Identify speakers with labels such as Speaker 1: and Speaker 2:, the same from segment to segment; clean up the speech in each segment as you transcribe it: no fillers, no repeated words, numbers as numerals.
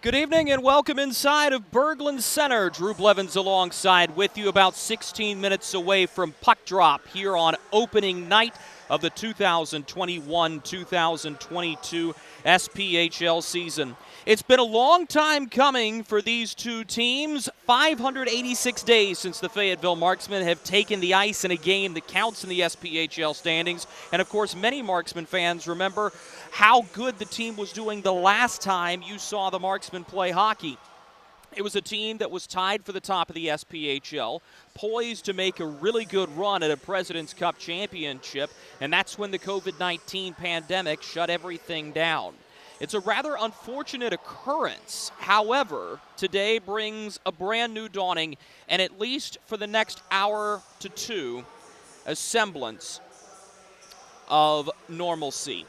Speaker 1: Good evening and welcome inside of Berglund Center. Drew Blevins alongside with you, about 16 minutes away from puck drop here on opening night of the 2021-2022 SPHL season. It's been a long time coming for these two teams. 586 days since the Fayetteville Marksmen have taken the ice in a game that counts in the SPHL standings. And of course, many Marksmen fans remember how good the team was doing the last time you saw the Marksmen play hockey. It was a team that was tied for the top of the SPHL, poised to make a really good run at a President's Cup championship, and that's when the COVID-19 pandemic shut everything down. It's a rather unfortunate occurrence. However, today brings a brand new dawning, and at least for the next hour to two, a semblance of normalcy.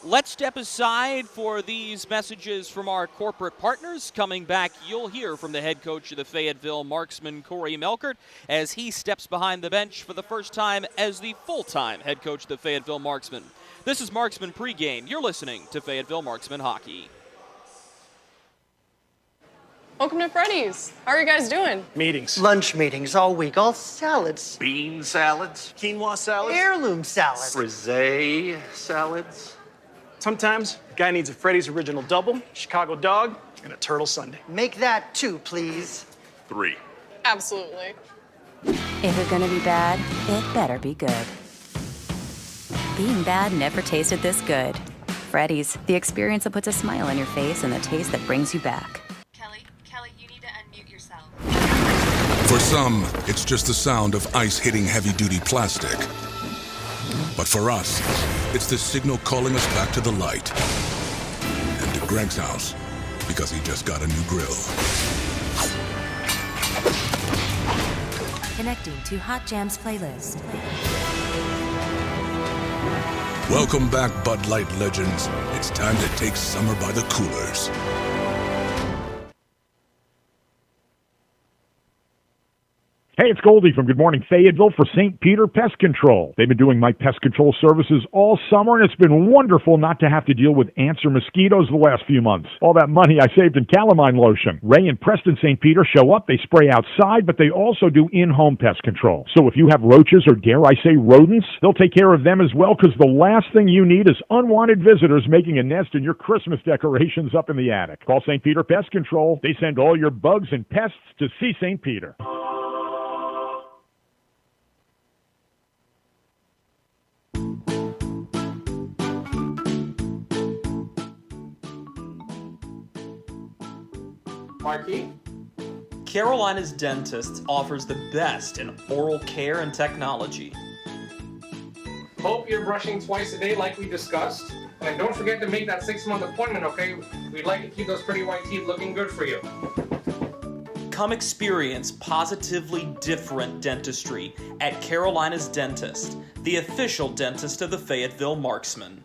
Speaker 1: Let's step aside for these messages from our corporate partners. Coming back, you'll hear from the head coach of the Fayetteville Marksmen, Melkerd, as he steps behind the bench for the first time as the full-time head coach of the Fayetteville Marksmen. This is Marksmen Pregame. You're listening to Fayetteville Marksmen Hockey.
Speaker 2: Welcome to Freddy's. How are you guys doing?
Speaker 3: Meetings.
Speaker 4: Lunch meetings all week, all salads.
Speaker 5: Bean salads.
Speaker 3: Quinoa salads.
Speaker 4: Heirloom salads.
Speaker 5: Frisee salads.
Speaker 3: Sometimes a guy needs a Freddy's Original Double, Chicago Dog, and a Turtle Sundae.
Speaker 4: Make that 2, please.
Speaker 5: 3.
Speaker 2: Absolutely.
Speaker 6: If it's gonna be bad, it better be good. Being bad never tasted this good. Freddy's, the experience that puts a smile on your face and the taste that brings you back.
Speaker 7: Kelly, you need to unmute yourself.
Speaker 8: For some, it's just the sound of ice hitting heavy-duty plastic. But for us, it's the signal calling us back to the light. And to Greg's house, because he just got a new grill.
Speaker 6: Connecting to Hot Jams playlist.
Speaker 8: Welcome back, Bud Light legends. It's time to take summer by the coolers.
Speaker 9: Hey, it's Goldie from Good Morning Fayetteville for St. Peter Pest Control. They've been doing my pest control services all summer, and it's been wonderful not to have to deal with ants or mosquitoes the last few months. All that money I saved in calamine lotion. Ray and Preston St. Peter show up, they spray outside, but they also do in-home pest control. So if you have roaches or, dare I say, rodents, they'll take care of them as well, because the last thing you need is unwanted visitors making a nest in your Christmas decorations up in the attic. Call St. Peter Pest Control. They send all your bugs and pests to see St. Peter.
Speaker 3: Marquis?
Speaker 1: Carolina's Dentist offers the best in oral care and technology.
Speaker 10: Hope you're brushing twice a day like we discussed. And don't forget to make that 6-month appointment, okay? We'd like to keep those pretty white teeth looking good for you.
Speaker 1: Come experience positively different dentistry at Carolina's Dentist, the official dentist of the Fayetteville Marksmen.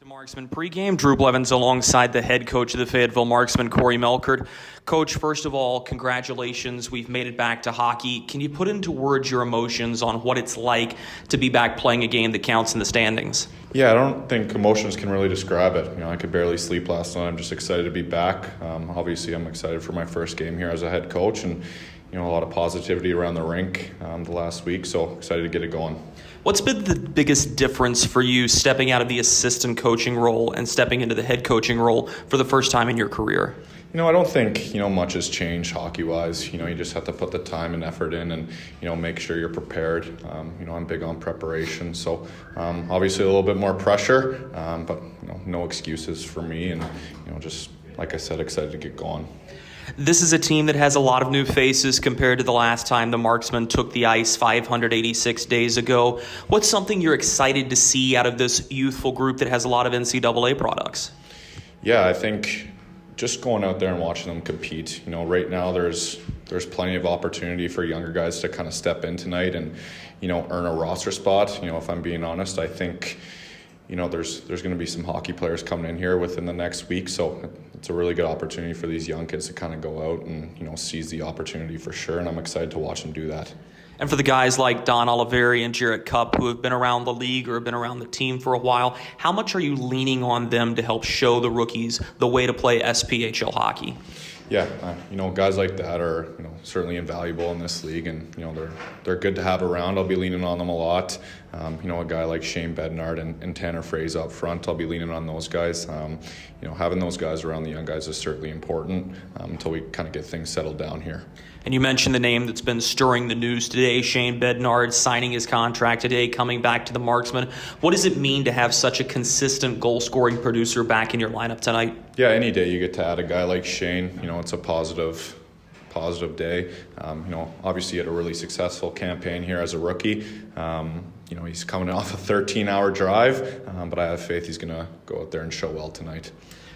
Speaker 1: Marksmen pregame. Drew Blevins alongside the head coach of the Fayetteville Marksmen, Melkerd. Coach, first of all, congratulations. We've made it back to hockey. Can you put into words your emotions on what it's like to be back playing a game that counts in the standings?
Speaker 11: Yeah, I don't think emotions can really describe it. I could barely sleep last night. I'm just excited to be back. Obviously, I'm excited for my first game here as a head coach, and a lot of positivity around the rink the last week, so excited to get it going.
Speaker 1: What's been the biggest difference for you stepping out of the assistant coaching role and stepping into the head coaching role for the first time in your career?
Speaker 11: I don't think, much has changed hockey-wise. You just have to put the time and effort in and, make sure you're prepared. I'm big on preparation. So, obviously a little bit more pressure, but, no excuses for me. And, just, like I said, excited to get going.
Speaker 1: This is a team that has a lot of new faces compared to the last time the Marksmen took the ice 586 days ago. What's something you're excited to see out of this youthful group that has a lot of NCAA products?
Speaker 11: Yeah, I think just going out there and watching them compete. Right now there's plenty of opportunity for younger guys to kind of step in tonight and, earn a roster spot. If I'm being honest, I think there's going to be some hockey players coming in here within the next week, so it's a really good opportunity for these young kids to kind of go out and seize the opportunity for sure, and I'm excited to watch them do that.
Speaker 1: And for the guys like Don Oliveri and Jarrett Cupp who have been around the league or have been around the team for a while, how much are you leaning on them to help show the rookies the way to play SPHL hockey?
Speaker 11: Yeah, guys like that are, certainly invaluable in this league, and, they're good to have around. I'll be leaning on them a lot. A guy like Shane Bednard and Tanner Fraze up front, I'll be leaning on those guys. Having those guys around the young guys is certainly important until we kind of get things settled down here.
Speaker 1: And you mentioned the name that's been stirring the news today, Shane Bednard signing his contract today, coming back to the Marksmen. What does it mean to have such a consistent goal-scoring producer back in your lineup tonight?
Speaker 11: Yeah, any day you get to add a guy like Shane, it's a positive day. Obviously he had a really successful campaign here as a rookie. He's coming off a 13-hour drive, but I have faith he's going to go out there and show well tonight.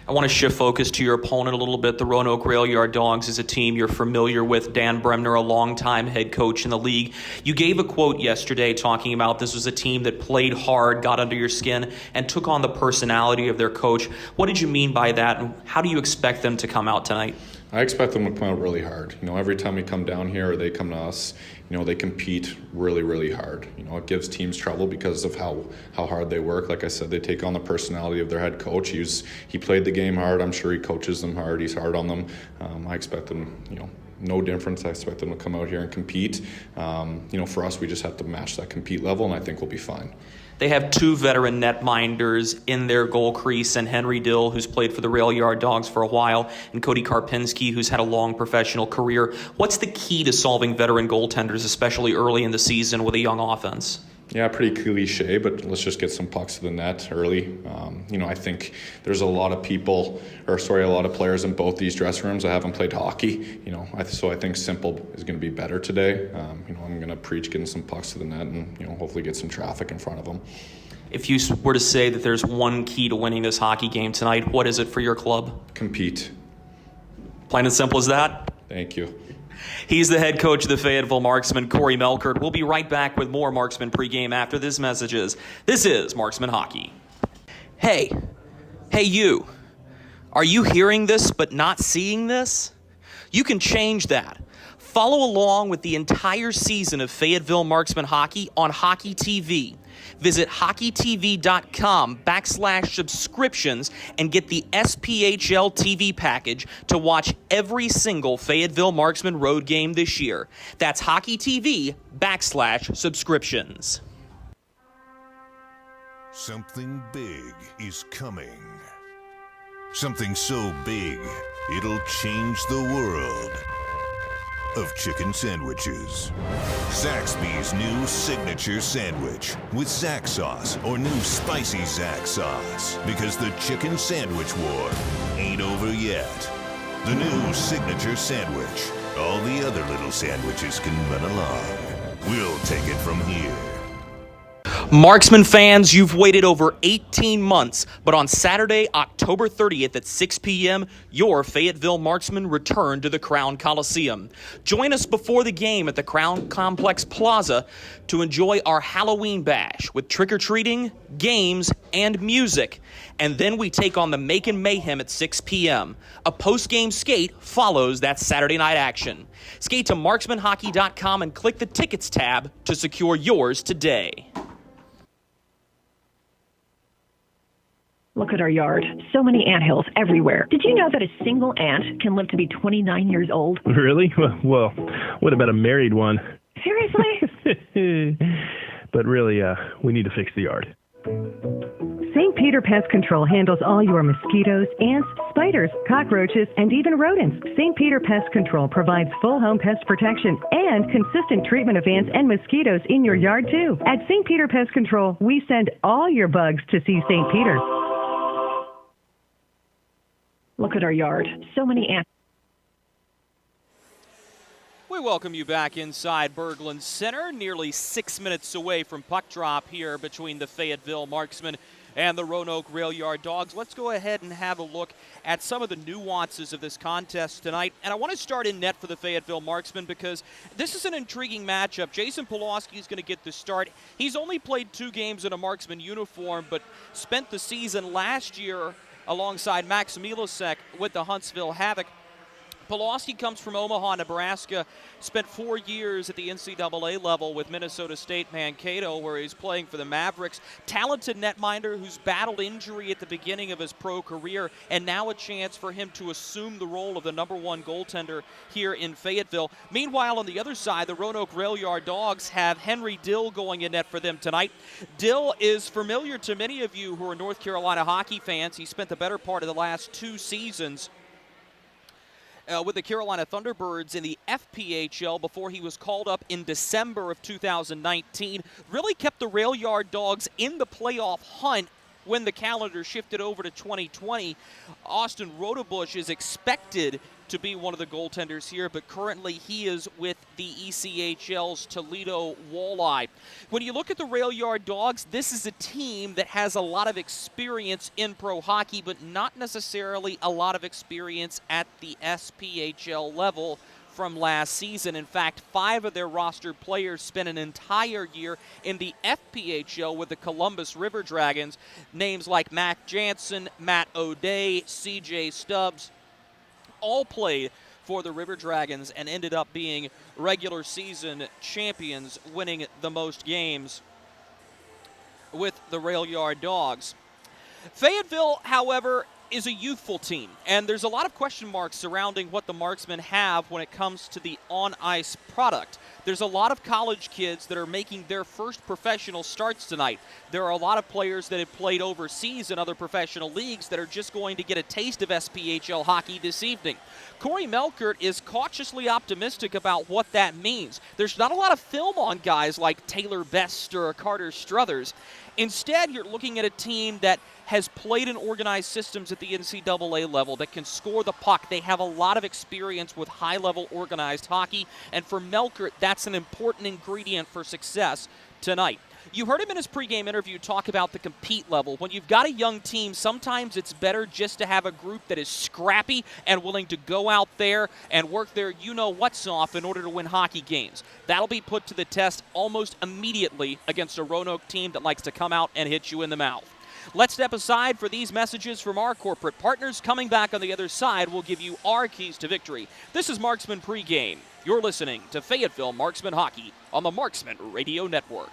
Speaker 1: I want to shift focus to your opponent a little bit. The Roanoke Rail Yard Dawgs is a team you're familiar with. Dan Bremner, a longtime head coach in the league. You gave a quote yesterday talking about this was a team that played hard, got under your skin, and took on the personality of their coach. What did you mean by that, and how do you expect them to come out tonight?
Speaker 11: I expect them to come out really hard. Every time we come down here or they come to us, they compete really, really hard. It gives teams trouble because of how hard they work. Like I said, they take on the personality of their head coach. He played the game hard. I'm sure he coaches them hard. He's hard on them. I expect them, no difference. I expect them to come out here and compete. For us, we just have to match that compete level, and I think we'll be fine.
Speaker 1: They have two veteran netminders in their goal crease, and Henry Dill, who's played for the Rail Yard Dawgs for a while, and Cody Karpinski, who's had a long professional career. What's the key to solving veteran goaltenders, especially early in the season with a young offense?
Speaker 11: Yeah, pretty cliche, but let's just get some pucks to the net early. I think there's a lot of players in both these dressing rooms that haven't played hockey. So I think simple is going to be better today. I'm going to preach getting some pucks to the net and, hopefully get some traffic in front of them.
Speaker 1: If you were to say that there's one key to winning this hockey game tonight, what is it for your club?
Speaker 11: Compete.
Speaker 1: Plain and simple as that?
Speaker 11: Thank you.
Speaker 1: He's the head coach of the Fayetteville Marksmen, Corey Melkerd. We'll be right back with more Marksmen pregame after these messages. This is Marksmen Hockey. Hey you. Are you hearing this but not seeing this? You can change that. Follow along with the entire season of Fayetteville Marksmen Hockey on Hockey TV. Visit hockeytv.com/subscriptions and get the SPHL TV package to watch every single Fayetteville Marksmen road game this year. That's hockeytv.com/subscriptions.
Speaker 12: Something big is coming. Something so big, it'll change the world of chicken sandwiches. Zaxby's new signature sandwich with Zax sauce or new spicy Zax sauce, because the chicken sandwich war ain't over yet. The new signature sandwich. All the other little sandwiches can run along. We'll take it from here.
Speaker 1: Marksmen fans, you've waited over 18 months, but on Saturday, October 30th at 6 p.m., your Fayetteville Marksmen return to the Crown Coliseum. Join us before the game at the Crown Complex Plaza to enjoy our Halloween bash with trick-or-treating, games, and music. And then we take on the Macon Mayhem at 6 p.m. A post-game skate follows that Saturday night action. Skate to marksmanhockey.com and click the Tickets tab to secure yours today.
Speaker 13: Look at our yard. So many anthills everywhere. Did you know that a single ant can live to be 29 years old?
Speaker 14: Really? Well, what about a married one?
Speaker 13: Seriously?
Speaker 14: But really, we need to fix the yard.
Speaker 13: St. Peter Pest Control handles all your mosquitoes, ants, spiders, cockroaches, and even rodents. St. Peter Pest Control provides full home pest protection and consistent treatment of ants and mosquitoes in your yard, too. At St. Peter Pest Control, we send all your bugs to see St. Peter. Look at our yard. So many ants.
Speaker 1: We welcome you back inside Berglund Center, nearly 6 minutes away from puck drop here between the Fayetteville Marksmen and the Roanoke Rail Yard Dawgs. Let's go ahead and have a look at some of the nuances of this contest tonight. And I want to start in net for the Fayetteville Marksmen because this is an intriguing matchup. Jason Polowski is going to get the start. He's only played 2 games in a Marksman uniform, but spent the season last year alongside Max Milasek with the Huntsville Havoc. Polowski comes from Omaha, Nebraska, spent 4 years at the NCAA level with Minnesota State Mankato, where he's playing for the Mavericks. Talented netminder who's battled injury at the beginning of his pro career, and now a chance for him to assume the role of the #1 goaltender here in Fayetteville. Meanwhile, on the other side, the Roanoke Rail Yard Dawgs have Henry Dill going in net for them tonight. Dill is familiar to many of you who are North Carolina hockey fans. He spent the better part of the last 2 seasons with the Carolina Thunderbirds in the FPHL before he was called up in December of 2019. Really kept the Rail Yard Dawgs in the playoff hunt when the calendar shifted over to 2020. Austin Rodebush is expected to be one of the goaltenders here, but currently he is with the ECHL's Toledo Walleye. When you look at the Rail Yard Dawgs, this is a team that has a lot of experience in pro hockey, but not necessarily a lot of experience at the SPHL level from last season. In fact, 5 of their roster players spent an entire year in the FPHL with the Columbus River Dragons. Names like Mac Jansen, Matt O'Day, CJ Stubbs, all played for the River Dragons and ended up being regular season champions, winning the most games with the Rail Yard Dawgs. Fayetteville, however, is a youthful team, and there's a lot of question marks surrounding what the Marksmen have when it comes to the on-ice product. There's a lot of college kids that are making their first professional starts tonight. There are a lot of players that have played overseas in other professional leagues that are just going to get a taste of SPHL hockey this evening. Corey Melkerd is cautiously optimistic about what that means. There's not a lot of film on guys like Taylor Best or Carter Struthers. Instead, you're looking at a team that has played in organized systems at the NCAA level, that can score the puck. They have a lot of experience with high-level organized hockey, and for Melkerd, that's an important ingredient for success tonight. You heard him in his pregame interview talk about the compete level. When you've got a young team, sometimes it's better just to have a group that is scrappy and willing to go out there and work their you-know-what's off in order to win hockey games. That'll be put to the test almost immediately against a Roanoke team that likes to come out and hit you in the mouth. Let's step aside for these messages from our corporate partners. Coming back on the other side, we'll give you our keys to victory. This is Marksman Pregame. You're listening to Fayetteville Marksman Hockey on the Marksman Radio Network.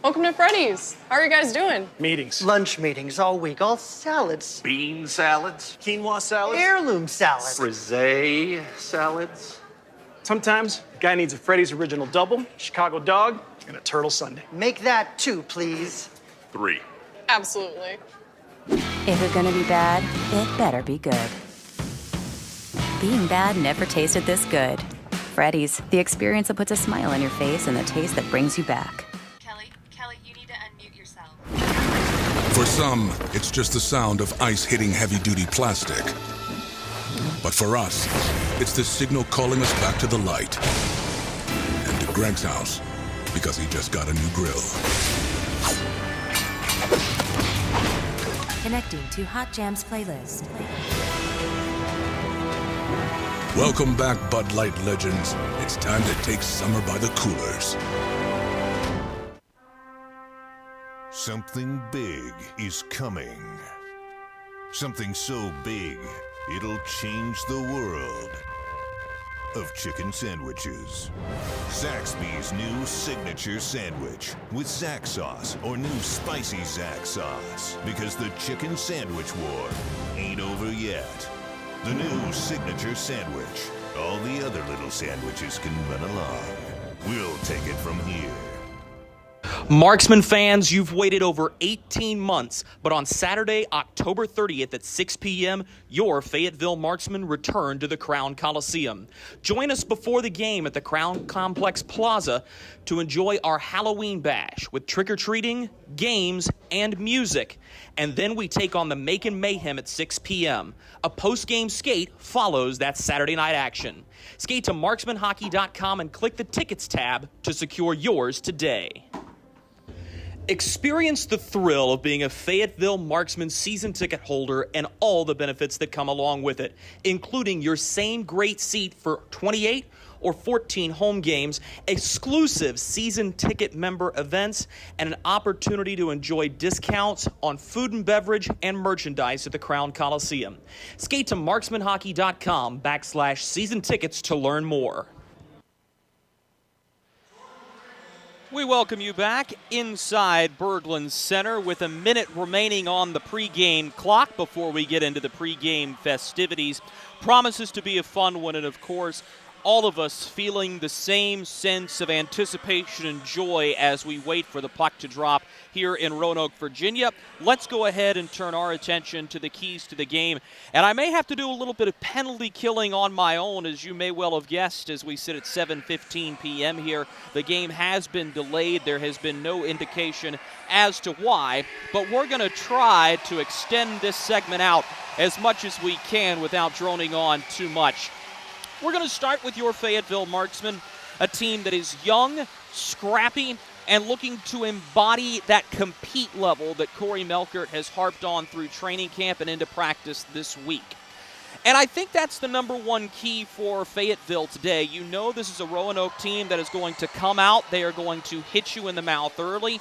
Speaker 2: Welcome to Freddy's. How are you guys doing?
Speaker 3: Meetings.
Speaker 4: Lunch meetings all week, all salads.
Speaker 5: Bean salads.
Speaker 3: Quinoa salads.
Speaker 4: Heirloom salad.
Speaker 5: Frisee salads.
Speaker 3: Sometimes a guy needs a Freddy's Original Double, Chicago Dog, and a Turtle Sundae.
Speaker 4: Make that 2, please.
Speaker 5: 3.
Speaker 2: Absolutely.
Speaker 6: If you're gonna be bad, it better be good. Being bad never tasted this good. Freddy's, the experience that puts a smile on your face and the taste that brings you back.
Speaker 7: Kelly, you need to unmute yourself.
Speaker 8: For some, it's just the sound of ice hitting heavy-duty plastic. But for us, it's the signal calling us back to the light. And to Greg's house, because he just got a new grill.
Speaker 6: Connecting to Hot Jams playlist.
Speaker 8: Welcome back, Bud Light legends. It's time to take summer by the coolers.
Speaker 12: Something big is coming. Something so big, it'll change the world of chicken sandwiches. Zaxby's new signature sandwich with Zax sauce or new spicy Zax sauce. Because the chicken sandwich war ain't over yet. The new signature sandwich. All the other little sandwiches can run along. We'll take it from here.
Speaker 1: Marksman fans, you've waited over 18 months, but on Saturday, October 30th at 6 p.m., your Fayetteville Marksmen return to the Crown Coliseum. Join us before the game at the Crown Complex Plaza to enjoy our Halloween bash with trick-or-treating, games, and music. And then we take on the Macon Mayhem at 6 p.m. A post-game skate follows that Saturday night action. Skate to marksmanhockey.com and click the Tickets tab to secure yours today. Experience the thrill of being a Fayetteville Marksmen season ticket holder and all the benefits that come along with it, including your same great seat for 28 or 14 home games, exclusive season ticket member events, and an opportunity to enjoy discounts on food and beverage and merchandise at the Crown Coliseum. Skate to marksmanhockey.com/season tickets to learn more. We welcome you back inside Berglund Center with a minute remaining on the pregame clock before we get into the pregame festivities. Promises to be a fun one, and of course, all of us feeling the same sense of anticipation and joy as we wait for the puck to drop here in Roanoke, Virginia. Let's go ahead and turn our attention to the keys to the game. And I may have to do a little bit of penalty killing on my own, as you may well have guessed, as we sit at 7:15 p.m. here. The game has been delayed. There has been no indication as to why, but we're going to try to extend this segment out as much as we can without droning on too much. We're going to start with your Fayetteville Marksmen, a team that is young, scrappy, and looking to embody that compete level that Corey Melkerd has harped on through training camp and into practice this week. And I think that's the number one key for Fayetteville today. You know this is a Roanoke team that is going to come out. They are going to hit you in the mouth early.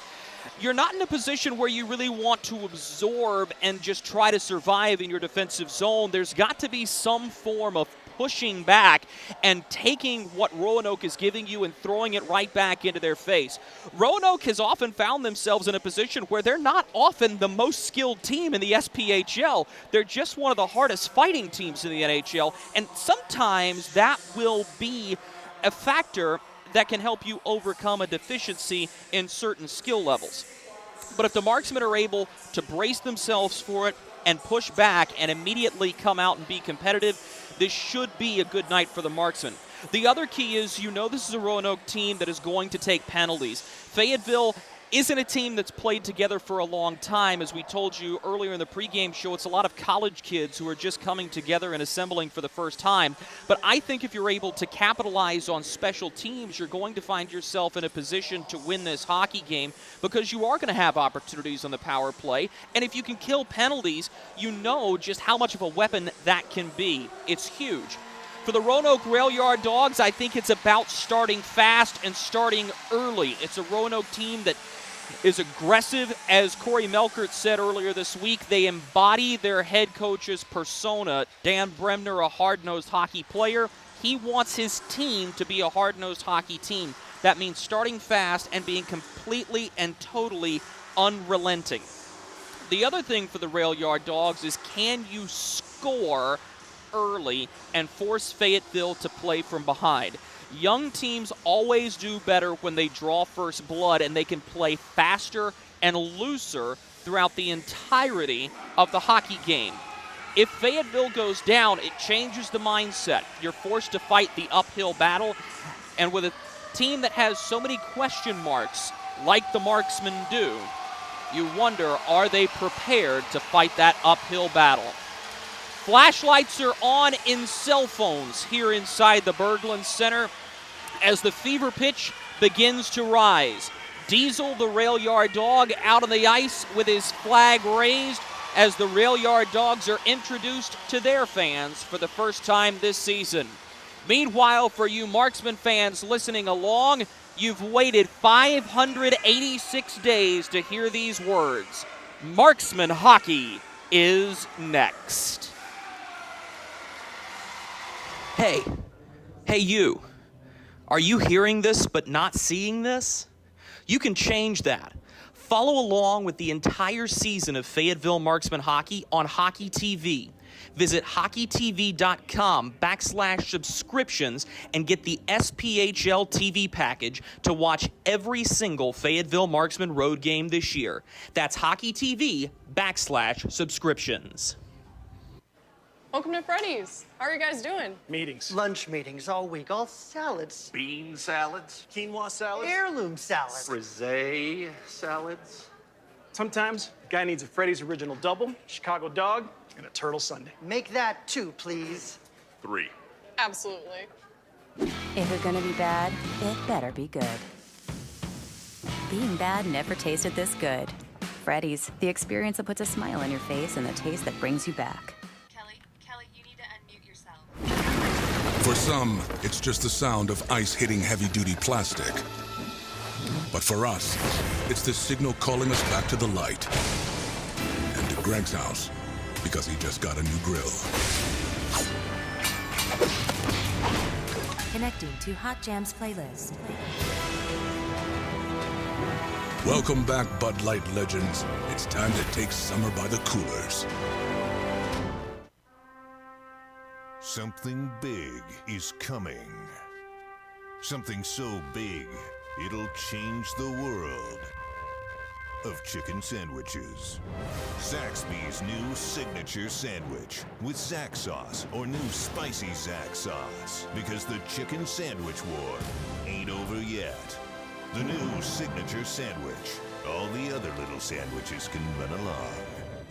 Speaker 1: You're not in a position where you really want to absorb and just try to survive in your defensive zone. There's got to be some form of pushing back and taking what Roanoke is giving you and throwing it right back into their face. Roanoke has often found themselves in a position where they're not often the most skilled team in the SPHL. They're just one of the hardest fighting teams in the NHL, and sometimes that will be a factor that can help you overcome a deficiency in certain skill levels. But if the Marksmen are able to brace themselves for it and push back and immediately come out and be competitive, this should be a good night for the Marksmen. The other key is, you know this is a Roanoke team that is going to take penalties. Fayetteville isn't a team that's played together for a long time. As we told you earlier in the pregame show, it's a lot of college kids who are just coming together and assembling for the first time. But I think if you're able to capitalize on special teams, you're going to find yourself in a position to win this hockey game, because you are going to have opportunities on the power play. And if you can kill penalties, you know just how much of a weapon that can be. It's huge. For the Roanoke Rail Yard Dogs, I think it's about starting fast and starting early. It's a Roanoke team that is aggressive. As Corey Melkerd said earlier this week, they embody their head coach's persona. Dan Bremner, a hard-nosed hockey player, he wants his team to be a hard-nosed hockey team. That means starting fast and being completely and totally unrelenting. The other thing for the Rail Yard Dogs is, can you score early and force Fayetteville to play from behind? Young teams always do better when they draw first blood and they can play faster and looser throughout the entirety of the hockey game. If Fayetteville goes down, it changes the mindset. You're forced to fight the uphill battle, and with a team that has so many question marks like the Marksmen do, you wonder, are they prepared to fight that uphill battle? Flashlights are on in cell phones here inside the Berglund Center as the fever pitch begins to rise. Diesel, the Rail Yard Dog, out on the ice with his flag raised as the Rail Yard Dogs are introduced to their fans for the first time this season. Meanwhile, for you Marksmen fans listening along, you've waited 586 days to hear these words. Marksman hockey is next. Hey you. Are you hearing this but not seeing this? You can change that. Follow along with the entire season of Fayetteville Marksmen hockey on Hockey TV. Visit hockeytv.com/subscriptions and get the SPHL TV package to watch every single Fayetteville Marksmen road game this year. That's hockeytv.com/subscriptions.
Speaker 2: Welcome to Freddy's. How are you guys doing?
Speaker 3: Meetings.
Speaker 4: Lunch meetings all week, all salads.
Speaker 5: Bean salads?
Speaker 3: Quinoa salads.
Speaker 4: Heirloom salads.
Speaker 5: Frisee salads?
Speaker 3: Sometimes a guy needs a Freddy's Original Double, Chicago Dog, and a Turtle Sundae.
Speaker 4: Make that 2, please.
Speaker 5: 3.
Speaker 2: Absolutely.
Speaker 6: If it's gonna be bad, it better be good. Being bad never tasted this good. Freddy's, the experience that puts a smile on your face and the taste that brings you back.
Speaker 7: Kelly, you need to unmute yourself.
Speaker 8: For some, it's just the sound of ice hitting heavy-duty plastic. But for us, it's the signal calling us back to the light. And to Greg's house, because he just got a new grill.
Speaker 6: Connecting to Hot Jams playlist.
Speaker 8: Welcome back, Bud Light legends. It's time to take summer by the coolers.
Speaker 12: Something big is coming. Something so big, it'll change the world of chicken sandwiches. Zaxby's new signature sandwich with Zax sauce or new spicy Zax sauce. Because the chicken sandwich war ain't over yet. The new signature sandwich. All the other little sandwiches can run along.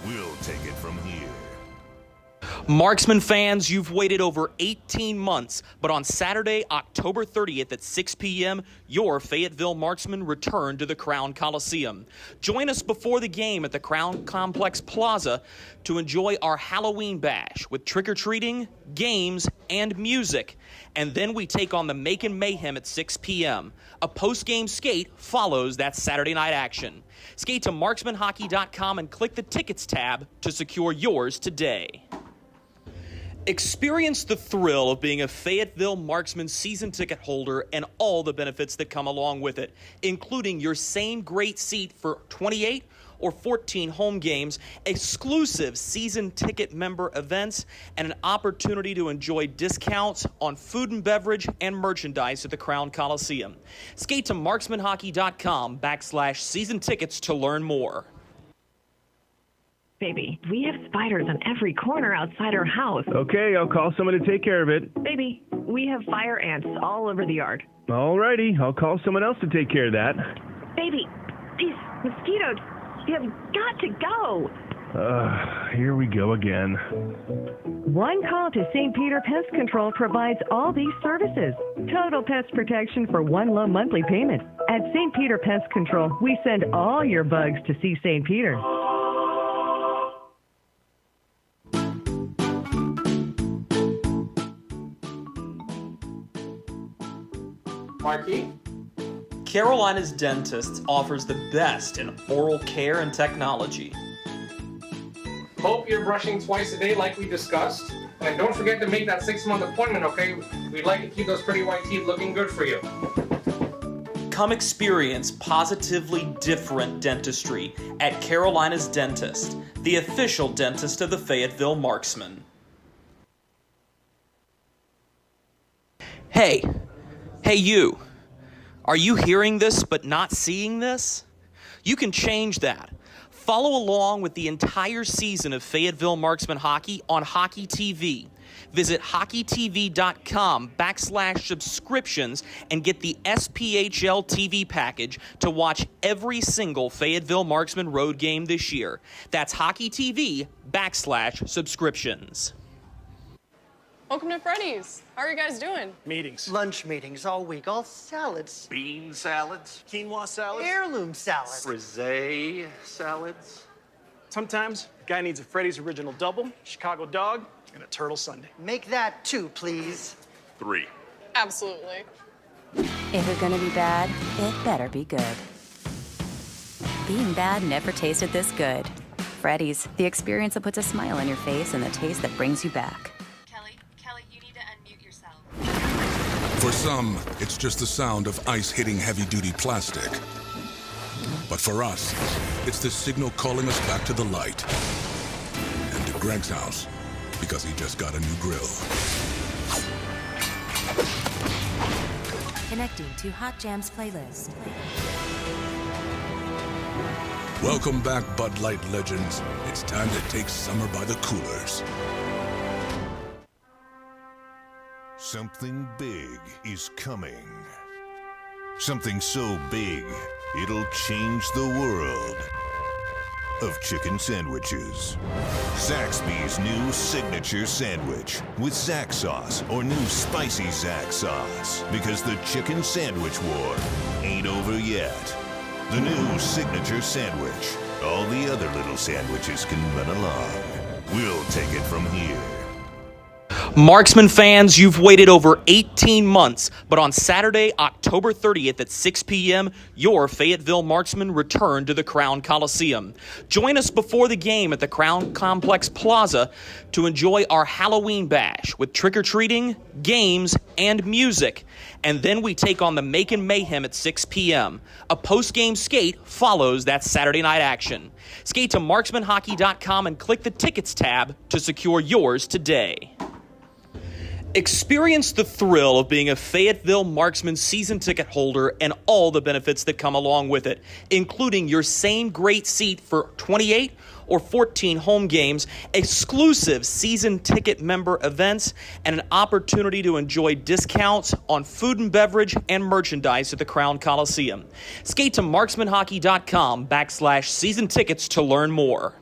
Speaker 12: We'll take it from here.
Speaker 1: Marksman fans, you've waited over 18 months, but on Saturday, October 30th at 6 p.m., your Fayetteville Marksmen return to the Crown Coliseum. Join us before the game at the Crown Complex Plaza to enjoy our Halloween bash with trick-or-treating, games, and music. And then we take on the Macon Mayhem at 6 p.m. A post-game skate follows that Saturday night action. Skate to marksmanhockey.com and click the Tickets tab to secure yours today. Experience the thrill of being a Fayetteville Marksmen season ticket holder and all the benefits that come along with it, including your same great seat for 28 or 14 home games, exclusive season ticket member events, and an opportunity to enjoy discounts on food and beverage and merchandise at the Crown Coliseum. Skate to marksmanhockey.com/season tickets to learn more.
Speaker 13: Baby, we have spiders on every corner outside our house.
Speaker 14: Okay, I'll call someone to take care of it.
Speaker 13: Baby, we have fire ants all over the yard.
Speaker 14: Alrighty, I'll call someone else to take care of that.
Speaker 13: Baby, these mosquitoes, they have got to go.
Speaker 14: Here we go again.
Speaker 13: One call to St. Peter Pest Control provides all these services. Total pest protection for one low monthly payment. At St. Peter Pest Control, we send all your bugs to see St. Peter.
Speaker 10: Marquis?
Speaker 1: Carolina's Dentists offers the best in oral care and technology.
Speaker 10: Hope you're brushing twice a day like we discussed. And don't forget to make that 6-month appointment, okay? We'd like to keep those pretty white teeth looking good for you.
Speaker 1: Come experience positively different dentistry at Carolina's Dentist, the official dentist of the Fayetteville Marksmen. Hey you. Are you hearing this but not seeing this? You can change that. Follow along with the entire season of Fayetteville Marksmen hockey on Hockey TV. Visit hockeytv.com/subscriptions and get the SPHL TV package to watch every single Fayetteville Marksmen road game this year. That's hockeytv.com/subscriptions.
Speaker 2: Welcome to Freddy's. How are you guys doing?
Speaker 3: Meetings.
Speaker 4: Lunch meetings all week, all salads.
Speaker 5: Bean salads?
Speaker 3: Quinoa salads.
Speaker 4: Heirloom salads.
Speaker 5: Frisee salads?
Speaker 3: Sometimes a guy needs a Freddy's Original Double, Chicago Dog, and a Turtle Sundae.
Speaker 4: Make that 2, please.
Speaker 5: 3.
Speaker 2: Absolutely.
Speaker 6: If it's gonna be bad, it better be good. Being bad never tasted this good. Freddy's, the experience that puts a smile on your face and the taste that brings you back.
Speaker 7: Kelly, you need to unmute yourself.
Speaker 8: For some, it's just the sound of ice hitting heavy-duty plastic. But for us, it's the signal calling us back to the light. And to Greg's house, because he just got a new grill.
Speaker 6: Connecting to Hot Jams playlist.
Speaker 8: Welcome back, Bud Light legends. It's time to take summer by the coolers.
Speaker 12: Something big is coming. Something so big, it'll change the world of chicken sandwiches. Zaxby's new signature sandwich with Zax sauce or new spicy Zax sauce. Because the chicken sandwich war ain't over yet. The new signature sandwich. All the other little sandwiches can run along. We'll take it from here.
Speaker 1: Marksman fans, you've waited over 18 months, but on Saturday, October 30th at 6 p.m., your Fayetteville Marksmen return to the Crown Coliseum. Join us before the game at the Crown Complex Plaza to enjoy our Halloween bash with trick-or-treating, games, and music. And then we take on the Macon Mayhem at 6 p.m. A post-game skate follows that Saturday night action. Skate to marksmanhockey.com and click the Tickets tab to secure yours today. Experience the thrill of being a Fayetteville Marksmen season ticket holder and all the benefits that come along with it, including your same great seat for 28 or 14 home games, exclusive season ticket member events, and an opportunity to enjoy discounts on food and beverage and merchandise at the Crown Coliseum. Skate to marksmanhockey.com/season tickets to learn more.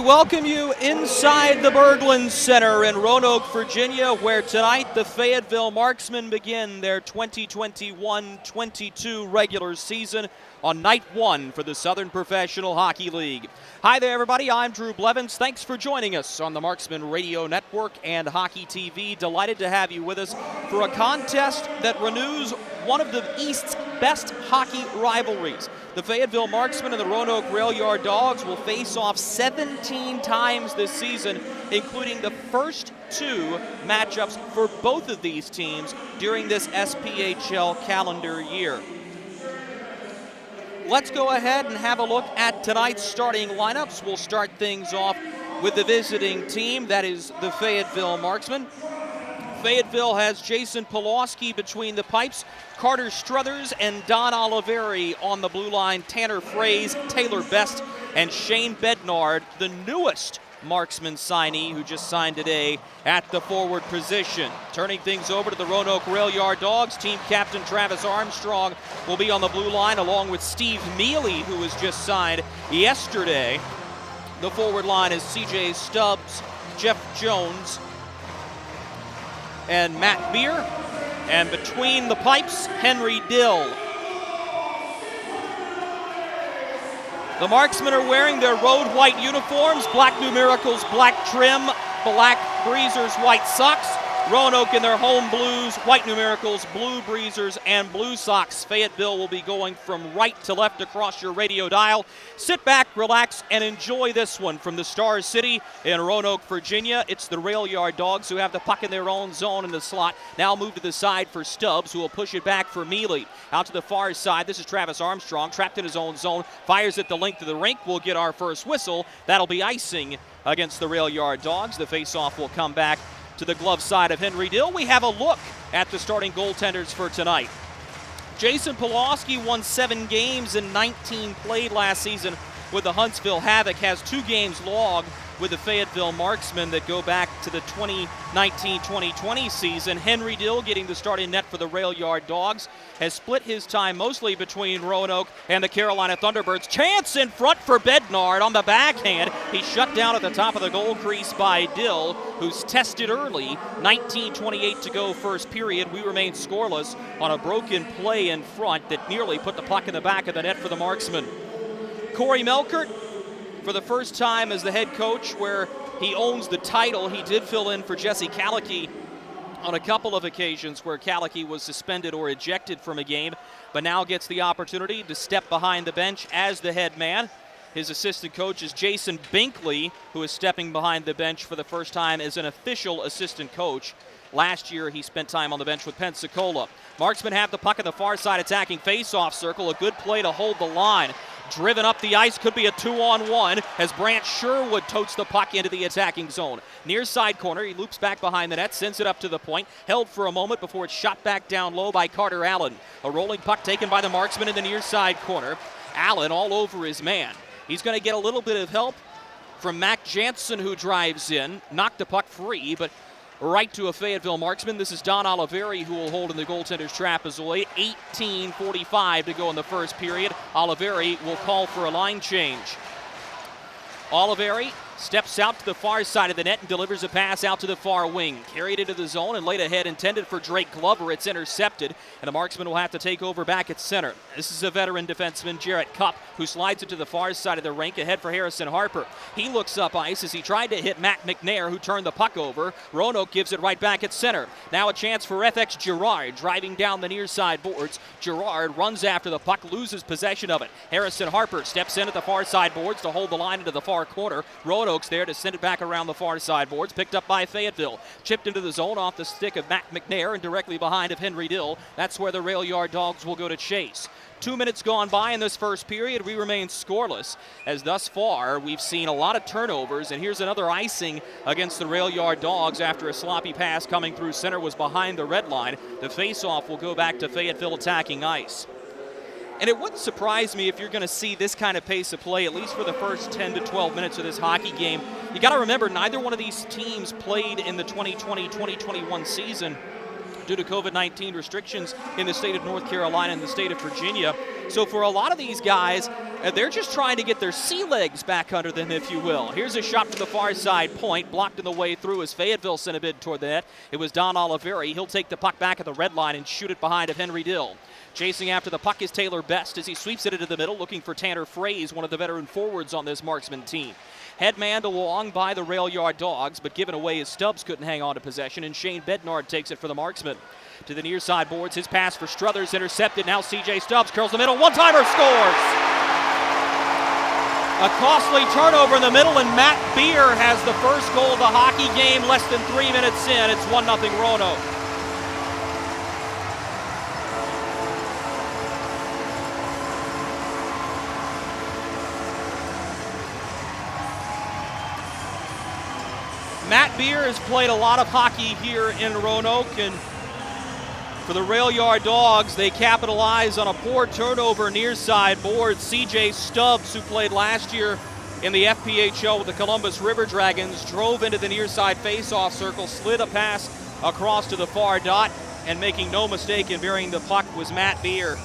Speaker 1: Welcome you inside the Berglund Center in Roanoke, Virginia, where tonight the Fayetteville Marksmen begin their 2021-22 regular season on night one for the Southern Professional Hockey League. Hi there, everybody. I'm Drew Blevins. Thanks for joining us on the Marksman Radio Network and Hockey TV. Delighted to have you with us for a contest that renews one of the East's best hockey rivalries. The Fayetteville Marksmen and the Roanoke Rail Yard Dawgs will face off 17 times this season, including the first two matchups for both of these teams during this SPHL calendar year. Let's go ahead and have a look at tonight's starting lineups. We'll start things off with the visiting team, that is the Fayetteville Marksmen. Fayetteville has Jason Polowski between the pipes, Carter Struthers and Don Oliveri on the blue line, Tanner Fraze, Taylor Best, and Shane Bednard, the newest Marksman signee who just signed today at the forward position. Turning things over to the Roanoke Rail Yard Dawgs, team captain Travis Armstrong will be on the blue line along with Steve Mealy, who was just signed yesterday. The forward line is CJ Stubbs, Jeff Jones, and Matt Beer. And between the pipes, Henry Dill. The Marksmen are wearing their road white uniforms, black numericals, black trim, black breezers, white socks. Roanoke in their home blues, white numericals, blue breezers, and blue socks. Fayetteville will be going from right to left across your radio dial. Sit back, relax, and enjoy this one from the Star City in Roanoke, Virginia. It's the Rail Yard Dawgs who have the puck in their own zone in the slot. Now move to the side for Stubbs, who will push it back for Mealy. Out to the far side, this is Travis Armstrong, trapped in his own zone, fires at the length of the rink. We'll get our first whistle. That'll be icing against the Rail Yard Dawgs. The faceoff will come back to the glove side of Henry Dill. We have a look at the starting goaltenders for tonight. Jason Polowski won 7 games and 19 played last season with the Huntsville Havoc, has 2 games logged with the Fayetteville Marksmen that go back to the 2019-2020 season. Henry Dill, getting the starting net for the Rail Yard Dawgs, has split his time mostly between Roanoke and the Carolina Thunderbirds. Chance in front for Bednard on the backhand. He's shut down at the top of the goal crease by Dill, who's tested early. 19:28 to go first period. We remain scoreless on a broken play in front that nearly put the puck in the back of the net for the Marksmen. Corey Melkerd, for the first time as the head coach, where he owns the title, he did fill in for Jesse Kalicki on a couple of occasions where Kalicki was suspended or ejected from a game, but now gets the opportunity to step behind the bench as the head man. His assistant coach is Jason Binkley, who is stepping behind the bench for the first time as an official assistant coach. Last year, he spent time on the bench with Pensacola. Marksmen have the puck at the far side attacking face-off circle. A good play to hold the line. Driven up the ice, could be a 2-on-1 as Brant Sherwood totes the puck into the attacking zone. Near side corner, he loops back behind the net, sends it up to the point, held for a moment before it's shot back down low by Carter Allen. A rolling puck taken by the Marksman in the near side corner. Allen all over his man. He's going to get a little bit of help from Mac Jansen, who drives in, knocked the puck free, but right to a Fayetteville Marksman. This is Don Oliveri, who will hold in the goaltender's trapezoid. 18:45 to go in the first period. Oliveri will call for a line change. Oliveri steps out to the far side of the net and delivers a pass out to the far wing. Carried into the zone and laid ahead, intended for Drake Glover. It's intercepted, and the Marksman will have to take over back at center. This is a veteran defenseman, Jarrett Cupp, who slides it to the far side of the rink ahead for Harrison Harper. He looks up ice as he tried to hit Matt McNair, who turned the puck over. Roanoke gives it right back at center. Now a chance for FX Girard driving down the near side boards. Girard runs after the puck, loses possession of it. Harrison Harper steps in at the far side boards to hold the line into the far corner. Roanoke's there to send it back around the far side boards. Picked up by Fayetteville. Chipped into the zone off the stick of Matt McNair and directly behind of Henry Dill. That's where the Rail Yard Dogs will go to chase. 2 minutes gone by in this first period. We remain scoreless, as thus far we've seen a lot of turnovers. And here's another icing against the Rail Yard Dogs after a sloppy pass coming through center was behind the red line. The face-off will go back to Fayetteville attacking ice. And it wouldn't surprise me if you're going to see this kind of pace of play, at least for the first 10 to 12 minutes of this hockey game. You got to remember, neither one of these teams played in the 2020-2021 season due to COVID-19 restrictions in the state of North Carolina and the state of Virginia. So for a lot of these guys, they're just trying to get their sea legs back under them, if you will. Here's a shot from the far side point, blocked in the way through as Fayetteville sent a bid toward the net. It was Don Oliveri. He'll take the puck back at the red line and shoot it behind of Henry Dill. Chasing after the puck is Taylor Best as he sweeps it into the middle, looking for Tanner Fraze, one of the veteran forwards on this Marksman team. Headmanned along by the Rail Yard Dogs, but given away as Stubbs couldn't hang on to possession, and Shane Bednard takes it for the Marksman. To the near side boards, his pass for Struthers intercepted. Now C.J. Stubbs curls the middle, one-timer, scores! A costly turnover in the middle, and Matt Beer has the first goal of the hockey game less than 3 minutes in. It's 1-0 Roanoke. Matt Beer has played a lot of hockey here in Roanoke, and for the Rail Yard Dogs, they capitalize on a poor turnover near side board. C.J. Stubbs, who played last year in the FPHL with the Columbus River Dragons, drove into the near side face-off circle, slid a pass across to the far dot, and making no mistake in burying the puck was Matt Beer.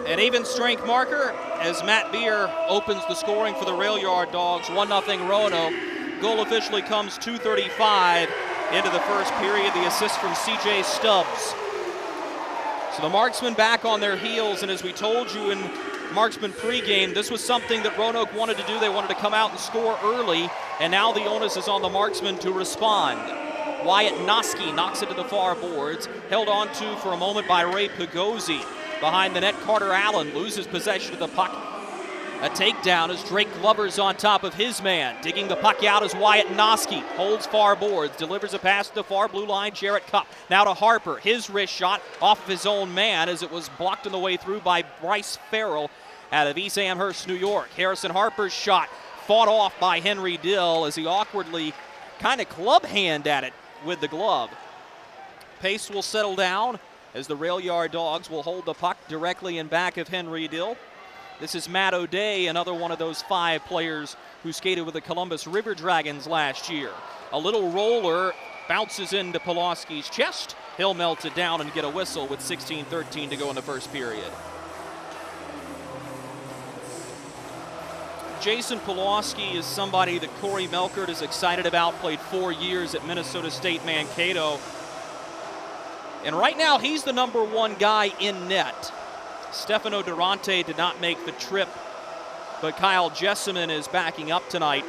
Speaker 1: An even strength marker as Matt Beer opens the scoring for the Rail Yard Dogs. 1-0 Roanoke. Goal officially comes 2:35 into the first period. The assist from C.J. Stubbs. So the Marksmen back on their heels, and as we told you in Marksman pregame, this was something that Roanoke wanted to do. They wanted to come out and score early, and now the onus is on the Marksmen to respond. Wyatt Noski knocks it to the far boards, held on to for a moment by Ray Pagozzi. Behind the net, Carter Allen loses possession of the puck. A takedown as Drake Glover's on top of his man. Digging the puck out is Wyatt Noski. Holds far boards, delivers a pass to the far blue line, Jarrett Cupp. Now to Harper, his wrist shot off of his own man as it was blocked on the way through by Bryce Farrell out of East Amherst, New York. Harrison Harper's shot fought off by Henry Dill as he awkwardly kind of club hand at it with the glove. Pace will settle down as the Rail Yard Dogs will hold the puck directly in back of Henry Dill. This is Matt O'Day, another one of those 5 players who skated with the Columbus River Dragons last year. A little roller bounces into Polowski's chest. He'll melt it down and get a whistle with 16:13 to go in the first period. Jason Polowski is somebody that Corey Melkerd is excited about, played 4 years at Minnesota State Mankato. And right now, he's the number 1 guy in net. Stefano Durante did not make the trip, but Kyle Jesseman is backing up tonight.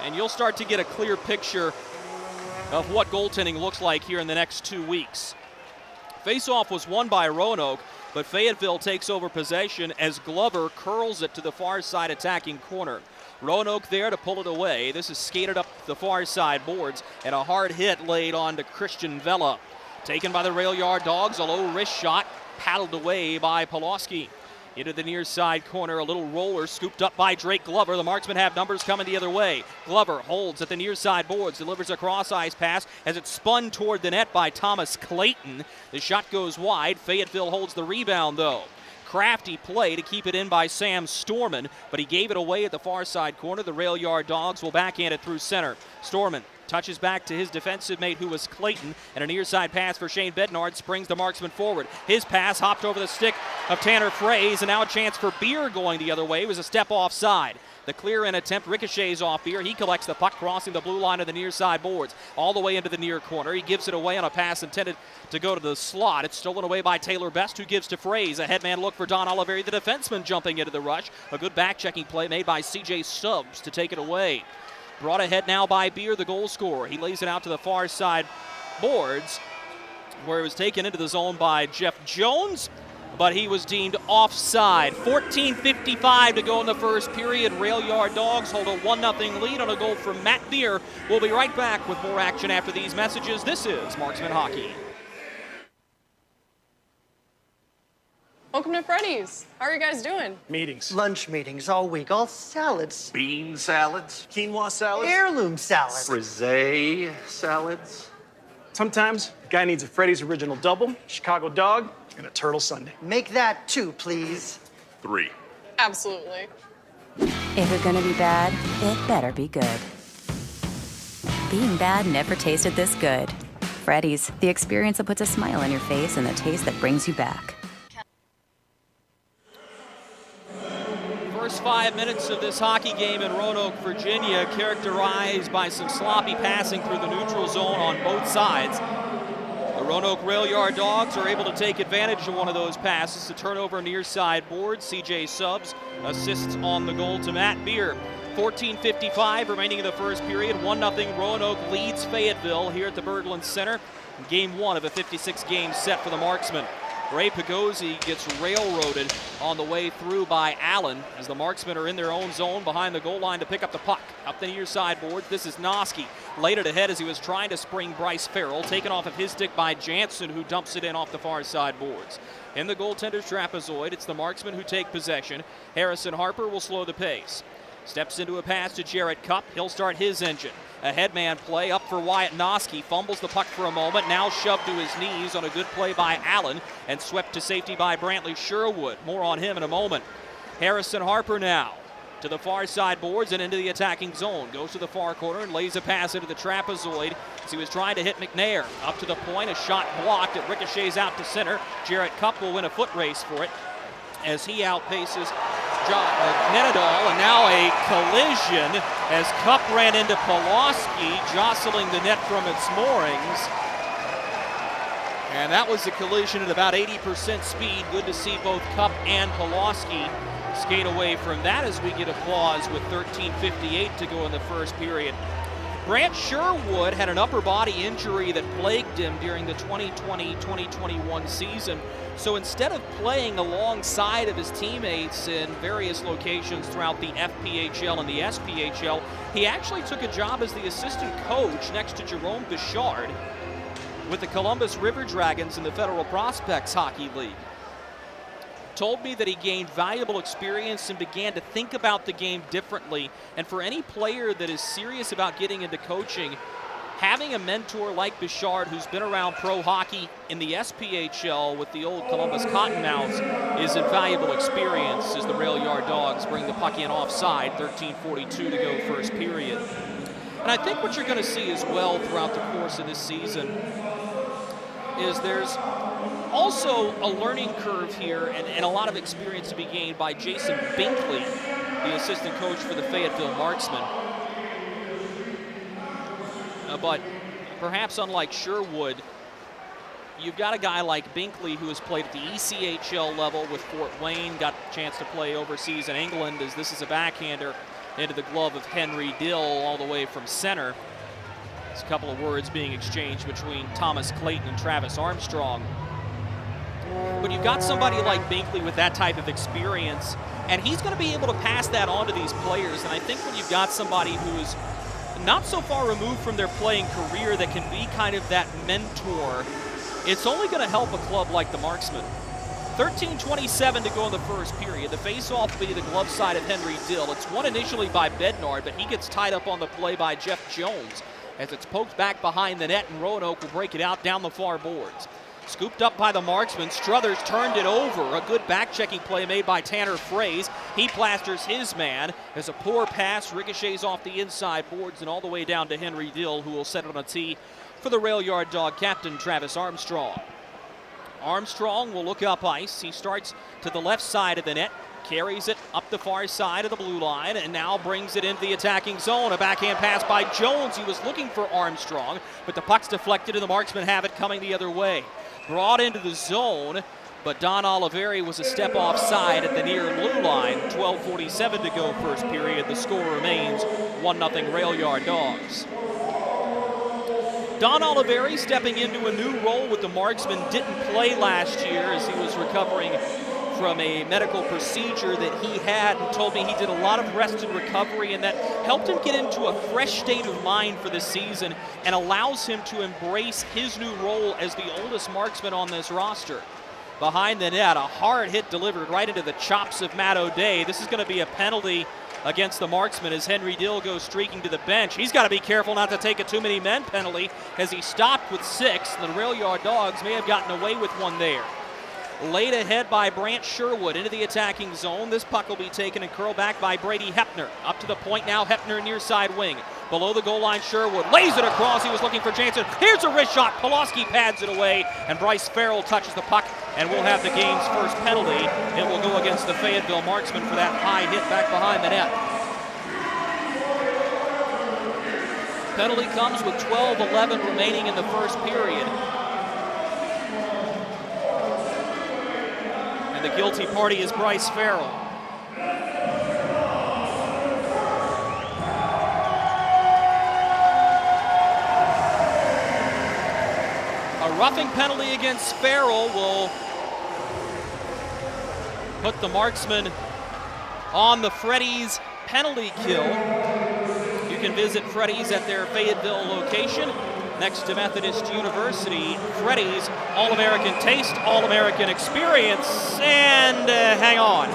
Speaker 1: And you'll start to get a clear picture of what goaltending looks like here in the next 2 weeks. Faceoff was won by Roanoke. but Fayetteville takes over possession as Glover curls it to the far side attacking corner. Roanoke there to pull it away. This is skated up the far side boards, and a hard hit laid on to Christian Vela. Taken by the rail yard Dawgs, a low wrist shot, paddled away by Polowski. Into the near side corner, a little roller scooped up by Drake Glover. The Marksmen have numbers coming the other way. Glover holds at the near side boards, delivers a cross-ice pass as it's spun toward the net by Thomas Clayton. The shot goes wide. Fayetteville holds the rebound, though. Crafty play to keep it in by Sam Storman, but he gave it away at the far side corner. The rail yard Dawgs will backhand it through center. Storman touches back to his defensive mate, who was Clayton, and a near side pass for Shane Bednard springs the Marksman forward. His pass hopped over the stick of Tanner Fraze, and now a chance for Beer going the other way. It was a step offside. The clear-in attempt ricochets off Beer. He collects the puck, crossing the blue line of the near side boards, all the way into the near corner. He gives it away on a pass intended to go to the slot. It's stolen away by Taylor Best, who gives to Fraze. A headman look for Don Oliveri, the defenseman, jumping into the rush. A good back-checking play made by C.J. Stubbs to take it away. Brought ahead now by Beer, the goal scorer. He lays it out to the far side boards, where it was taken into the zone by Jeff Jones, but he was deemed offside. 14:55 to go in the first period. Rail yard Dawgs hold a 1-0 lead on a goal from Matt Beer. We'll be right back with more action after these messages. This is Marksman Hockey.
Speaker 2: Welcome to Freddy's. How are you guys doing?
Speaker 3: Meetings.
Speaker 4: Lunch meetings all week, all salads.
Speaker 5: Bean salads.
Speaker 3: Quinoa salads.
Speaker 4: Heirloom salad.
Speaker 5: Frisee salads.
Speaker 3: Sometimes a guy needs a Freddy's Original Double, Chicago Dog, and a Turtle Sundae.
Speaker 4: Make that 2, please.
Speaker 5: 3.
Speaker 2: Absolutely.
Speaker 6: If you're gonna be bad, it better be good. Being bad never tasted this good. Freddy's, the experience that puts a smile on your face and the taste that brings you back.
Speaker 1: First 5 minutes of this hockey game in Roanoke, Virginia, characterized by some sloppy passing through the neutral zone on both sides. The Roanoke rail yard Dawgs are able to take advantage of one of those passes. A turnover near side board. C.J. Stubbs assists on the goal to Matt Beer. 14:55 remaining in the first period. 1-0 Roanoke leads Fayetteville here at the Berglund Center. Game 1 of a 56-game set for the Marksmen. Ray Pagozzi gets railroaded on the way through by Allen as the Marksmen are in their own zone behind the goal line to pick up the puck. Up the near side boards, this is Noski. Laid it ahead as he was trying to spring Bryce Farrell. Taken off of his stick by Jansen, who dumps it in off the far side boards. In the goaltender's trapezoid, it's the Marksmen who take possession. Harrison Harper will slow the pace. Steps into a pass to Jarrett Cupp. He'll start his engine. A headman play up for Wyatt Noski. Fumbles the puck for a moment. Now shoved to his knees on a good play by Allen and swept to safety by Brantley Sherwood. More on him in a moment. Harrison Harper now to the far side boards and into the attacking zone. Goes to the far corner and lays a pass into the trapezoid as he was trying to hit McNair. Up to the point, a shot blocked. It ricochets out to center. Jarrett Cupp will win a foot race for it as he outpaces Nenadal, and now a collision as Cupp ran into Polowski, jostling the net from its moorings. And that was a collision at about 80% speed. Good to see both Cupp and Polowski skate away from that as we get applause with 13:58 to go in the first period. Brant Sherwood had an upper body injury that plagued him during the 2020-2021 season. So instead of playing alongside of his teammates in various locations throughout the FPHL and the SPHL, he actually took a job as the assistant coach next to Jerome Bichard with the Columbus River Dragons in the Federal Prospects Hockey League. Told me that he gained valuable experience and began to think about the game differently. And for any player that is serious about getting into coaching, having a mentor like Bichard, who's been around pro hockey in the SPHL with the old Columbus Cottonmouths, is invaluable experience as the rail yard Dawgs bring the puck in offside. 13:42 to go first period. And I think what you're going to see as well throughout the course of this season is there's also a learning curve here and a lot of experience to be gained by Jason Binkley, the assistant coach for the Fayetteville Marksmen. But perhaps unlike Sherwood, you've got a guy like Binkley who has played at the ECHL level with Fort Wayne, got a chance to play overseas in England as this is a backhander into the glove of Henry Dill all the way from center. There's a couple of words being exchanged between Thomas Clayton and Travis Armstrong. But you've got somebody like Binkley with that type of experience, and he's going to be able to pass that on to these players. And I think when you've got somebody who's not so far removed from their playing career that can be kind of that mentor, it's only going to help a club like the Marksmen. 13:27 to go in the first period. The face-off will be the glove side of Henry Dill. It's won initially by Bednard, but he gets tied up on the play by Jeff Jones as it's poked back behind the net, and Roanoke will break it out down the far boards. Scooped up by the Marksmen. Struthers turned it over. A good back-checking play made by Tanner Fraze. He plasters his man as a poor pass ricochets off the inside boards and all the way down to Henry Dill, who will set it on a tee for the rail yard dog captain, Travis Armstrong. Armstrong will look up ice. He starts to the left side of the net, carries it up the far side of the blue line, and now brings it into the attacking zone. A backhand pass by Jones. He was looking for Armstrong, but the puck's deflected and the Marksmen have it coming the other way. Brought into the zone, but Don Oliveri was a step offside at the near blue line. 12:47 to go first period. The score remains 1-0 rail yard Dogs. Don Oliveri stepping into a new role with the Marksmen. Didn't play last year as he was recovering from a medical procedure that he had, and told me he did a lot of rest and recovery, and that helped him get into a fresh state of mind for the season and allows him to embrace his new role as the oldest Marksman on this roster. Behind the net, a hard hit delivered right into the chops of Matt O'Day. This is going to be a penalty against the Marksmen as Henry Dill goes streaking to the bench. He's got to be careful not to take a too many men penalty as he stopped with 6. The rail yard Dogs may have gotten away with one there. Laid ahead by Brant Sherwood into the attacking zone. This puck will be taken and curled back by Brady Hepner. Up to the point now, Hepner near side wing. Below the goal line, Sherwood lays it across. He was looking for Jansen. Here's a wrist shot. Polowski pads it away, and Bryce Farrell touches the puck, and we'll have the game's first penalty. It will go against the Fayetteville Marksmen for that high hit back behind the net. Penalty comes with 12:11 remaining in the first period. The guilty party is Bryce Farrell. A roughing penalty against Farrell will put the Marksmen on the Freddy's penalty kill. You can visit Freddy's at their Fayetteville location next to Methodist University. Freddy's, All-American taste, All-American experience, and hang on.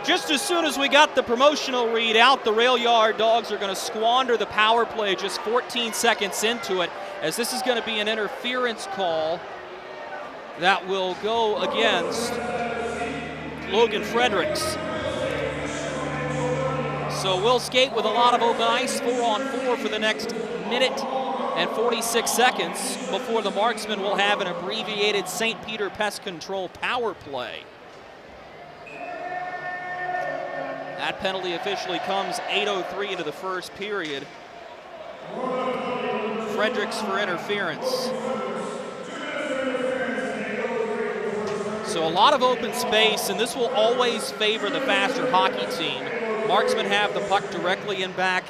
Speaker 1: Just as soon as we got the promotional readout, the rail yard Dogs are going to squander the power play just 14 seconds into it, as this is going to be an interference call that will go against Logan Fredericks. So we'll skate with a lot of open ice, 4-on-4 for the next minute and 46 seconds before the Marksmen will have an abbreviated St. Peter Pest Control power play. That penalty officially comes 8:03 into the first period. Fredericks for interference. So a lot of open space, and this will always favor the faster hockey team. Marksmen have the puck directly in back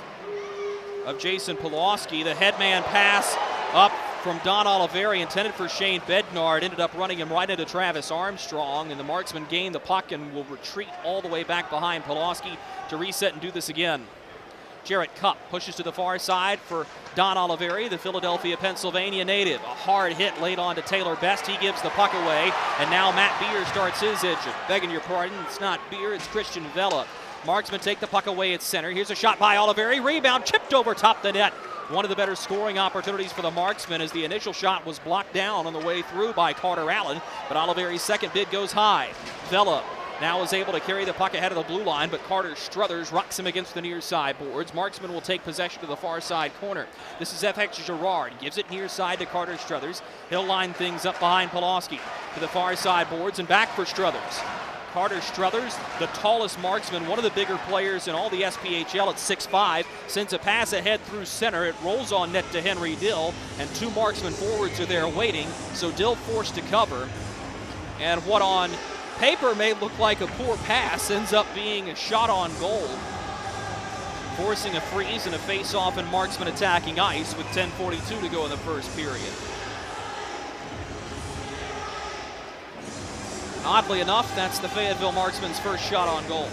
Speaker 1: of Jason Polowski. The headman pass up from Don Oliveri, intended for Shane Bednard, ended up running him right into Travis Armstrong, and the Marksmen gain the puck and will retreat all the way back behind Polowski to reset and do this again. Jarrett Cupp pushes to the far side for Don Oliveri, the Philadelphia, Pennsylvania native. A hard hit laid on to Taylor Best. He gives the puck away, and now Matt Beer starts his engine. Begging your pardon, it's not Beer, it's Christian Vela. Marksmen take the puck away at center. Here's a shot by Oliveri. Rebound chipped over top the net. One of the better scoring opportunities for the Marksmen as the initial shot was blocked down on the way through by Carter Allen, but Oliveri's second bid goes high. Vela now is able to carry the puck ahead of the blue line, but Carter Struthers rocks him against the near side boards. Marksmen will take possession to the far side corner. This is FX Girard. Gives it near side to Carter Struthers. He'll line things up behind Polowski to the far side boards and back for Struthers. Carter Struthers, the tallest Marksman, one of the bigger players in all the SPHL at 6'5", sends a pass ahead through center. It rolls on net to Henry Dill, and 2 Marksman forwards are there waiting, so Dill forced to cover. And what on paper may look like a poor pass ends up being a shot on goal, forcing a freeze and a face-off and Marksman attacking ice with 10:42 to go in the first period. Oddly enough, that's the Fayetteville Marksmen's first shot on goal.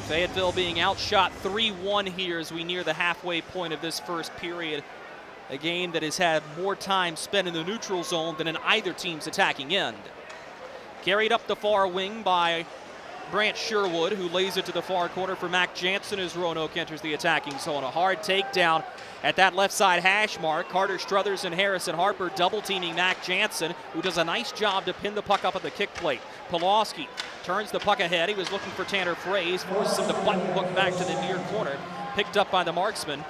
Speaker 1: Fayetteville being outshot 3-1 here as we near the halfway point of this first period. A game that has had more time spent in the neutral zone than in either team's attacking end. Carried up the far wing by Brant Sherwood, who lays it to the far corner for Mac Jansen as Roanoke enters the attacking zone. A hard takedown at that left side hash mark. Carter Struthers and Harrison Harper double teaming Mac Jansen, who does a nice job to pin the puck up at the kick plate. Polowski turns the puck ahead. He was looking for Tanner Fraze, forces him to button hook back to the near corner. Picked up by the Marksmen,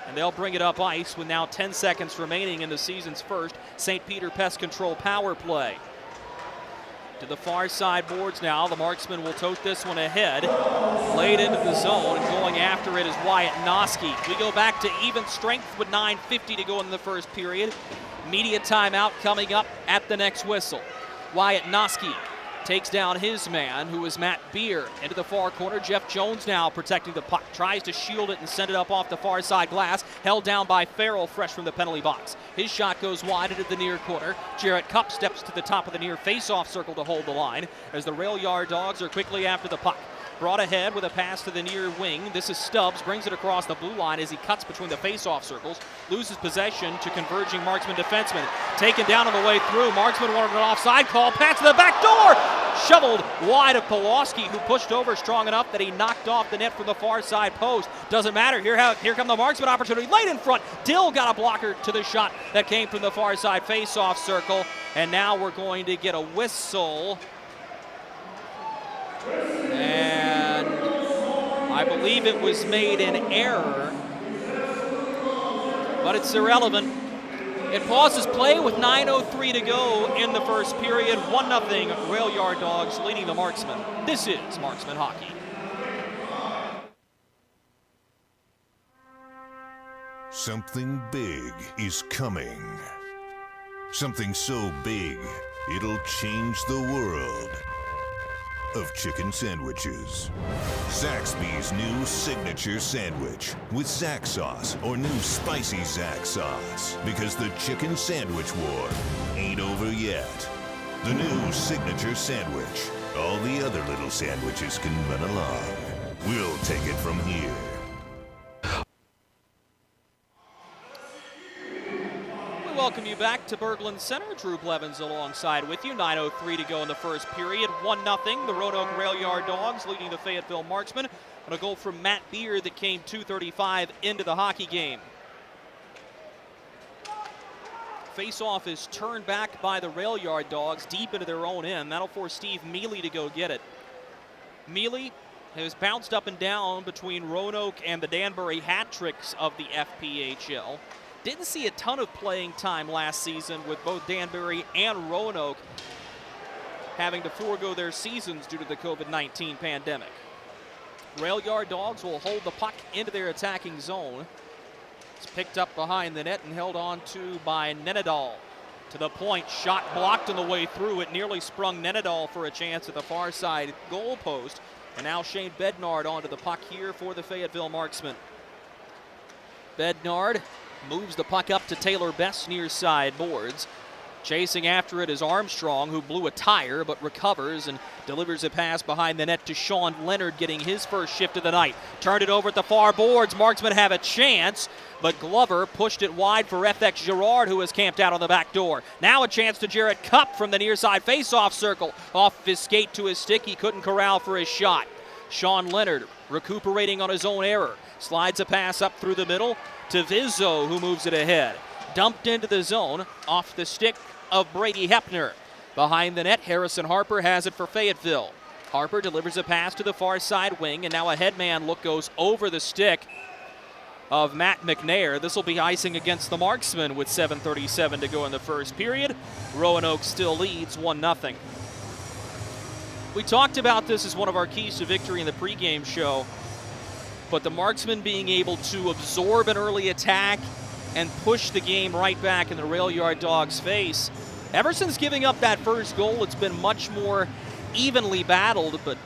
Speaker 1: and they'll bring it up ice with now 10 seconds remaining in the season's first St. Peter Pest Control power play. To the far side boards now. The Marksmen will tote this one ahead. Laid into the zone, and going after it is Wyatt Noski. We go back to even strength with 9:50 to go in the first period. Media timeout coming up at the next whistle. Wyatt Noski takes down his man, who is Matt Beer. Into the far corner, Jeff Jones now protecting the puck. Tries to shield it and send it up off the far side glass. Held down by Farrell, fresh from the penalty box. His shot goes wide into the near corner. Jarrett Cupp steps to the top of the near face-off circle to hold the line as the Rail Yard Dogs are quickly after the puck. Brought ahead with a pass to the near wing. This is Stubbs, brings it across the blue line as he cuts between the face-off circles. Loses possession to converging Marksman defenseman. Taken down on the way through. Marksman wanted an offside call. Pass to the back door. Shoveled wide of Polowski, who pushed over strong enough that he knocked off the net from the far side post. Doesn't matter. Here come the Marksman opportunity. Late in front. Dill got a blocker to the shot that came from the far side face-off circle. And now we're going to get a whistle. And I believe it was made in error, but it's irrelevant. It pauses play with 9:03 to go in the first period. 1-0 Rail Yard Dogs leading the Marksmen. This is Marksmen Hockey.
Speaker 12: Something big is coming. Something so big, it'll change the world of chicken sandwiches. Zaxby's new signature sandwich with Zax sauce or new spicy Zax sauce, because the chicken sandwich war ain't over yet. The new signature sandwich. All the other little sandwiches can run along. We'll take it from here.
Speaker 1: Welcome you back to Berglund Center. Drew Blevins alongside with you. 9:03 to go in the first period. 1-0. The Roanoke Rail Yard Dogs leading the Fayetteville Marksmen on a goal from Matt Beer that came 2:35 into the hockey game. Face-off is turned back by the Rail Yard Dogs deep into their own end. That'll force Steve Mealy to go get it. Mealy has bounced up and down between Roanoke and the Danbury hat tricks of the FPHL. Didn't see a ton of playing time last season with both Danbury and Roanoke having to forego their seasons due to the COVID-19 pandemic. Rail Yard Dogs will hold the puck into their attacking zone. It's picked up behind the net and held on to by Nenadal. To the point, shot blocked on the way through. It nearly sprung Nenadal for a chance at the far side goal post. And now Shane Bednard onto the puck here for the Fayetteville Marksmen. Bednard moves the puck up to Taylor Best near side boards. Chasing after it is Armstrong, who blew a tire but recovers and delivers a pass behind the net to Sean Leonard, getting his first shift of the night. Turned it over at the far boards. Marksmen have a chance, but Glover pushed it wide for FX Girard, who has camped out on the back door. Now a chance to Jarrett Cupp from the near side face-off circle. Off his skate to his stick, he couldn't corral for his shot. Sean Leonard recuperating on his own error. Slides a pass up through the middle to Vizzo, who moves it ahead. Dumped into the zone off the stick of Brady Hepner. Behind the net, Harrison Harper has it for Fayetteville. Harper delivers a pass to the far side wing, and now a headman look goes over the stick of Matt McNair. This will be icing against the Marksmen with 7:37 to go in the first period. Roanoke still leads 1-0. We talked about this as one of our keys to victory in the pregame show, but the Marksmen being able to absorb an early attack and push the game right back in the Rail Yard Dogs' face. Ever since giving up that first goal, it's been much more evenly battled, but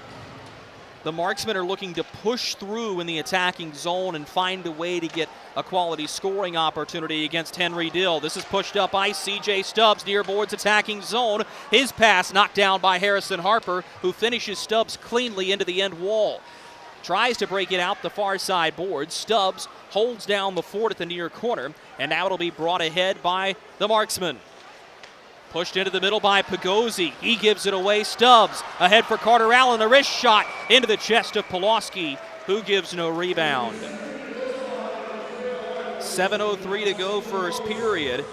Speaker 1: the Marksmen are looking to push through in the attacking zone and find a way to get a quality scoring opportunity against Henry Dill. This is pushed up by C.J. Stubbs near boards attacking zone. His pass knocked down by Harrison Harper, who finishes Stubbs cleanly into the end wall. Tries to break it out the far side boards. Stubbs holds down the fort at the near corner, and now it'll be brought ahead by the Marksmen. Pushed into the middle by Pagozzi. He gives it away. Stubbs ahead for Carter Allen. A wrist shot into the chest of Polowski, who gives no rebound. 7:03 to go first period.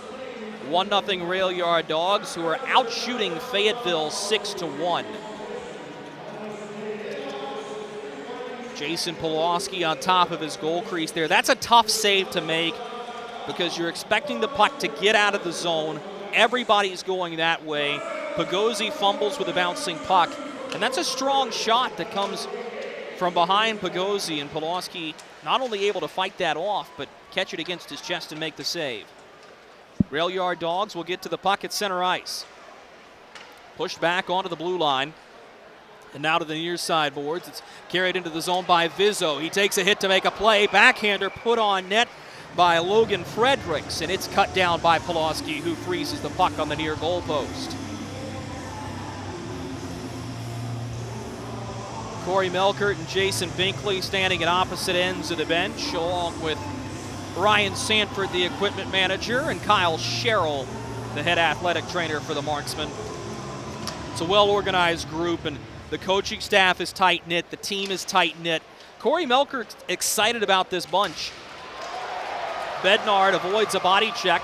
Speaker 1: 1-0 Rail Yard Dogs, who are outshooting Fayetteville 6-1. Jason Polowski on top of his goal crease there. That's a tough save to make because you're expecting the puck to get out of the zone. Everybody's going that way. Pagozzi fumbles with a bouncing puck, and that's a strong shot that comes from behind Pagozzi, and Polowski not only able to fight that off, but catch it against his chest and make the save. Rail Yard Dogs will get to the puck at center ice. Pushed back onto the blue line, and now to the near side boards. It's carried into the zone by Vizzo. He takes a hit to make a play. Backhander put on net by Logan Fredericks, and it's cut down by Polowski, who freezes the puck on the near goal post. Corey Melkerd and Jason Binkley standing at opposite ends of the bench, along with Ryan Sanford, the equipment manager, and Kyle Sherrill, the head athletic trainer for the Marksmen. It's a well-organized group, and the coaching staff is tight-knit. The team is tight-knit. Corey Melkerd's excited about this bunch. Bednard avoids a body check,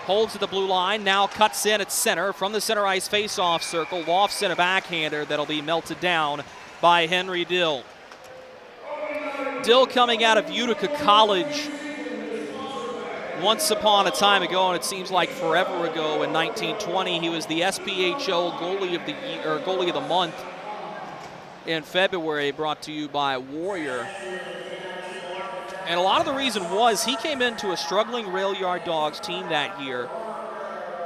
Speaker 1: holds at the blue line, now cuts in at center from the center ice face-off circle, lofts in a backhander that'll be melted down by Henry Dill. Dill coming out of Utica College once upon a time ago, and it seems like forever ago, in 1920, he was the SPHL goalie of the year, or goalie of the month in February, brought to you by Warrior. And a lot of the reason was he came into a struggling Rail Yard Dogs team that year,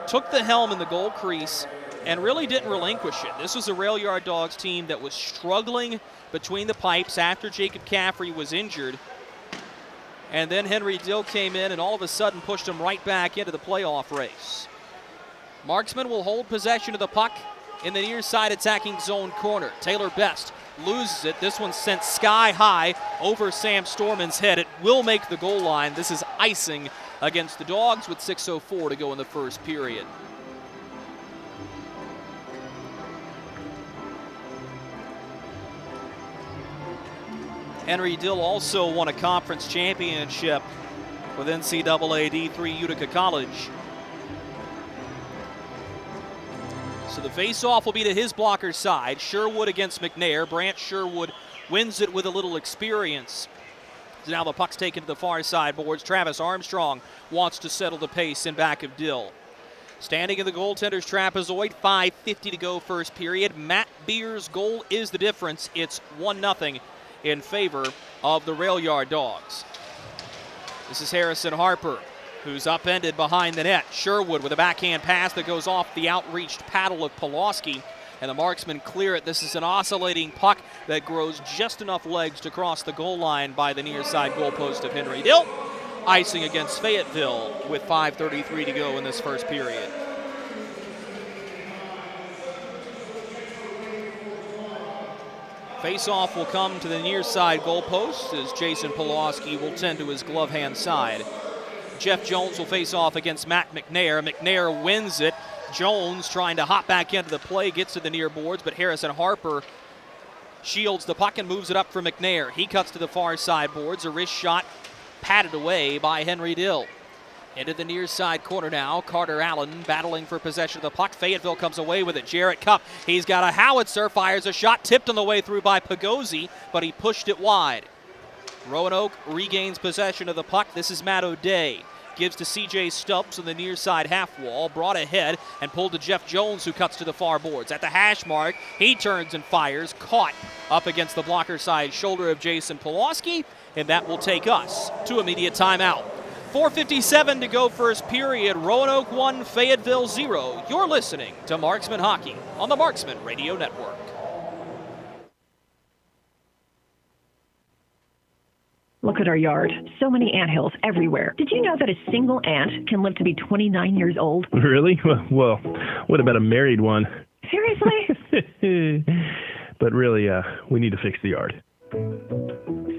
Speaker 1: took the helm in the goal crease, and really didn't relinquish it. This was a Rail Yard Dogs team that was struggling between the pipes after Jacob Caffrey was injured. And then Henry Dill came in and all of a sudden pushed him right back into the playoff race. Marksmen will hold possession of the puck in the near side attacking zone corner. Taylor Best loses it. This one sent sky high over Sam Storman's head. It will make the goal line. This is icing against the Dogs with 6:04 to go in the first period. Henry Dill also won a conference championship with NCAA D3 Utica College. So the face-off will be to his blocker side. Sherwood against McNair. Brant Sherwood wins it with a little experience. So now the puck's taken to the far side boards. Travis Armstrong wants to settle the pace in back of Dill. Standing in the goaltender's trapezoid, 5:50 to go first period. Matt Beer's goal is the difference. It's 1-0 in favor of the Rail Yard Dogs. This is Harrison Harper, who's upended behind the net. Sherwood with a backhand pass that goes off the outreached paddle of Polowski, and the Marksmen clear it. This is an oscillating puck that grows just enough legs to cross the goal line by the near side goalpost of Henry Dill. Icing against Fayetteville with 5:33 to go in this first period. Face-off will come to the near side goalpost as Jason Polowski will tend to his glove hand side. Jeff Jones will face off against Matt McNair. McNair wins it. Jones trying to hop back into the play, gets to the near boards, but Harrison Harper shields the puck and moves it up for McNair. He cuts to the far side boards. A wrist shot patted away by Henry Dill. Into the near side corner now. Carter Allen battling for possession of the puck. Fayetteville comes away with it. Jarrett Cupp, he's got a howitzer, fires a shot, tipped on the way through by Pagozzi, but he pushed it wide. Roanoke regains possession of the puck. This is Matt O'Day. Gives to C.J. Stubbs on the near side half wall. Brought ahead and pulled to Jeff Jones, who cuts to the far boards. At the hash mark, he turns and fires. Caught up against the blocker side shoulder of Jason Polowski, and that will take us to immediate timeout. 4:57 to go first period. Roanoke 1, Fayetteville 0. You're listening to Marksman Hockey on the Marksman Radio Network.
Speaker 13: Look at our yard. So many anthills everywhere. Did you know that a single ant can live to be 29 years old?
Speaker 14: Really? Well, what about a married one?
Speaker 13: Seriously?
Speaker 14: But really, we need to fix the yard.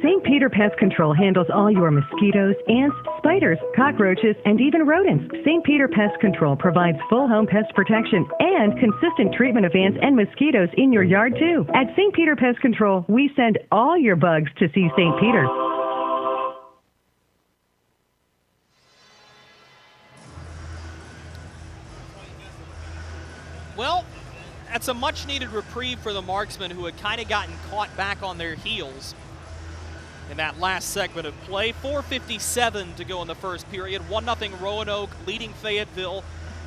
Speaker 13: St. Peter Pest Control handles all your mosquitoes, ants, spiders, cockroaches, and even rodents. St. Peter Pest Control provides full home pest protection and consistent treatment of ants and mosquitoes in your yard, too. At St. Peter Pest Control, we send all your bugs to see St. Peter.
Speaker 1: Well, that's a much-needed reprieve for the Marksmen, who had kind of gotten caught back on their heels in that last segment of play. 4:57 to go in the first period. 1-0 Roanoke leading Fayetteville.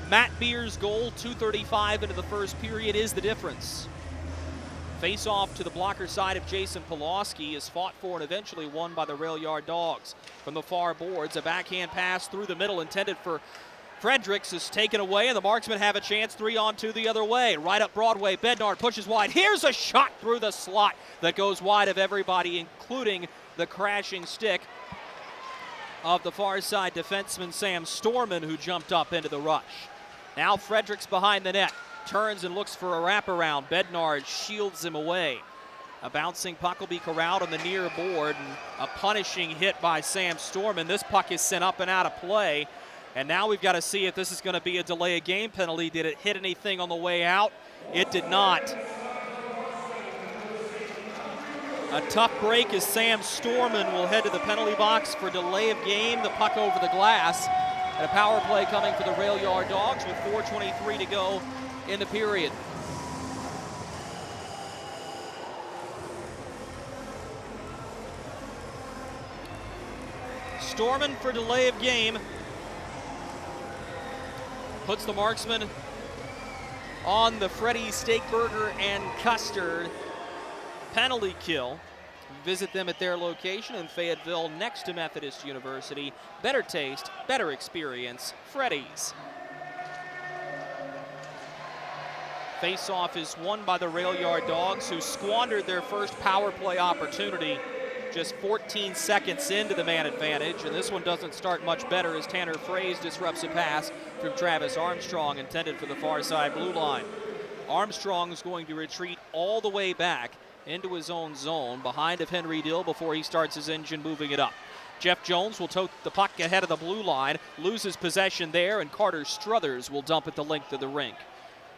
Speaker 1: Matt Beer's goal, 2:35 into the first period, is the difference. Face-off to the blocker side of Jason Polowski is fought for and eventually won by the rail yard Dawgs. From the far boards, a backhand pass through the middle intended for Fredericks is taken away, and the Marksmen have a chance. 3-on-2 the other way. Right up Broadway, Bednard pushes wide. Here's a shot through the slot that goes wide of everybody, including the crashing stick of the far side defenseman Sam Storman, who jumped up into the rush. Now Fredericks behind the net. Turns and looks for a wraparound. Bednard shields him away. A bouncing puck will be corralled on the near board, and a punishing hit by Sam Storman. This puck is sent up and out of play. And now we've got to see if this is going to be a delay of game penalty. Did it hit anything on the way out? It did not. A tough break as Sam Storman will head to the penalty box for delay of game. The puck over the glass. And a power play coming for the rail yard Dawgs with 4:23 to go in the period. Storman for delay of game. Puts the Marksmen on the Freddy's Steakburger and Custard penalty kill. Visit them at their location in Fayetteville next to Methodist University. Better taste, better experience, Freddy's. Face-off is won by the rail yard Dawgs, who squandered their first power play opportunity just 14 seconds into the man advantage, and this one doesn't start much better as Tanner Fraze disrupts a pass from Travis Armstrong intended for the far side blue line. Armstrong is going to retreat all the way back into his own zone behind of Henry Dill before he starts his engine moving it up. Jeff Jones will tote the puck ahead of the blue line, loses possession there, and Carter Struthers will dump it the length of the rink.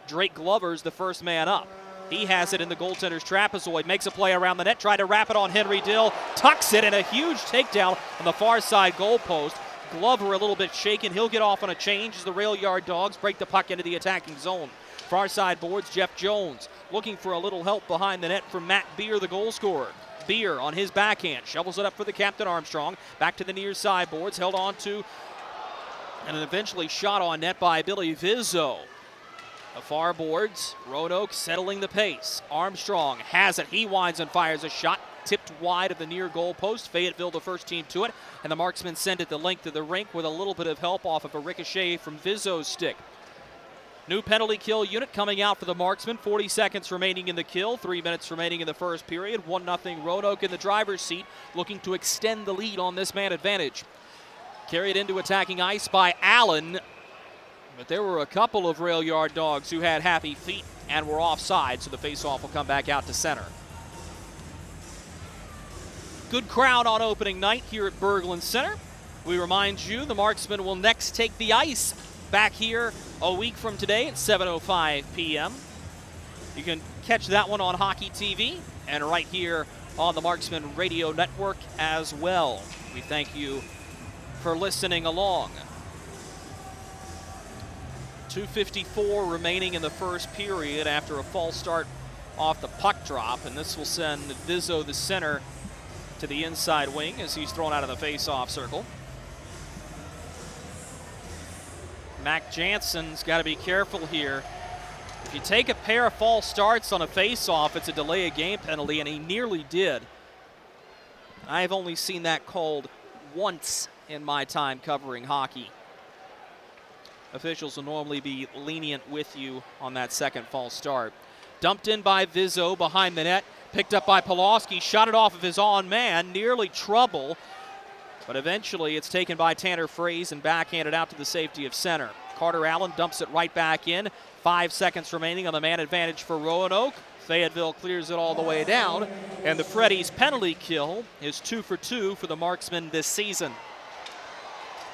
Speaker 1: Drake Glover's the first man up. He has it in the goaltender's trapezoid, makes a play around the net, tried to wrap it on Henry Dill, tucks it, and a huge takedown on the far side goalpost. Glover a little bit shaken. He'll get off on a change as the rail yard Dawgs break the puck into the attacking zone. Far side boards, Jeff Jones looking for a little help behind the net from Matt Beer, the goal scorer. Beer on his backhand, shovels it up for the captain Armstrong. Back to the near side boards, held on to, and eventually shot on net by Billy Vizzo. The far boards, Roanoke settling the pace. Armstrong has it. He winds and fires a shot, tipped wide of the near goal post. Fayetteville the first team to it, and the Marksmen send it the length of the rink with a little bit of help off of a ricochet from Vizzo's stick. New penalty kill unit coming out for the Marksmen. 40 seconds remaining in the kill, 3 minutes remaining in the first period. 1-0 Roanoke in the driver's seat, looking to extend the lead on this man advantage. Carried into attacking ice by Allen. But there were a couple of rail yard Dawgs who had happy feet and were offside, so the faceoff will come back out to center. Good crowd on opening night here at Berglund Center. We remind you the Marksmen will next take the ice back here a week from today at 7:05 p.m. You can catch that one on Hockey TV and right here on the Marksmen Radio Network as well. We thank you for listening along. 2:54 remaining in the first period after a false start off the puck drop, and this will send Vizzo, the center, to the inside wing as he's thrown out of the face-off circle. Mac Jansen's got to be careful here. If you take a pair of false starts on a face-off, it's a delay of game penalty, and he nearly did. I've only seen that called once in my time covering hockey. Officials will normally be lenient with you on that second false start. Dumped in by Vizzo behind the net. Picked up by Polowski, shot it off of his own man, nearly trouble. But eventually it's taken by Tanner Fraze and backhanded out to the safety of center. Carter Allen dumps it right back in. 5 seconds remaining on the man advantage for Roanoke. Fayetteville clears it all the way down. And the Freddies penalty kill is 2 for 2 for the Marksmen this season.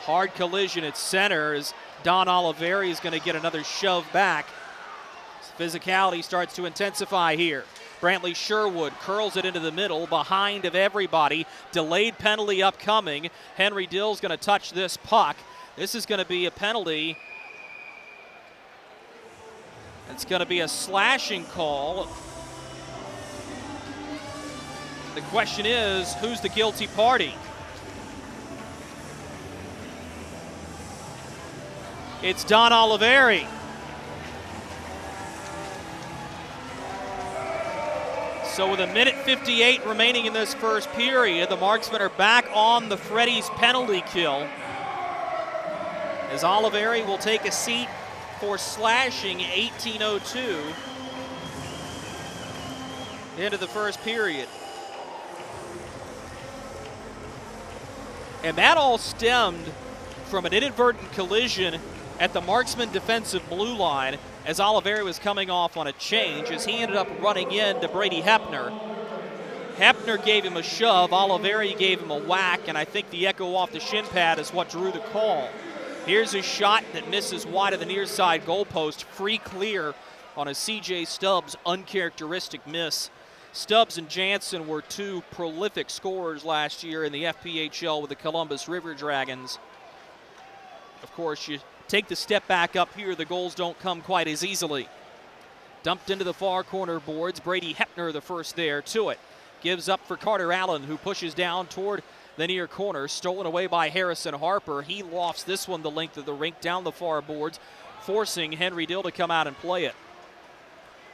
Speaker 1: Hard collision at center as Don Oliveri is going to get another shove back. Physicality starts to intensify here. Brantley Sherwood curls it into the middle, behind of everybody. Delayed penalty upcoming. Henry Dill's going to touch this puck. This is going to be a penalty. It's going to be a slashing call. The question is, who's the guilty party? It's Don Oliveri. So with 1:58 remaining in this first period, the Marksmen are back on the Freddies penalty kill. As Oliveri will take a seat for slashing 18:02 into the first period. And that all stemmed from an inadvertent collision at the Marksman defensive blue line as Oliveri was coming off on a change, as he ended up running into Brady Hepner. Hepner gave him a shove, Oliveri gave him a whack, and I think the echo off the shin pad is what drew the call. Here's a shot that misses wide of the near side goalpost, free clear on a C.J. Stubbs uncharacteristic miss. Stubbs and Jansen were two prolific scorers last year in the FPHL with the Columbus River Dragons. Of course, you take the step back up here, the goals don't come quite as easily. Dumped into the far corner boards. Brady Hepner the first there to it. Gives up for Carter Allen, who pushes down toward the near corner. Stolen away by Harrison Harper. He lofts this one the length of the rink down the far boards, forcing Henry Dill to come out and play it.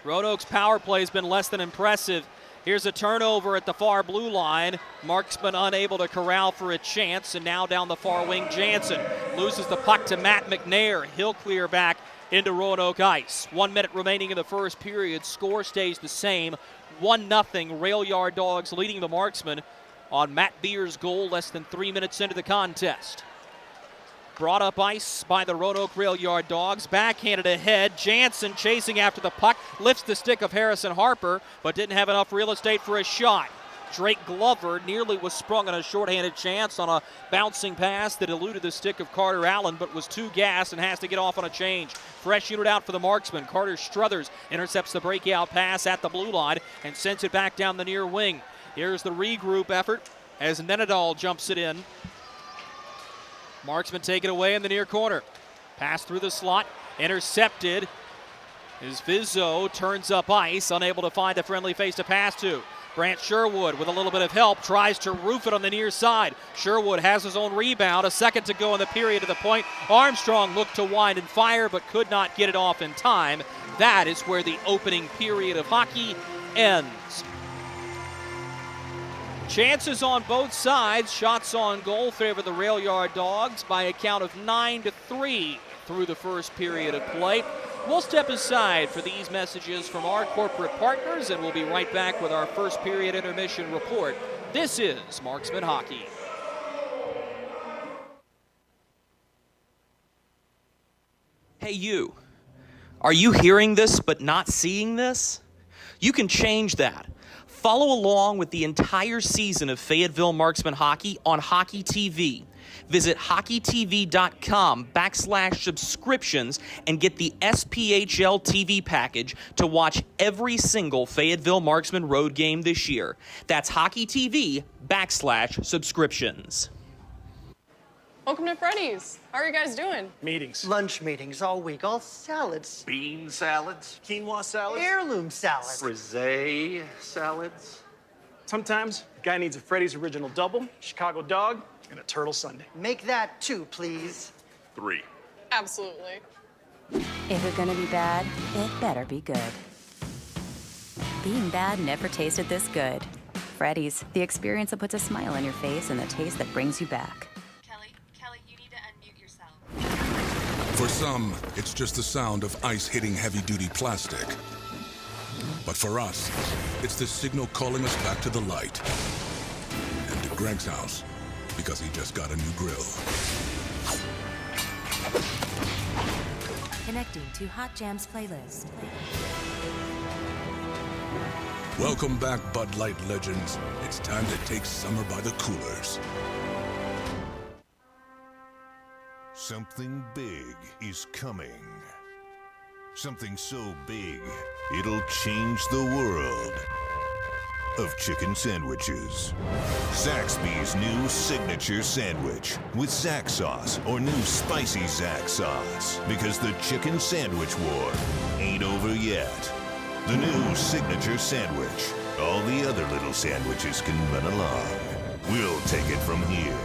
Speaker 1: Roanoke's power play has been less than impressive. Here's a turnover at the far blue line. Marksman unable to corral for a chance, and now down the far wing, Jansen loses the puck to Matt McNair. He'll clear back into Roanoke ice. 1 minute remaining in the first period. Score stays the same. 1-0 Rail Yard Dogs leading the Marksmen on Matt Beer's goal less than 3 minutes into the contest. Brought up ice by the Roanoke Rail Yard Dogs. Backhanded ahead. Jansen chasing after the puck. Lifts the stick of Harrison Harper, but didn't have enough real estate for a shot. Drake Glover nearly was sprung on a shorthanded chance on a bouncing pass that eluded the stick of Carter Allen, but was too gassed and has to get off on a change. Fresh unit out for the Marksmen. Carter Struthers intercepts the breakout pass at the blue line and sends it back down the near wing. Here's the regroup effort as Nenadal jumps it in. Marksman take it away in the near corner. Pass through the slot, intercepted as Vizzo turns up ice, unable to find a friendly face to pass to. Brant Sherwood with a little bit of help tries to roof it on the near side. Sherwood has his own rebound, a second to go in the period to the point. Armstrong looked to wind and fire but could not get it off in time. That is where the opening period of hockey ends. Chances on both sides. Shots on goal favor the Rail Yard Dogs by a count of 9-3 through the first period of play. We'll step aside for these messages from our corporate partners, and we'll be right back with our first period intermission report. This is Marksman Hockey. Hey you, are you hearing this but not seeing this? You can change that. Follow along with the entire season of Fayetteville Marksmen Hockey on Hockey TV. Visit hockeytv.com/subscriptions and get the SPHL TV package to watch every single Fayetteville Marksmen road game this year. That's hockeytv.com/subscriptions.
Speaker 2: Welcome to Freddy's. How are you guys doing?
Speaker 3: Meetings.
Speaker 4: Lunch meetings all week, all salads.
Speaker 5: Bean salads.
Speaker 3: Quinoa salads.
Speaker 4: Heirloom salads.
Speaker 5: Frisee salads.
Speaker 3: Sometimes a guy needs a Freddy's Original Double, Chicago Dog, and a Turtle Sundae.
Speaker 4: Make that 2, please.
Speaker 5: 3.
Speaker 2: Absolutely.
Speaker 6: If it's gonna be bad, it better be good. Being bad never tasted this good. Freddy's, the experience that puts a smile on your face and the taste that brings you back.
Speaker 7: Kelly, you need to unmute yourself.
Speaker 8: For some, it's just the sound of ice hitting heavy-duty plastic. But for us, it's the signal calling us back to the light. And to Greg's house, because he just got a new grill.
Speaker 6: Connecting to Hot Jams playlist.
Speaker 8: Welcome back, Bud Light legends. It's time to take summer by the coolers.
Speaker 12: Something big is coming. Something so big, it'll change the world of chicken sandwiches. Zaxby's new signature sandwich with Zax sauce or new spicy Zax sauce. Because the chicken sandwich war ain't over yet. The new signature sandwich. All the other little sandwiches can run along. We'll take it from here.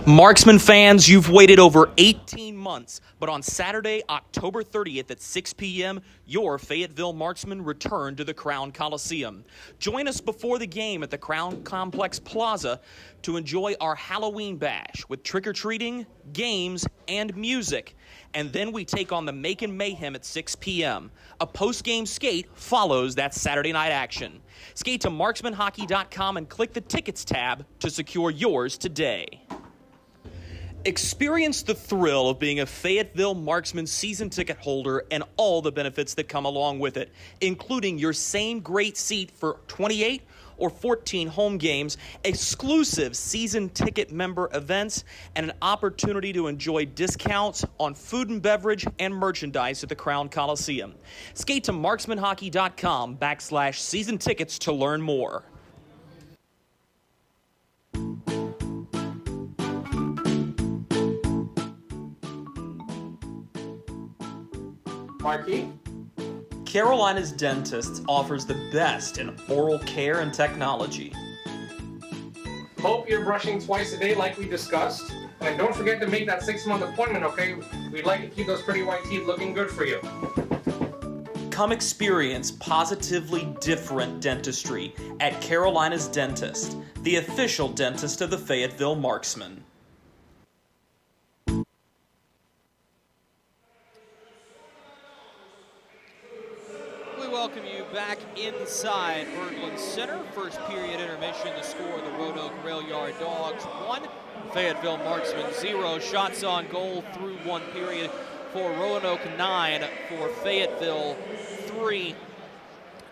Speaker 1: Marksman fans, you've waited over 18 months, but on Saturday, October 30th at 6 p.m., your Fayetteville Marksmen return to the Crown Coliseum. Join us before the game at the Crown Complex Plaza to enjoy our Halloween bash with trick-or-treating, games, and music. And then we take on the Macon Mayhem at 6 p.m. A post-game skate follows that Saturday night action. Skate to marksmanhockey.com and click the Tickets tab to secure yours today. Experience the thrill of being a Fayetteville Marksmen season ticket holder and all the benefits that come along with it, including your same great seat for 28 or 14 home games, exclusive season ticket member events, and an opportunity to enjoy discounts on food and beverage and merchandise at the Crown Coliseum. Skate to marksmanhockey.com/season tickets to learn more.
Speaker 10: Marquis?
Speaker 1: Carolina's Dentist offers the best in oral care and technology.
Speaker 10: Hope you're brushing twice a day like we discussed. And don't forget to make that 6-month appointment, okay? We'd like to keep those pretty white teeth looking good for you.
Speaker 1: Come experience positively different dentistry at Carolina's Dentist, the official dentist of the Fayetteville Marksmen. Welcome you back inside Berglund Center. First period intermission, the score of the Roanoke Rail Yard Dawgs 1, Fayetteville Marksmen 0. Shots on goal through one period for Roanoke 9, for Fayetteville 3.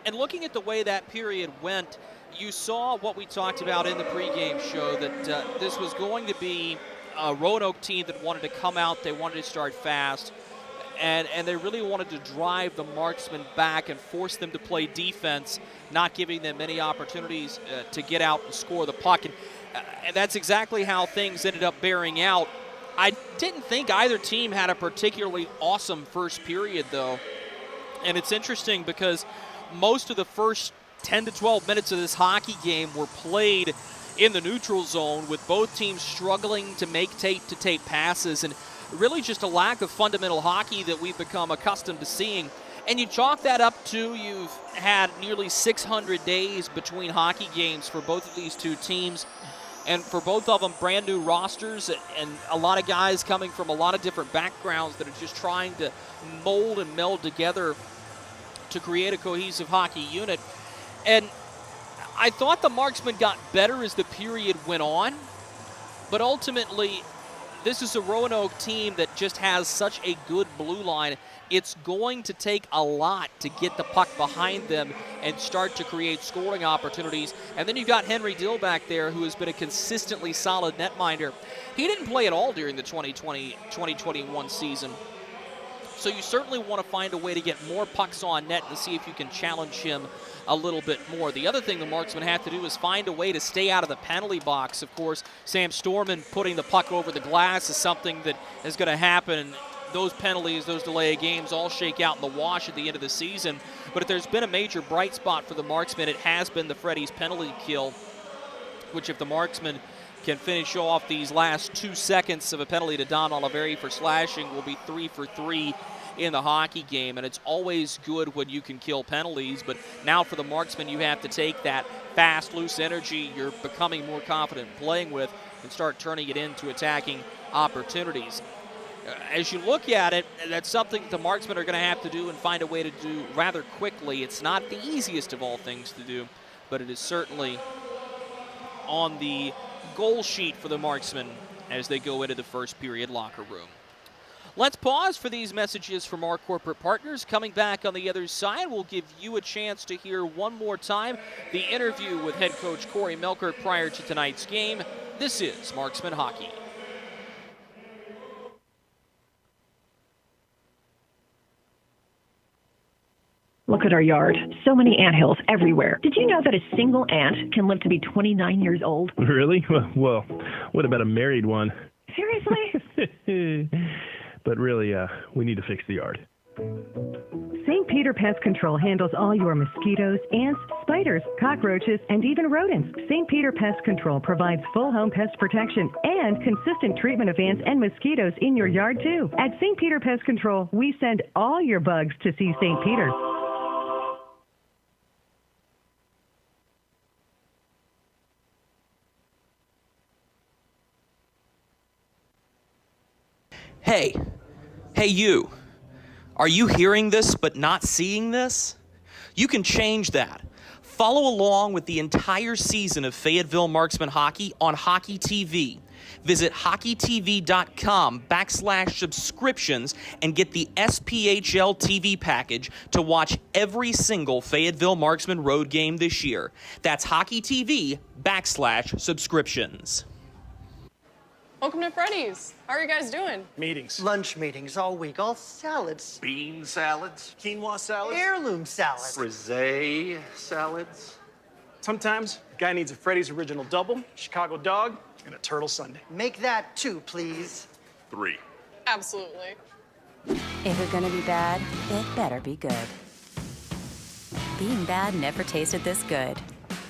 Speaker 1: And looking at the way that period went, you saw what we talked about in the pregame show, that this was going to be a Roanoke team that wanted to come out, they wanted to start fast. And they really wanted to drive the Marksmen back and force them to play defense, not giving them any opportunities to get out and score the puck. And that's exactly how things ended up bearing out. I didn't think either team had a particularly awesome first period, though. And it's interesting because most of the first 10 to 12 minutes of this hockey game were played in the neutral zone, with both teams struggling to make tape-to-tape passes, and really just a lack of fundamental hockey that we've become accustomed to seeing. And you chalk that up to you've had nearly 600 days between hockey games for both of these two teams. And for both of them, brand new rosters and a lot of guys coming from a lot of different backgrounds that are just trying to mold and meld together to create a cohesive hockey unit. And I thought the Marksmen got better as the period went on, but ultimately, this is a Roanoke team that just has such a good blue line. It's going to take a lot to get the puck behind them and start to create scoring opportunities. And then you've got Henry Dill back there, who has been a consistently solid netminder. He didn't play at all during the 2020-2021 season. So you certainly want to find a way to get more pucks on net and see if you can challenge him a little bit more. The other thing the Marksmen have to do is find a way to stay out of the penalty box. Of course, Sam Storman putting the puck over the glass is something that is going to happen. Those penalties, those delay of games all shake out in the wash at the end of the season. But if there's been a major bright spot for the Marksmen, it has been the Freddy's penalty kill, which if the Marksmen can finish off these last 2 seconds of a penalty to Don Oliveri for slashing, will be 3 for 3 in the hockey game. And it's always good when you can kill penalties, but now for the Marksmen, you have to take that fast, loose energy you're becoming more confident playing with and start turning it into attacking opportunities. as you look at it, that's something the Marksmen are going to have to do and find a way to do rather quickly. It's not the easiest of all things to do, but it is certainly on the goal sheet for the Marksmen as they go into the first period locker room. Let's pause for these messages from our corporate partners. Coming back on the other side, we'll give you a chance to hear one more time the interview with head coach Corey Melkerd prior to tonight's game. This is Marksmen Hockey.
Speaker 13: Look at our yard. So many anthills everywhere. Did you know that a single ant can live to be 29 years old?
Speaker 14: Really? Well, what about a married one?
Speaker 13: Seriously?
Speaker 14: But really, we need to fix the yard.
Speaker 13: St. Peter Pest Control handles all your mosquitoes, ants, spiders, cockroaches, and even rodents. St. Peter Pest Control provides full home pest protection and consistent treatment of ants and mosquitoes in your yard, too. At St. Peter Pest Control, we send all your bugs to see St. Peter.
Speaker 1: Hey you, are you hearing this but not seeing this? You can change that. Follow along with the entire season of Fayetteville Marksmen hockey on Hockey TV. Visit hockeytv.com/subscriptions and get the SPHL TV package to watch every single Fayetteville Marksmen road game this year. That's hockeytv.com/subscriptions.
Speaker 2: Welcome to Freddy's. How are you guys doing?
Speaker 3: Meetings.
Speaker 4: Lunch meetings all week, all salads.
Speaker 5: Bean salads.
Speaker 3: Quinoa salads.
Speaker 4: Heirloom salads.
Speaker 5: Frisee salads.
Speaker 3: Sometimes a guy needs a Freddy's Original Double, Chicago Dog, and a Turtle Sundae.
Speaker 4: Make that 2, please.
Speaker 5: 3.
Speaker 2: Absolutely.
Speaker 6: If you're gonna be bad, it better be good. Being bad never tasted this good.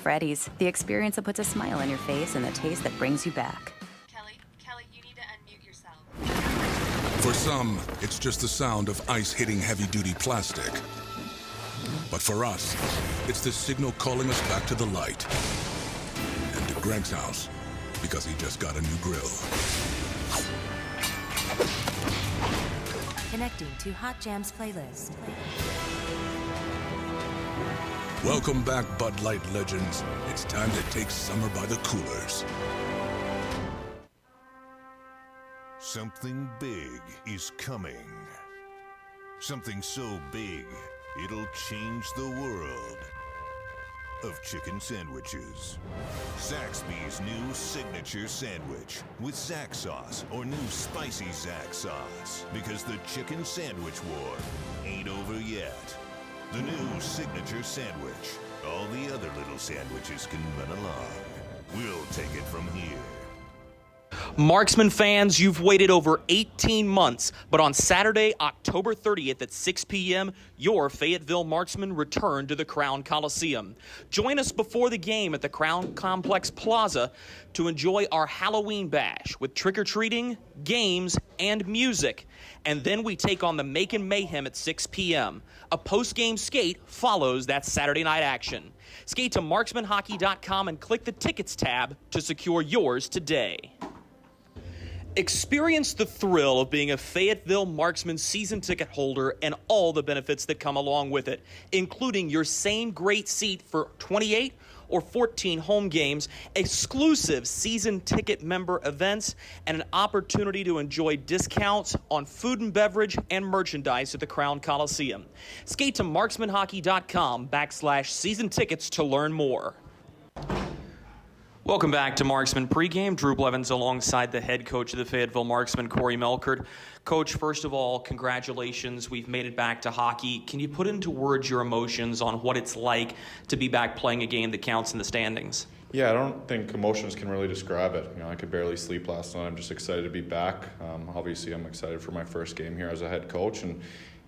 Speaker 6: Freddy's, the experience that puts a smile on your face and the taste that brings you back.
Speaker 7: Kelly, you need to unmute yourself.
Speaker 8: For some, it's just the sound of ice hitting heavy-duty plastic. But for us, it's the signal calling us back to the light. And to Greg's house, because he just got a new grill.
Speaker 15: Connecting to Hot Jams playlist.
Speaker 8: Welcome back, Bud Light legends. It's time to take summer by the coolers.
Speaker 12: Something big is coming. Something so big, it'll change the world of chicken sandwiches. Zaxby's new signature sandwich with Zax sauce or new spicy Zax sauce. Because the chicken sandwich war ain't over yet. The new signature sandwich. All the other little sandwiches can run along. We'll take it from here.
Speaker 1: Marksmen fans, you've waited over 18 months, but on Saturday, October 30th at 6 p.m., your Fayetteville Marksmen return to the Crown Coliseum. Join us before the game at the Crown Complex Plaza to enjoy our Halloween bash with trick-or-treating, games, and music. And then we take on the Macon Mayhem at 6 p.m. A post-game skate follows that Saturday night action. Skate to marksmanhockey.com and click the Tickets tab to secure yours today. Experience the thrill of being a Fayetteville Marksmen season ticket holder and all the benefits that come along with it, including your same great seat for 28 or 14 home games, exclusive season ticket member events, and an opportunity to enjoy discounts on food and beverage and merchandise at the Crown Coliseum. Skate to marksmanhockey.com/season tickets to learn more. Welcome back to Marksmen Pregame. Drew Blevins alongside the head coach of the Fayetteville Marksmen, Corey Melkerd. Coach, first of all, congratulations. We've made it back to hockey. Can you put into words your emotions on what it's like to be back playing a game that counts in the standings?
Speaker 11: Yeah, I don't think emotions can really describe it. I could barely sleep last night. I'm just excited to be back. Obviously, I'm excited for my first game here as a head coach, and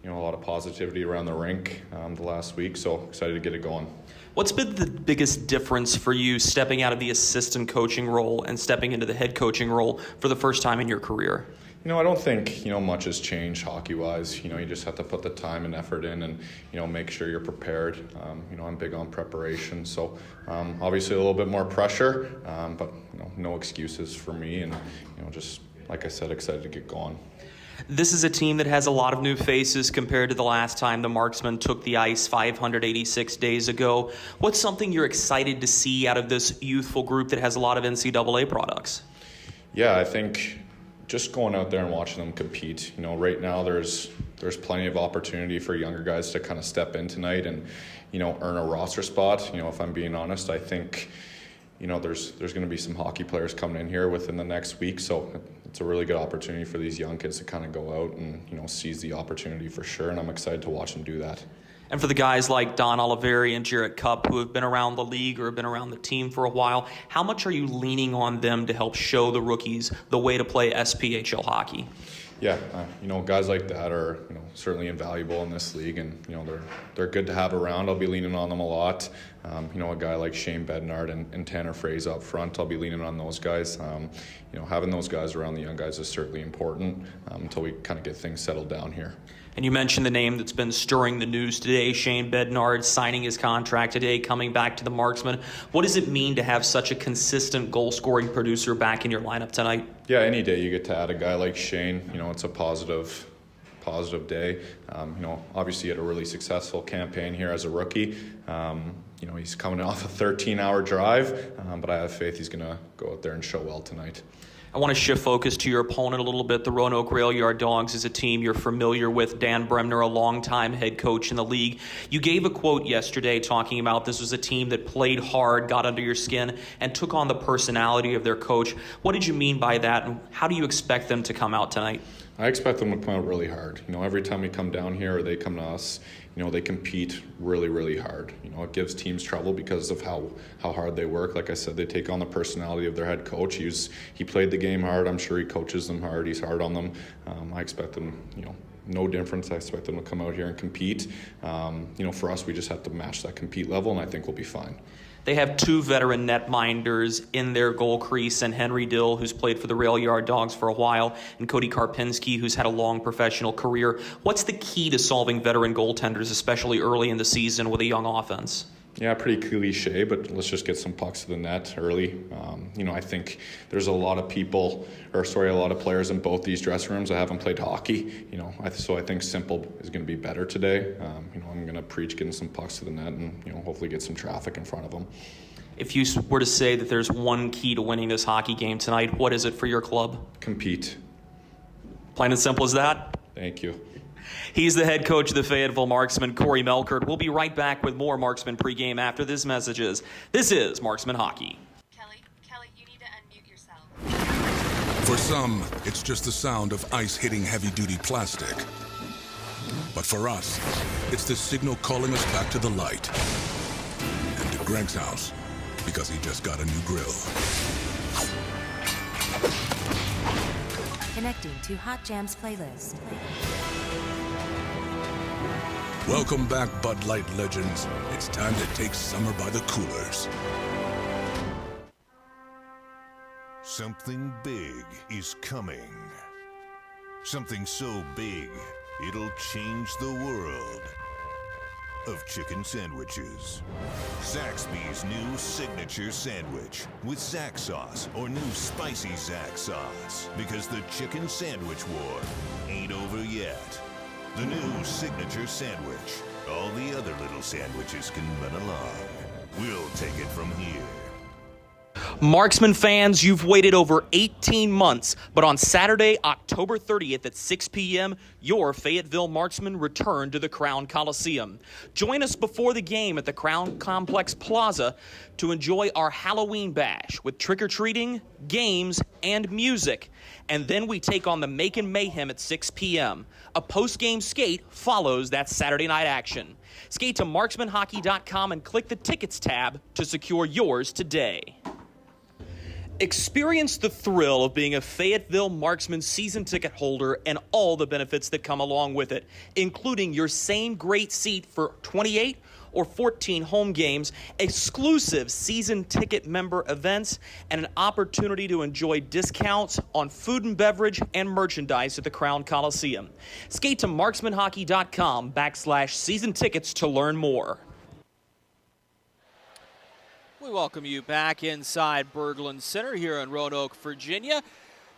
Speaker 11: a lot of positivity around the rink the last week, so excited to get it going.
Speaker 1: What's been the biggest difference for you stepping out of the assistant coaching role and stepping into the head coaching role for the first time in your career?
Speaker 11: I don't think, much has changed hockey-wise. You just have to put the time and effort in and, make sure you're prepared. I'm big on preparation. So, obviously a little bit more pressure, but, no excuses for me. And, just, like I said, excited to get going.
Speaker 1: This is a team that has a lot of new faces compared to the last time the Marksmen took the ice 586 days ago. What's something you're excited to see out of this youthful group that has a lot of NCAA products?
Speaker 11: Yeah, I think just going out there and watching them compete. Right now there's plenty of opportunity for younger guys to kind of step in tonight and, earn a roster spot. If I'm being honest, I think, there's going to be some hockey players coming in here within the next week. So it's a really good opportunity for these young kids to kind of go out and, seize the opportunity for sure. And I'm excited to watch them do that.
Speaker 1: And for the guys like Don Oliveri and Jarrett Cupp who have been around the league or have been around the team for a while, how much are you leaning on them to help show the rookies the way to play SPHL hockey?
Speaker 11: Yeah, guys like that are certainly invaluable in this league, and they're good to have around. I'll be leaning on them a lot. A guy like Shane Bednard and Tanner Fraze up front, I'll be leaning on those guys. Having those guys around the young guys is certainly important until we kind of get things settled down here.
Speaker 1: And you mentioned the name that's been stirring the news today, Shane Bednard signing his contract today, coming back to the Marksmen. What does it mean to have such a consistent goal-scoring producer back in your lineup tonight?
Speaker 11: Yeah, any day you get to add a guy like Shane, it's a positive day. Obviously he had a really successful campaign here as a rookie. He's coming off a 13-hour drive, but I have faith he's going to go out there and show well tonight.
Speaker 1: I want to shift focus to your opponent a little bit. The Roanoke Rail Yard Dawgs is a team you're familiar with. Dan Bremner, a longtime head coach in the league. You gave a quote yesterday talking about this was a team that played hard, got under your skin, and took on the personality of their coach. What did you mean by that, and how do you expect them to come out tonight?
Speaker 11: I expect them to come out really hard. Every time we come down here or they come to us, they compete really, really hard. It gives teams trouble because of how hard they work. Like I said, they take on the personality of their head coach. He played the game hard. I'm sure he coaches them hard. He's hard on them. I expect them, no difference. I expect them to come out here and compete. For us, we just have to match that compete level, and I think we'll be fine.
Speaker 1: They have two veteran netminders in their goal crease, and Henry Dill, who's played for the Rail Yard Dawgs for a while, and Cody Karpinski, who's had a long professional career. What's the key to solving veteran goaltenders, especially early in the season with a young offense?
Speaker 11: Yeah, pretty cliche, but let's just get some pucks to the net early. I think there's a lot of players in both these dressing rooms that haven't played hockey. So I think simple is going to be better today. I'm going to preach getting some pucks to the net and, hopefully get some traffic in front of them.
Speaker 1: If you were to say that there's one key to winning this hockey game tonight, what is it for your club?
Speaker 11: Compete.
Speaker 1: Plain and simple as that?
Speaker 11: Thank you.
Speaker 1: He's the head coach of the Fayetteville Marksmen, Corey Melkerd. We'll be right back with more Marksmen pregame after these messages. This is Marksmen Hockey.
Speaker 7: Kelly, you need to unmute yourself.
Speaker 8: For some, it's just the sound of ice hitting heavy-duty plastic. But for us, it's the signal calling us back to the light. And to Greg's house, because he just got a new grill.
Speaker 15: Connecting to Hot Jams playlist.
Speaker 8: Welcome back, Bud Light legends. It's time to take summer by the coolers.
Speaker 12: Something big is coming. Something so big, it'll change the world of chicken sandwiches. Zaxby's new signature sandwich with Zax sauce or new spicy Zax sauce. Because the chicken sandwich war ain't over yet. The new signature sandwich. All the other little sandwiches can run along. We'll take it from here.
Speaker 1: Marksmen fans, you've waited over 18 months, but on Saturday, October 30th at 6 p.m., your Fayetteville Marksmen return to the Crown Coliseum. Join us before the game at the Crown Complex Plaza to enjoy our Halloween bash with trick-or-treating, games, and music. And then we take on the Macon Mayhem at 6 p.m. A post-game skate follows that Saturday night action. Skate to marksmanhockey.com and click the Tickets tab to secure yours today. Experience the thrill of being a Fayetteville Marksmen season ticket holder and all the benefits that come along with it, including your same great seat for 28 or 14 home games, exclusive season ticket member events, and an opportunity to enjoy discounts on food and beverage and merchandise at the Crown Coliseum. Skate to marksmanhockey.com/season tickets to learn more. We welcome you back inside Berglund Center here in Roanoke, Virginia.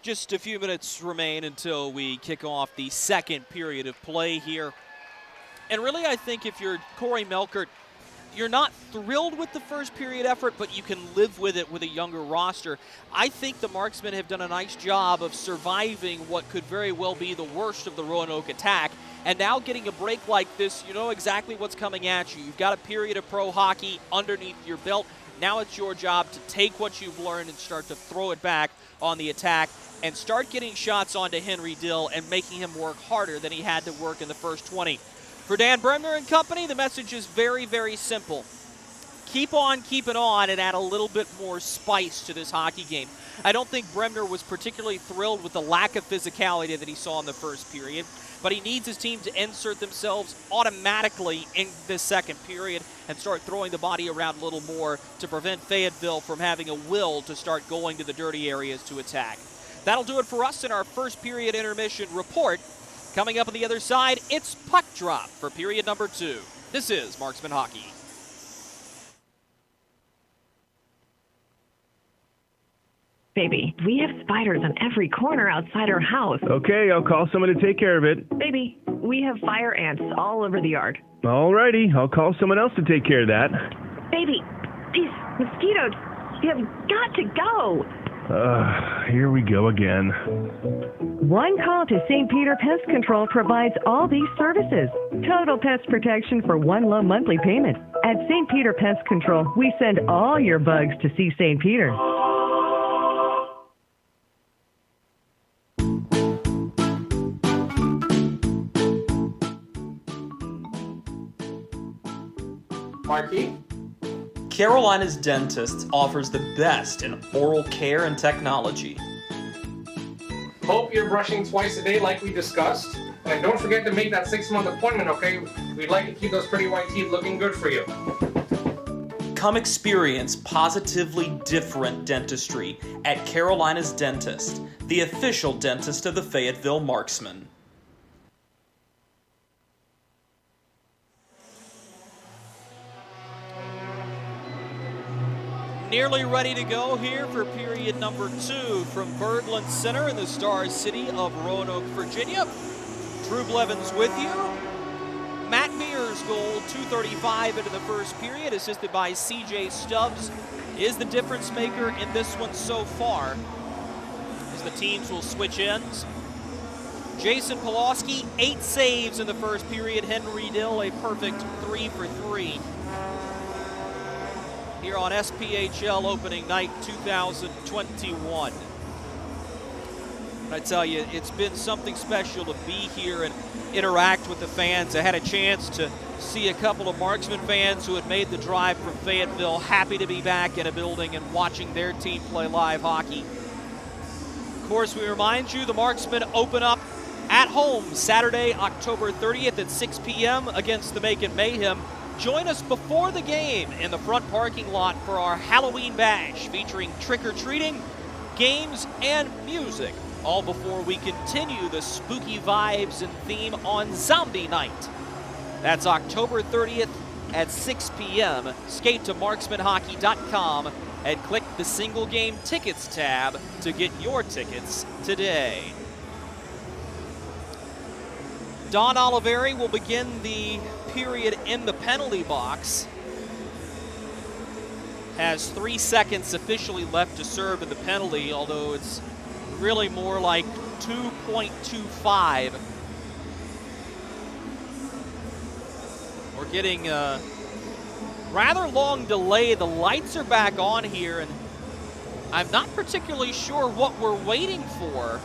Speaker 1: Just a few minutes remain until we kick off the second period of play here. And really, I think if you're Corey Melkerd, you're not thrilled with the first period effort, but you can live with it with a younger roster. I think the Marksmen have done a nice job of surviving what could very well be the worst of the Roanoke attack. And now getting a break like this, you know exactly what's coming at you. You've got a period of pro hockey underneath your belt. Now it's your job to take what you've learned and start to throw it back on the attack and start getting shots onto Henry Dill and making him work harder than he had to work in the first 20. For Dan Bremner and company, the message is very, very simple. Keep on keeping on and add a little bit more spice to this hockey game. I don't think Bremner was particularly thrilled with the lack of physicality that he saw in the first period, but he needs his team to insert themselves automatically in this second period and start throwing the body around a little more to prevent Fayetteville from having a will to start going to the dirty areas to attack. That'll do it for us in our first period intermission report. Coming up on the other side, it's puck drop for period number 2. This is Marksman Hockey.
Speaker 13: Baby, we have spiders on every corner outside our house.
Speaker 14: Okay, I'll call someone to take care of it.
Speaker 13: Baby, we have fire ants all over the yard.
Speaker 14: Alrighty, I'll call someone else to take care of that.
Speaker 13: Baby, these mosquitoes, you have got to go.
Speaker 14: Here we go again.
Speaker 13: One call to St. Peter Pest Control provides all these services. Total pest protection for one low monthly payment. At St. Peter Pest Control, we send all your bugs to see St. Peter.
Speaker 10: Marquis?
Speaker 1: Carolina's Dentist offers the best in oral care and technology.
Speaker 10: Hope you're brushing twice a day like we discussed. And don't forget to make that 6-month appointment, okay? We'd like to keep those pretty white teeth looking good for you.
Speaker 1: Come experience positively different dentistry at Carolina's Dentist, the official dentist of the Fayetteville Marksmen. Nearly ready to go here for period number 2 from Berglund Center in the Star City of Roanoke, Virginia. Drew Blevins with you. Matt Mears' goal, 2:35 into the first period, assisted by C.J. Stubbs, is the difference maker in this one so far, as the teams will switch ends. Jason Polowski, 8 saves in the first period. Henry Dill, a perfect 3 for 3. Here on SPHL opening night 2021. I tell you, it's been something special to be here and interact with the fans. I had a chance to see a couple of Marksman fans who had made the drive from Fayetteville, happy to be back in a building and watching their team play live hockey. Of course, we remind you the Marksmen open up at home Saturday, October 30th at 6 p.m. against the Macon Mayhem. Join us before the game in the front parking lot for our Halloween bash featuring trick-or-treating, games, and music, all before we continue the spooky vibes and theme on Zombie Night. That's October 30th at 6 p.m. Skate to marksmanhockey.com and click the single game tickets tab to get your tickets today. Don Oliveri will begin the period in the penalty box. Has 3 seconds officially left to serve in the penalty, although it's really more like 2.25. We're getting a rather long delay. The lights are back on here, and I'm not particularly sure what we're waiting for.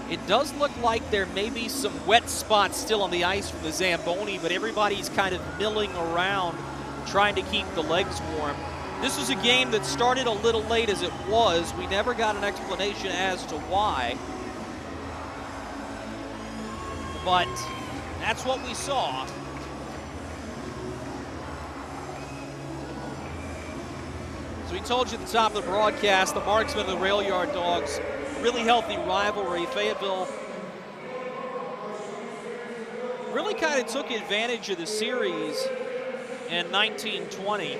Speaker 1: It does look like there may be some wet spots still on the ice from the Zamboni, but everybody's kind of milling around trying to keep the legs warm. This was a game that started a little late as it was. We never got an explanation as to why. But that's what we saw. So we told you at the top of the broadcast, the Marksmen and the Rail Yard Dawgs, really healthy rivalry. Fayetteville really kind of took advantage of the series in 1920.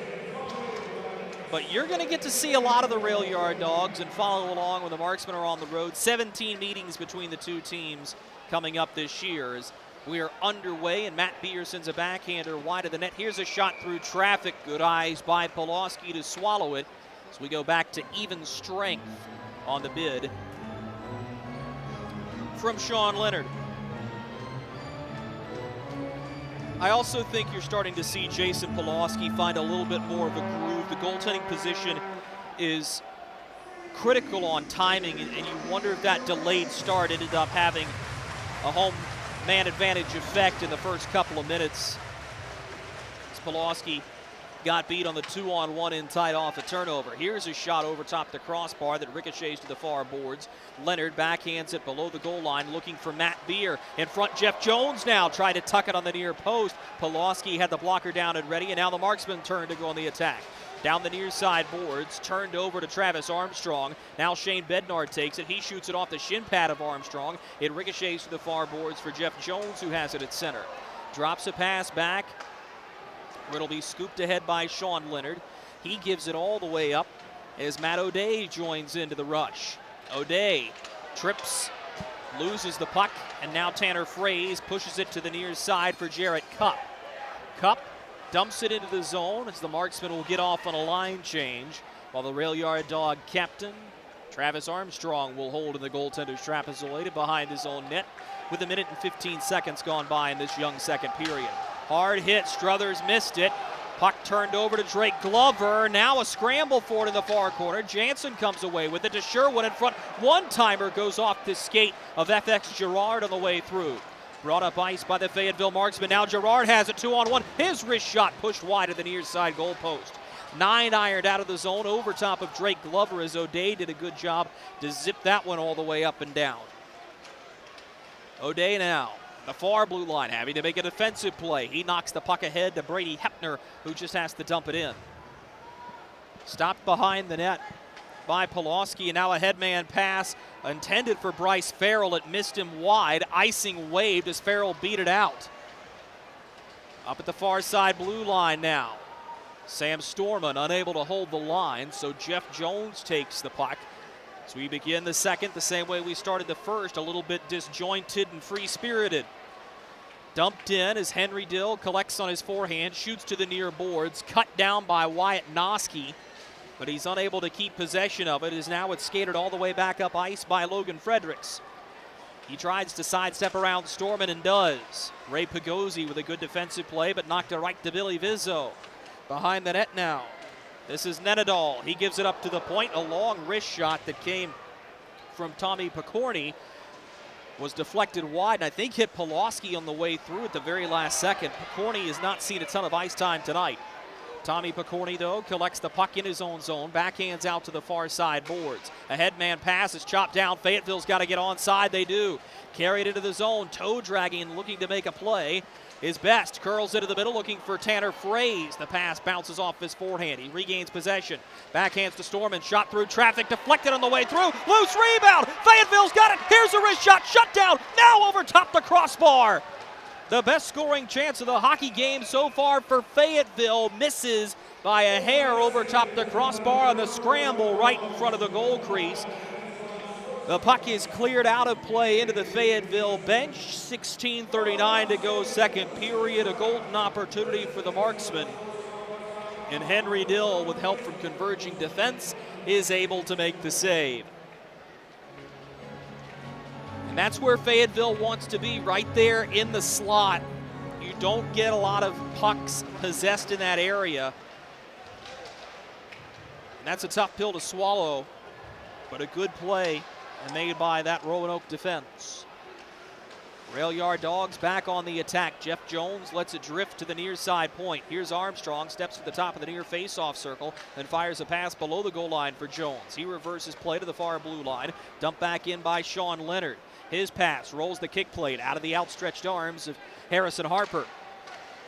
Speaker 1: But you're going to get to see a lot of the rail yard dogs and follow along when the Marksmen are on the road. 17 meetings between the two teams coming up this year as we are underway, and Matt Beerson's a backhander wide of the net. Here's a shot through traffic. Good eyes by Polowski to swallow it as we go back to even strength on the bid from Sean Leonard. I also think you're starting to see Jason Polowski find a little bit more of a groove. The goaltending position is critical on timing, and you wonder if that delayed start ended up having a home man advantage effect in the first couple of minutes. As Polowski got beat on the 2-on-1 in tight off a turnover. Here's a shot over top the crossbar that ricochets to the far boards. Leonard backhands it below the goal line, looking for Matt Beer. In front, Jeff Jones now tried to tuck it on the near post. Polowski had the blocker down and ready, and now the Marksmen turn to go on the attack. Down the near side boards, turned over to Travis Armstrong. Now Shane Bednar takes it. He shoots it off the shin pad of Armstrong. It ricochets to the far boards for Jeff Jones, who has it at center. Drops a pass back. It'll be scooped ahead by Sean Leonard. He gives it all the way up as Matt O'Day joins into the rush. O'Day trips, loses the puck, and now Tanner Fraze pushes it to the near side for Jarrett Cupp. Cupp dumps it into the zone as the Marksmen will get off on a line change, while the rail yard dog captain Travis Armstrong will hold in the goaltender's trapezoid behind his own net with 1 minute and 15 seconds gone by in this young second period. Hard hit, Struthers missed it. Puck turned over to Drake Glover. Now a scramble for it in the far corner. Jansen comes away with it to Sherwood in front. One-timer goes off the skate of FX Girard on the way through. Brought up ice by the Fayetteville Marksmen. Now Girard has it 2-on-1. His wrist shot pushed wide of the near side goal post. 9-ironed out of the zone over top of Drake Glover as O'Day did a good job to zip that one all the way up and down. O'Day now. The far blue line having to make a defensive play. He knocks the puck ahead to Brady Hepner, who just has to dump it in. Stopped behind the net by Polowski, and now a headman pass intended for Bryce Farrell. It missed him wide. Icing waved as Farrell beat it out. Up at the far side blue line now. Sam Storman unable to hold the line, so Jeff Jones takes the puck. So we begin the second the same way we started the first, a little bit disjointed and free-spirited. Dumped in as Henry Dill collects on his forehand, shoots to the near boards, cut down by Wyatt Noski, but he's unable to keep possession of it as now it's skated all the way back up ice by Logan Fredericks. He tries to sidestep around Storman and does. Ray Pagozzi with a good defensive play, but knocked it right to Billy Vizzo. Behind the net now. This is Nenadal. He gives it up to the point. A long wrist shot that came from Tommy Picorni was deflected wide, and I think hit Polowski on the way through at the very last second. Picorni has not seen a ton of ice time tonight. Tommy Picorni, though, collects the puck in his own zone, backhands out to the far side boards. A headman pass is chopped down. Fayetteville's got to get onside. They do. Carried into the zone, toe dragging, looking to make a play. Is Best curls into the middle looking for Tanner Fraze. The pass bounces off his forehand. He regains possession. Backhands to Storman. Shot through traffic. Deflected on the way through. Loose rebound. Fayetteville's got it. Here's a wrist shot. Shut down. Now over top the crossbar. The best scoring chance of the hockey game so far for Fayetteville. Misses by a hair over top the crossbar on the scramble right in front of the goal crease. The puck is cleared out of play into the Fayetteville bench. 16:39 to go second period. A golden opportunity for the Marksmen. And Henry Dill, with help from converging defense, is able to make the save. And that's where Fayetteville wants to be, right there in the slot. You don't get a lot of pucks possessed in that area. And that's a tough pill to swallow, but a good play made by that Roanoke defense. Rail yard dogs back on the attack. Jeff Jones lets it drift to the near side point. Here's Armstrong, steps to the top of the near face-off circle, and fires a pass below the goal line for Jones. He reverses play to the far blue line. Dumped back in by Sean Leonard. His pass rolls the kick plate out of the outstretched arms of Harrison Harper.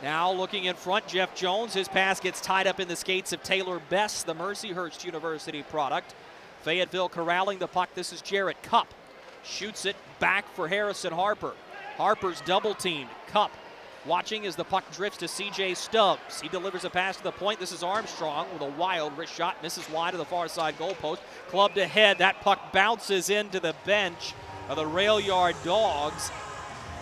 Speaker 1: Now looking in front, Jeff Jones. His pass gets tied up in the skates of Taylor Best, the Mercyhurst University product. Fayetteville corralling the puck. This is Jarrett Cupp. Shoots it back for Harrison Harper. Harper's double teamed. Cupp Watching as the puck drifts to C.J. Stubbs. He delivers a pass to the point. This is Armstrong with a wild wrist shot. Misses wide to the far side goalpost. Clubbed ahead. That puck bounces into the bench of the rail yard Dawgs.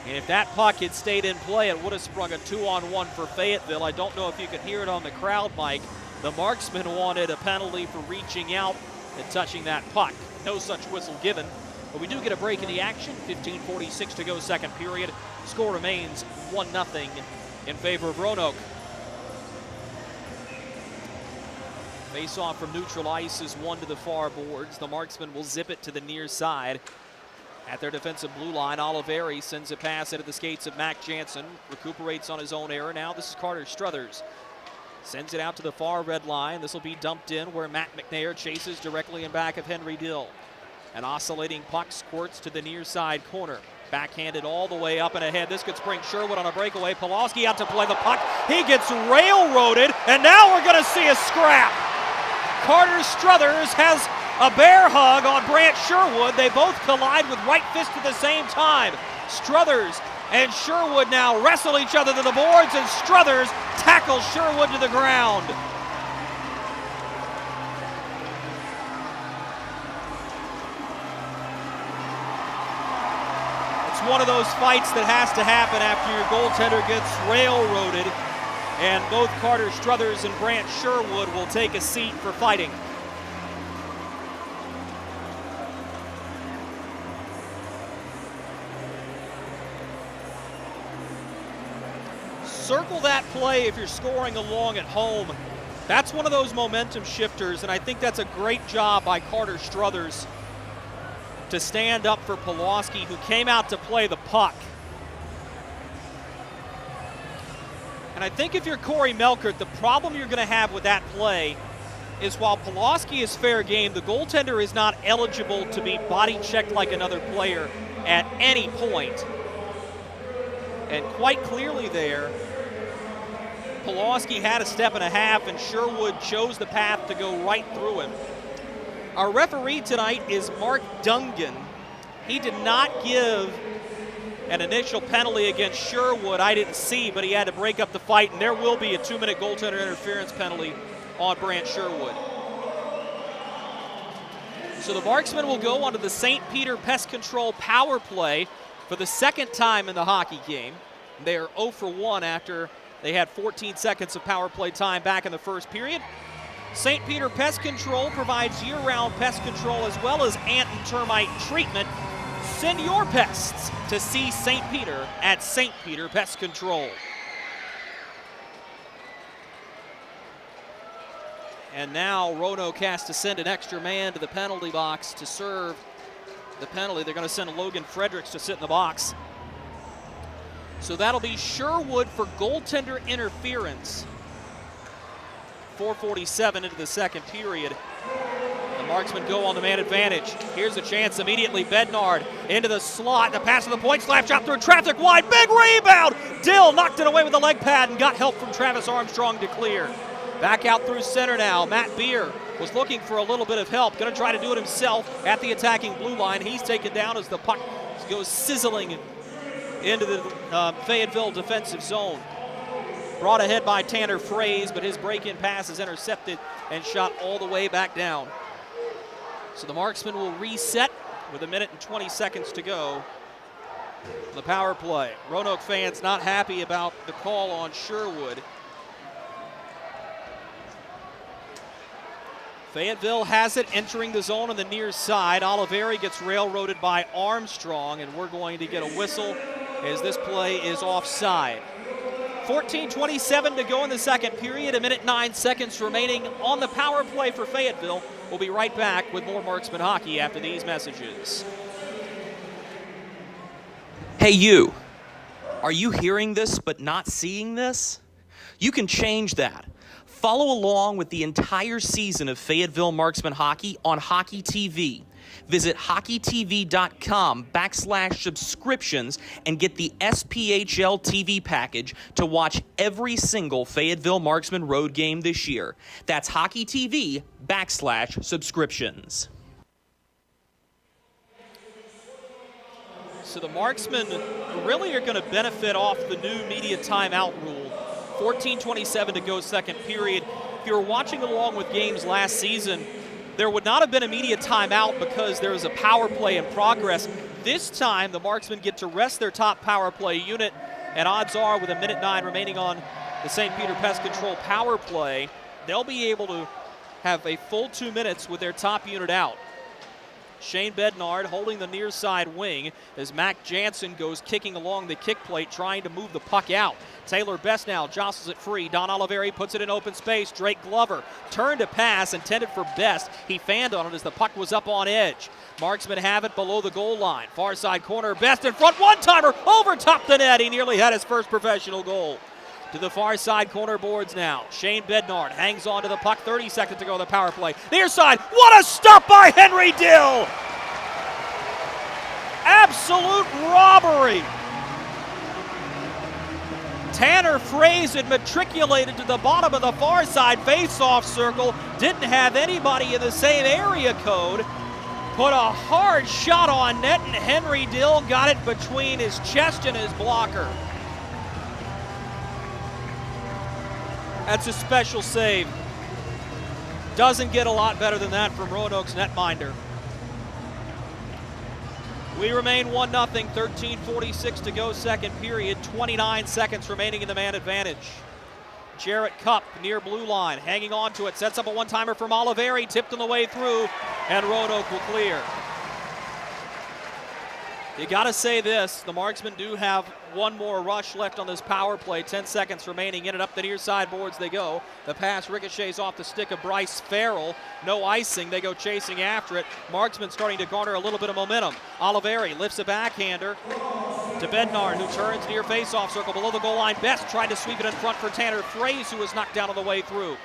Speaker 1: And if that puck had stayed in play, it would have sprung a 2-on-1 for Fayetteville. I don't know if you could hear it on the crowd mic. The Marksmen wanted a penalty for reaching out and touching that puck. No such whistle given. But we do get a break in the action. 15:46 to go, second period. Score remains 1-0 in favor of Roanoke. Face-off from neutral ice is one to the far boards. The Marksmen will zip it to the near side. At their defensive blue line, Oliveri sends a pass into the skates of Mac Jansen. Recuperates on his own error. Now this is Carter Struthers. Sends it out to the far red line. This will be dumped in where Matt McNair chases directly in back of Henry Dill. An oscillating puck squirts to the near side corner. Backhanded all the way up and ahead. This could spring Sherwood on a breakaway. Polowski out to play the puck. He gets railroaded, and now we're going to see a scrap. Carter Struthers has a bear hug on Brant Sherwood. They both collide with right fist at the same time. Struthers and Sherwood now wrestle each other to the boards, and Struthers tackles Sherwood to the ground. It's one of those fights that has to happen after your goaltender gets railroaded, and both Carter Struthers and Brant Sherwood will take a seat for fighting. Circle that play if you're scoring along at home. That's one of those momentum shifters, and I think that's a great job by Carter Struthers to stand up for Polowski, who came out to play the puck. And I think if you're Corey Melkerd, the problem you're going to have with that play is while Polowski is fair game, the goaltender is not eligible to be body checked like another player at any point. And quite clearly there, Polowski had a step and a half, and Sherwood chose the path to go right through him. Our referee tonight is Mark Dungan. He did not give an initial penalty against Sherwood. I didn't see, but he had to break up the fight, and there will be a 2-minute goaltender interference penalty on Brant Sherwood. So the Marksmen will go onto the St. Peter Pest Control power play for the second time in the hockey game. They are 0 for 1 after they had 14 seconds of power play time back in the first period. St. Peter Pest Control provides year-round pest control as well as ant and termite treatment. Send your pests to see St. Peter at St. Peter Pest Control. And now Roanoke has to send an extra man to the penalty box to serve the penalty. They're going to send Logan Fredericks to sit in the box. So that'll be Sherwood for goaltender interference. 4:47 into the second period. The Marksmen go on the man advantage. Here's a chance immediately. Bednard into the slot. The pass to the point. Slap shot through traffic wide. Big rebound. Dill knocked it away with the leg pad and got help from Travis Armstrong to clear. Back out through center now. Matt Beer was looking for a little bit of help. Going to try to do it himself at the attacking blue line. He's taken down as the puck goes sizzling into the Fayetteville defensive zone. Brought ahead by Tanner Fraze, but his break-in pass is intercepted and shot all the way back down. So the Marksmen will reset with 1 minute and 20 seconds to go. The power play. Roanoke fans not happy about the call on Sherwood. Fayetteville has it entering the zone on the near side. Oliveri gets railroaded by Armstrong, and we're going to get a whistle as this play is offside. 14:27 to go in the second period. 1 minute 9 seconds remaining on the power play for Fayetteville. We'll be right back with more Marksman hockey after these messages. Hey you, are you hearing this but not seeing this? You can change that. Follow along with the entire season of Fayetteville Marksman hockey on Hockey TV. Visit hockeytv.com/subscriptions and get the SPHL TV package to watch every single Fayetteville Marksman road game this year. That's hockeytv.com/subscriptions. So the Marksmen really are going to benefit off the new media timeout rule. 14:27 to go, second period. If you were watching along with games last season, there would not have been a media timeout because there was a power play in progress. This time, the Marksmen get to rest their top power play unit, and odds are with 1:09 remaining on the St. Peter Pest Control power play, they'll be able to have a full 2 minutes with their top unit out. Shane Bednard holding the near side wing as Mac Jansen goes kicking along the kick plate, trying to move the puck out. Taylor Best now jostles it free. Don Oliveri puts it in open space. Drake Glover turned to pass, intended for Best. He fanned on it as the puck was up on edge. Marksmen have it below the goal line. Far side corner, Best in front, one-timer over top the net. He nearly had his first professional goal. To the far side corner boards now. Shane Bednard hangs on to the puck. 30 seconds to go on the power play. Near side. What a stop by Henry Dill! Absolute robbery. Tanner Fraze had matriculated to the bottom of the far side face-off circle. Didn't have anybody in the same area code. Put a hard shot on net, and Henry Dill got it between his chest and his blocker. That's a special save. Doesn't get a lot better than that from Roanoke's netminder. We remain 1-0, 13:46 to go, second period, 29 seconds remaining in the man advantage. Jarrett Cupp near blue line, hanging on to it, sets up a one-timer from Oliveri, tipped on the way through, and Roanoke will clear. You got to say this, the Marksmen do have one more rush left on this power play. 10 seconds remaining in and up the near side boards they go. The pass ricochets off the stick of Bryce Farrell. No icing, they go chasing after it. Marksmen starting to garner a little bit of momentum. Oliveri lifts a backhander to Bednard, who turns near face-off circle below the goal line. Best tried to sweep it in front for Tanner Fraze, who was knocked down on the way through.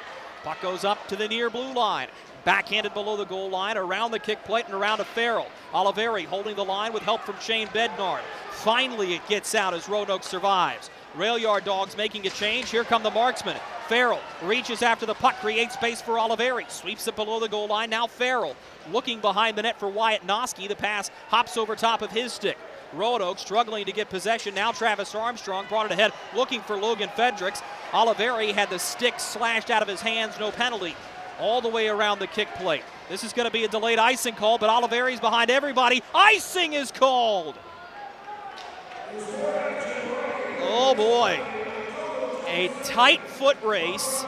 Speaker 1: Puck goes up to the near blue line. Backhanded below the goal line, around the kick plate and around to Farrell. Oliveri holding the line with help from Shane Bednard. Finally it gets out as Roanoke survives. Rail yard Dogs making a change. Here come the Marksmen. Farrell reaches after the puck, creates space for Oliveri. Sweeps it below the goal line. Now Farrell looking behind the net for Wyatt Noski. The pass hops over top of his stick. Roanoke struggling to get possession. Now Travis Armstrong brought it ahead, looking for Logan Fedricks. Oliveri had the stick slashed out of his hands, no penalty. All the way around the kick plate. This is going to be a delayed icing call, but Oliveri's behind everybody. Icing is called! Oh boy. A tight foot race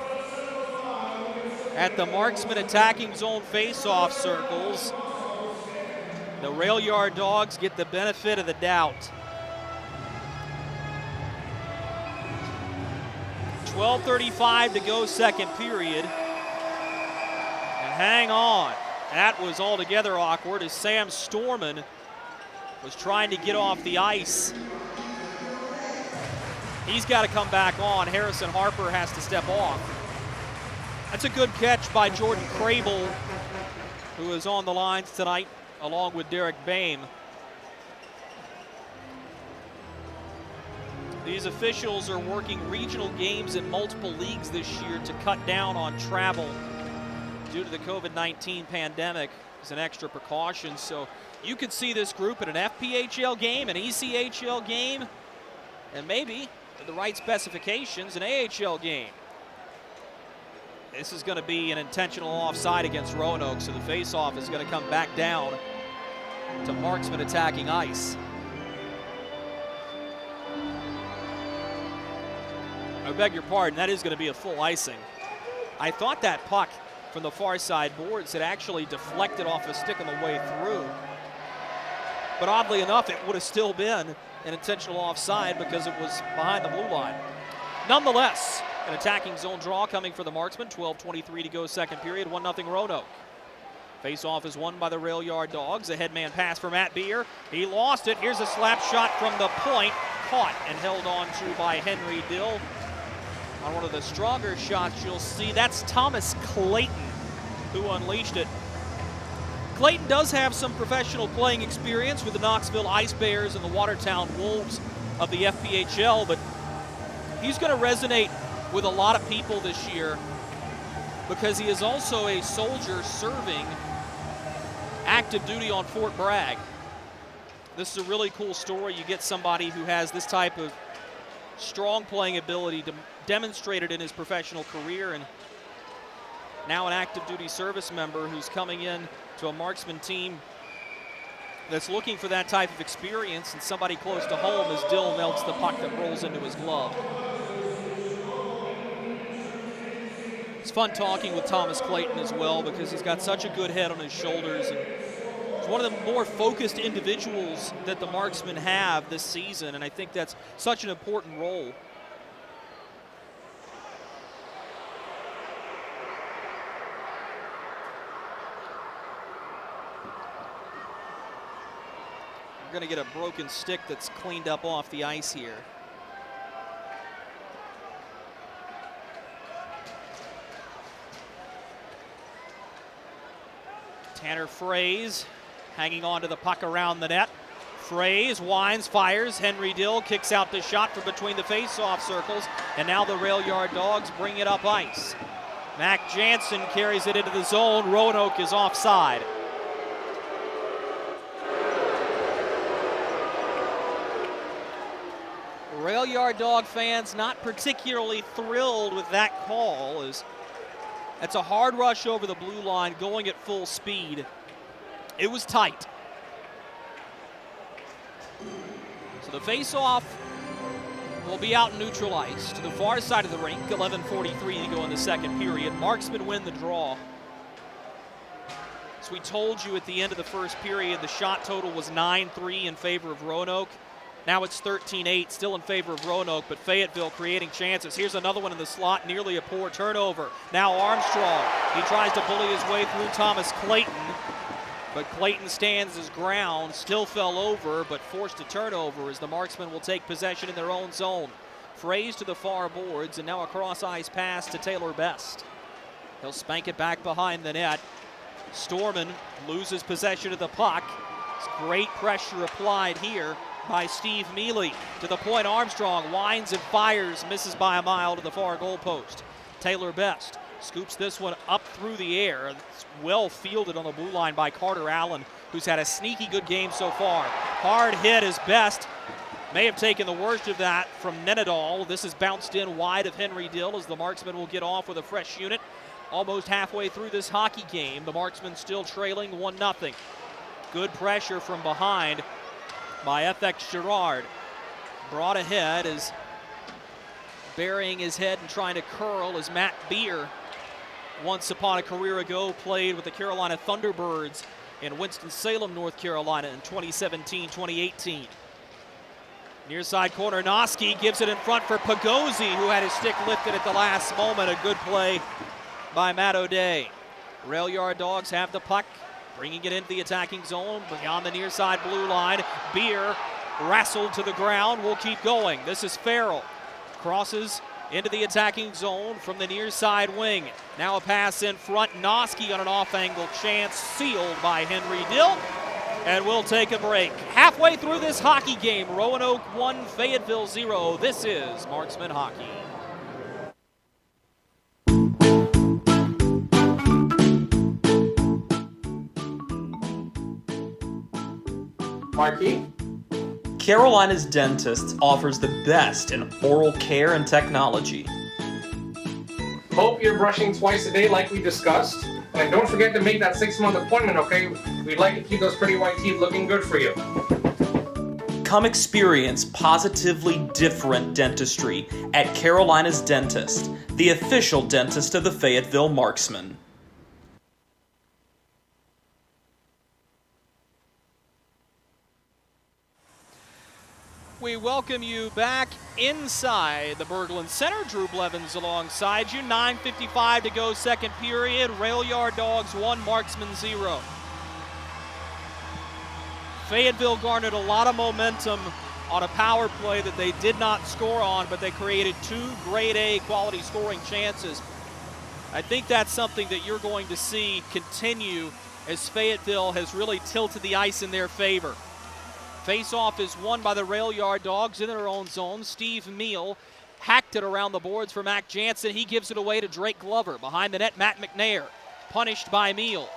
Speaker 1: at the Marksmen attacking zone face-off circles. The Rail Yard Dogs get the benefit of the doubt. 12:35 to go, second period. Hang on. That was altogether awkward as Sam Storman was trying to get off the ice. He's got to come back on. Harrison Harper has to step off. That's a good catch by Jordan Crable, who is on the lines tonight along with Derek Boehm. These officials are working regional games in multiple leagues this year to cut down on travel due to the COVID-19 pandemic as an extra precaution. So you could see this group at an FPHL game, an ECHL game, and maybe with the right specifications, an AHL game. This is going to be an intentional offside against Roanoke, so the face-off is going to come back down to Marksmen attacking ice. I beg your pardon, that is going to be a full icing. I thought that puck from the far side boards had actually deflected off a stick on the way through. But oddly enough, it would have still been an intentional offside because it was behind the blue line. Nonetheless, an attacking zone draw coming for the Marksmen. 12:23 to go, second period, 1-0 Roanoke. Face-off is won by the Rail Yard Dogs. A headman pass for Matt Beer. He lost it. Here's a slap shot from the point. Caught and held on to by Henry Dill. On one of the stronger shots you'll see, that's Thomas Clayton who unleashed it. Clayton does have some professional playing experience with the Knoxville Ice Bears and the Watertown Wolves of the FPHL, but he's going to resonate with a lot of people this year because he is also a soldier serving active duty on Fort Bragg. This is a really cool story. You get somebody who has this type of strong playing ability to demonstrate it in his professional career, and now an active duty service member who's coming in to a marksman team that's looking for that type of experience, and somebody close to home as Dill melts the puck that rolls into his glove. It's fun talking with Thomas Clayton as well because he's got such a good head on his shoulders, and he's one of the more focused individuals that the marksmen have this season, and I think that's such an important role. We're going to get a broken stick that's cleaned up off the ice here. Tanner Fraze hanging on to the puck around the net. Fraze winds, fires. Henry Dill kicks out the shot from between the face-off circles, and now the rail yard Dogs bring it up ice. Mac Jansen carries it into the zone. Roanoke is offside. Rail yard Dog fans not particularly thrilled with that call, as that's a hard rush over the blue line going at full speed. It was tight. So the face-off will be out in neutral ice to the far side of the rink. 11:43 to go in the second period. Marksmen win the draw. As we told you at the end of the first period, the shot total was 9-3 in favor of Roanoke. Now it's 13-8, still in favor of Roanoke, but Fayetteville creating chances. Here's another one in the slot, nearly a poor turnover. Now Armstrong, he tries to bully his way through Thomas Clayton, but Clayton stands his ground, still fell over, but forced a turnover as the marksmen will take possession in their own zone. Fraze to the far boards, and now a cross-ice pass to Taylor Best. He'll spank it back behind the net. Storman loses possession of the puck. It's great pressure applied here by Steve Mealy. To the point, Armstrong winds and fires, misses by a mile to the far goal post. Taylor Best scoops this one up through the air. It's well fielded on the blue line by Carter Allen, who's had a sneaky good game so far. Hard hit is Best. May have taken the worst of that from Nenadal. This is bounced in wide of Henry Dill as the marksman will get off with a fresh unit. Almost halfway through this hockey game, the marksman still trailing 1-0. Good pressure from behind by FX Girard. Brought ahead is burying his head and trying to curl as Matt Beer, once upon a career ago, played with the Carolina Thunderbirds in Winston-Salem, North Carolina in 2017-2018. Near side corner, Noski gives it in front for Pagozzi, who had his stick lifted at the last moment. A good play by Matt O'Day. Rail yard Dogs have the puck, bringing it into the attacking zone beyond the near side blue line. Beer wrestled to the ground, will keep going. This is Farrell. Crosses into the attacking zone from the near side wing. Now a pass in front. Noski on an off-angle chance, sealed by Henry Dill. And we'll take a break. Halfway through this hockey game, Roanoke 1, Fayetteville 0. This is Marksman Hockey.
Speaker 10: Marquis?
Speaker 1: Carolina's Dentist offers the best in oral care and technology.
Speaker 10: Hope you're brushing twice a day like we discussed. And don't forget to make that 6-month appointment, okay? We'd like to keep those pretty white teeth looking good for you.
Speaker 1: Come experience positively different dentistry at Carolina's Dentist, the official dentist of the Fayetteville Marksmen. We welcome you back inside the Berglund Center. Drew Blevins alongside you. 9:55 to go, second period. Rail yard Dogs 1, Marksmen 0. Fayetteville garnered a lot of momentum on a power play that they did not score on, but they created 2 grade A quality scoring chances. I think that's something that you're going to see continue as Fayetteville has really tilted the ice in their favor. Face-off is won by the Rail Yard Dogs in their own zone. Steve Meal hacked it around the boards for Mac Jansen. He gives it away to Drake Glover. Behind the net, Matt McNair, punished by Meal.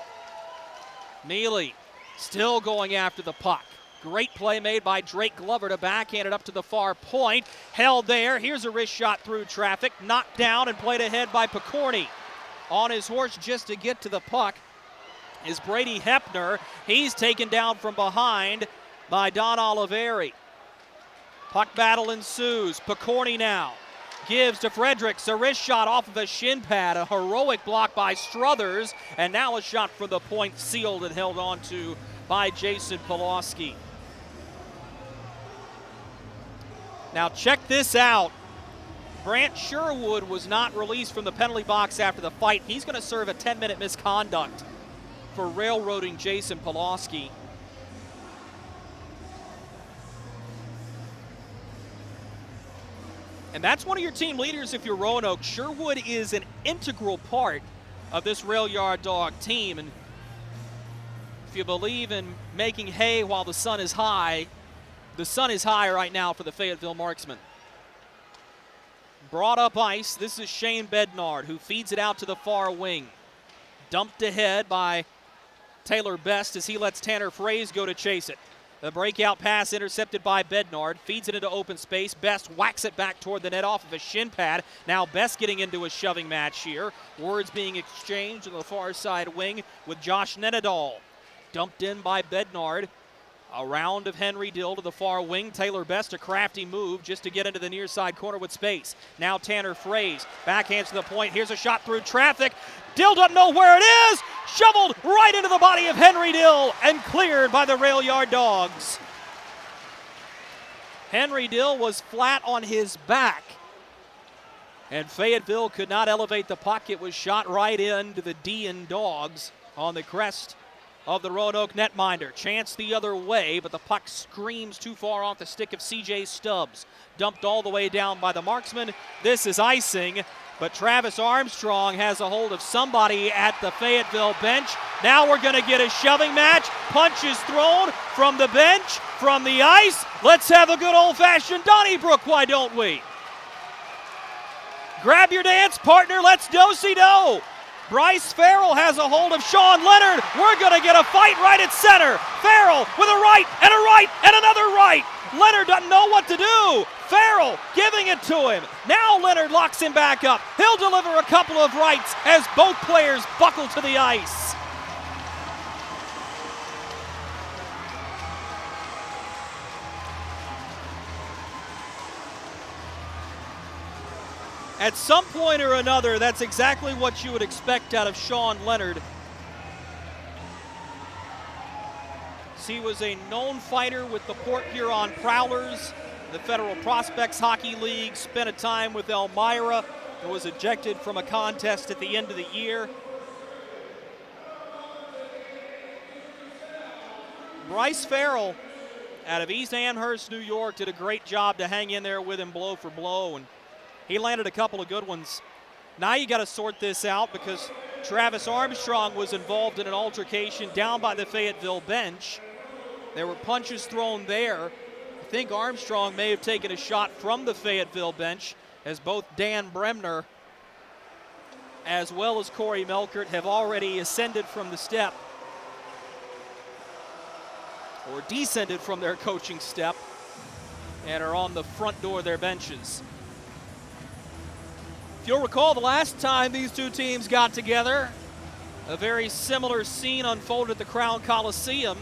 Speaker 1: Mealy still going after the puck. Great play made by Drake Glover to backhand it up to the far point. Held there. Here's a wrist shot through traffic. Knocked down and played ahead by Picorni. On his horse just to get to the puck is Brady Hepner. He's taken down from behind by Don Oliveri. Puck battle ensues. Picorni now gives to Fredericks. A wrist shot off of a shin pad. A heroic block by Struthers. And now a shot from the point sealed and held on to by Jason Polowski. Now check this out. Brant Sherwood was not released from the penalty box after the fight. He's going to serve a 10-minute misconduct for railroading Jason Polowski. And that's one of your team leaders if you're Roanoke. Sherwood is an integral part of this Rail Yard Dog team. And if you believe in making hay while the sun is high, the sun is high right now for the Fayetteville Marksmen. Brought up ice, this is Shane Bednard, who feeds it out to the far wing. Dumped ahead by Taylor Best as he lets Tanner Fraze go to chase it. The breakout pass intercepted by Bednard, feeds it into open space. Best whacks it back toward the net off of a shin pad. Now Best getting into a shoving match here. Words being exchanged on the far side wing with Josh Nenadal. Dumped in by Bednard. A round of Henry Dill to the far wing. Taylor Best, a crafty move just to get into the near side corner with space. Now Tanner Fraze, backhands to the point. Here's a shot through traffic. Dill doesn't know where it is. Shoveled right into the body of Henry Dill and cleared by the Rail Yard Dogs. Henry Dill was flat on his back, and Fayetteville could not elevate the puck. It was shot right into the D and Dawgs on the crest of the Roanoke netminder. Chance the other way, but the puck screams too far off the stick of C.J. Stubbs. Dumped all the way down by the marksman. This is icing, but Travis Armstrong has a hold of somebody at the Fayetteville bench. Now we're going to get a shoving match. Punch is thrown from the bench, from the ice. Let's have a good old-fashioned Donnybrook, why don't we? Grab your dance partner, let's do-si-do. Bryce Farrell has a hold of Sean Leonard. We're going to get a fight right at center. Farrell with a right and another right. Leonard doesn't know what to do. Farrell giving it to him. Now Leonard locks him back up. He'll deliver a couple of rights as both players buckle to the ice. At some point or another, that's exactly what you would expect out of Sean Leonard. He was a known fighter with the Port Huron Prowlers, the Federal Prospects Hockey League, spent a time with Elmira, and was ejected from a contest at the end of the year. Bryce Farrell out of East Amherst, New York, did a great job to hang in there with him blow for blow, and he landed a couple of good ones. Now you got to sort this out because Travis Armstrong was involved in an altercation down by the Fayetteville bench. There were punches thrown there. I think Armstrong may have taken a shot from the Fayetteville bench, as both Dan Bremner as well as Corey Melkerd have already ascended from the step, or descended from their coaching step, and are on the front door of their benches. If you'll recall, the last time these two teams got together, a very similar scene unfolded at the Crown Coliseum.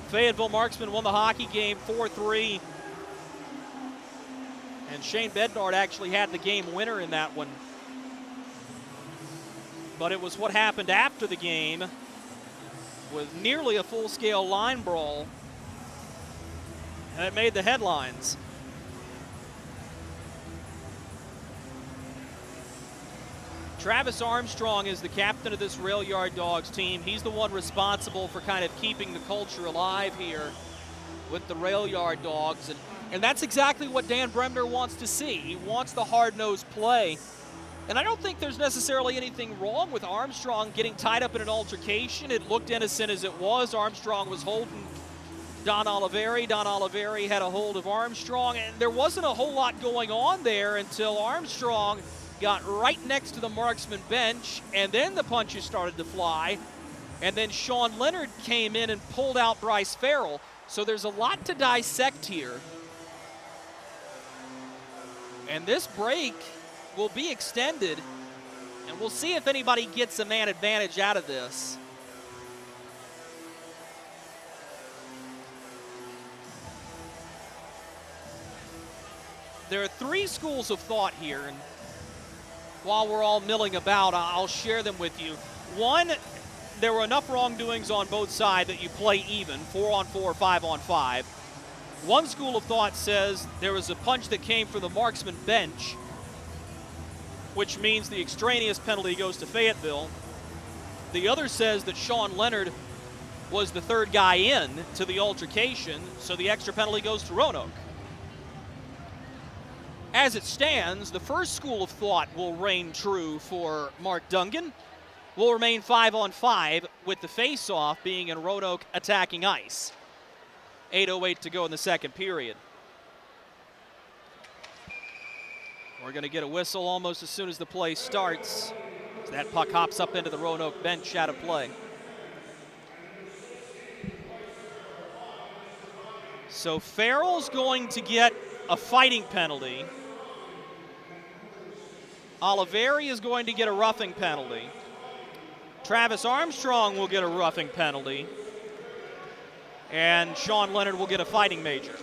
Speaker 1: Fayetteville Marksmen won the hockey game 4-3. And Shane Bednard actually had the game winner in that one. But it was what happened after the game, with nearly a full-scale line brawl, and it made the headlines. Travis Armstrong is the captain of this Rail Yard Dogs team. He's the one responsible for kind of keeping the culture alive here with the Rail Yard Dogs. And that's exactly what Dan Bremner wants to see. He wants the hard-nosed play. And I don't think there's necessarily anything wrong with Armstrong getting tied up in an altercation. It looked innocent as it was. Armstrong was holding Don Oliveri. Don Oliveri had a hold of Armstrong. And there wasn't a whole lot going on there until Armstrong got right next to the marksman bench, and then the punches started to fly, And then Sean Leonard came in and pulled out Bryce Farrell. So there's a lot to dissect here. And this break will be extended, and we'll see if anybody gets a man advantage out of this. There are three schools of thought here, and while we're all milling about, I'll share them with you. One, there were enough wrongdoings on both sides that you play even, 4-on-4, 5-on-5. One school of thought says there was a punch that came from the Marksman bench, which means the extraneous penalty goes to Fayetteville. The other says that Sean Leonard was the third guy in to the altercation, so the extra penalty goes to Roanoke. As it stands, the first school of thought will reign true for Mark Dungan. Will remain 5-on-5 with the face-off being in Roanoke attacking ice. 8:08 to go in the second period. We're going to get a whistle almost as soon as the play starts. So that puck hops up into the Roanoke bench out of play. So Farrell's going to get a fighting penalty. Oliveri is going to get a roughing penalty. Travis Armstrong will get a roughing penalty. And Sean Leonard will get a fighting major.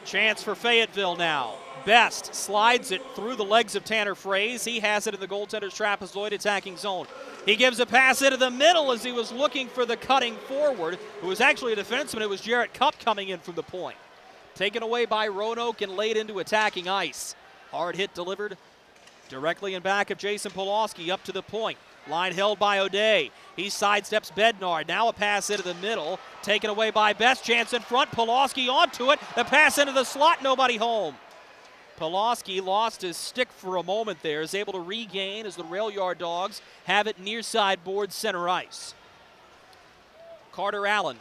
Speaker 1: Chance for Fayetteville now. Best slides it through the legs of Tanner Fraze. He has it in the goaltender's trapezoid attacking zone. He gives a pass into the middle as he was looking for the cutting forward. It was actually a defenseman. It was Jarrett Cupp coming in from the point. Taken away by Roanoke and laid into attacking ice. Hard hit delivered directly in back of Jason Polowski up to the point. Line held by O'Day. He sidesteps Bednard. Now a pass into the middle. Taken away by Best. Chance in front. Polowski onto it. The pass into the slot. Nobody home. Polowski lost his stick for a moment there. Is able to regain as the rail yard Dogs have it near side board center ice. Carter Allen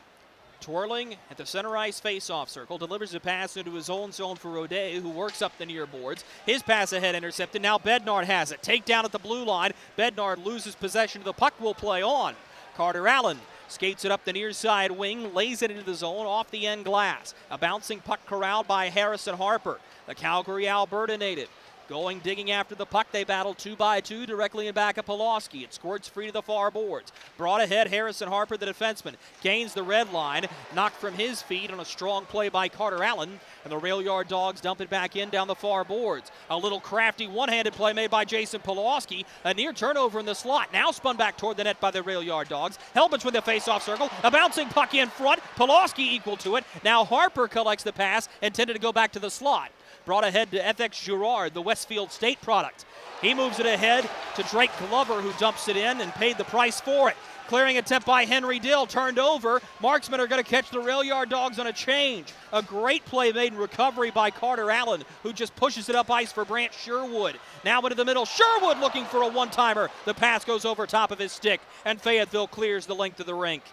Speaker 1: twirling at the center ice face-off circle, delivers a pass into his own zone for O'Day, who works up the near boards. His pass ahead intercepted. Now Bednard has it. Takedown at the blue line. Bednard loses possession of the puck. Will play on. Carter Allen skates it up the near side wing, lays it into the zone off the end glass. A bouncing puck corralled by Harrison Harper, the Calgary, Alberta native. Going, digging after the puck. They battle 2-by-2 directly in back of Polowski. It squirts free to the far boards. Brought ahead, Harrison Harper, the defenseman. Gains the red line. Knocked from his feet on a strong play by Carter Allen. And the rail yard Dogs dump it back in down the far boards. A little crafty one-handed play made by Jason Polowski. A near turnover in the slot. Now spun back toward the net by the rail yard Dogs. Held between the face-off circle. A bouncing puck in front. Polowski equal to it. Now Harper collects the pass, intended to go back to the slot. Brought ahead to FX Girard, the Westfield State product. He moves it ahead to Drake Glover, who dumps it in and paid the price for it. Clearing attempt by Henry Dill, turned over. Marksmen are going to catch the rail yard Dogs on a change. A great play made in recovery by Carter Allen, who just pushes it up ice for Brant Sherwood. Now into the middle, Sherwood looking for a one-timer. The pass goes over top of his stick, and Fayetteville clears the length of the rink.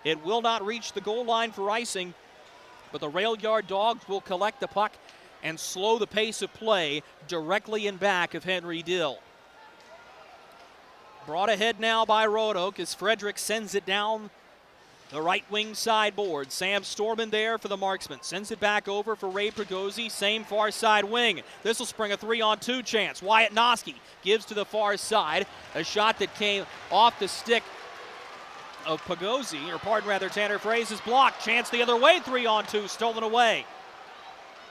Speaker 1: It will not reach the goal line for icing, but the rail yard Dogs will collect the puck and slow the pace of play directly in back of Henry Dill. Brought ahead now by Roanoke as Frederick sends it down the right wing sideboard. Sam Storman there for the Marksmen. Sends it back over for Ray Prigozzi, same far side wing. This will spring a 3-on-2 chance. Wyatt Noski gives to the far side. A shot that came off the stick of Prigozzi, or pardon rather, Tanner Fraze is blocked. Chance the other way, 3-on-2, stolen away.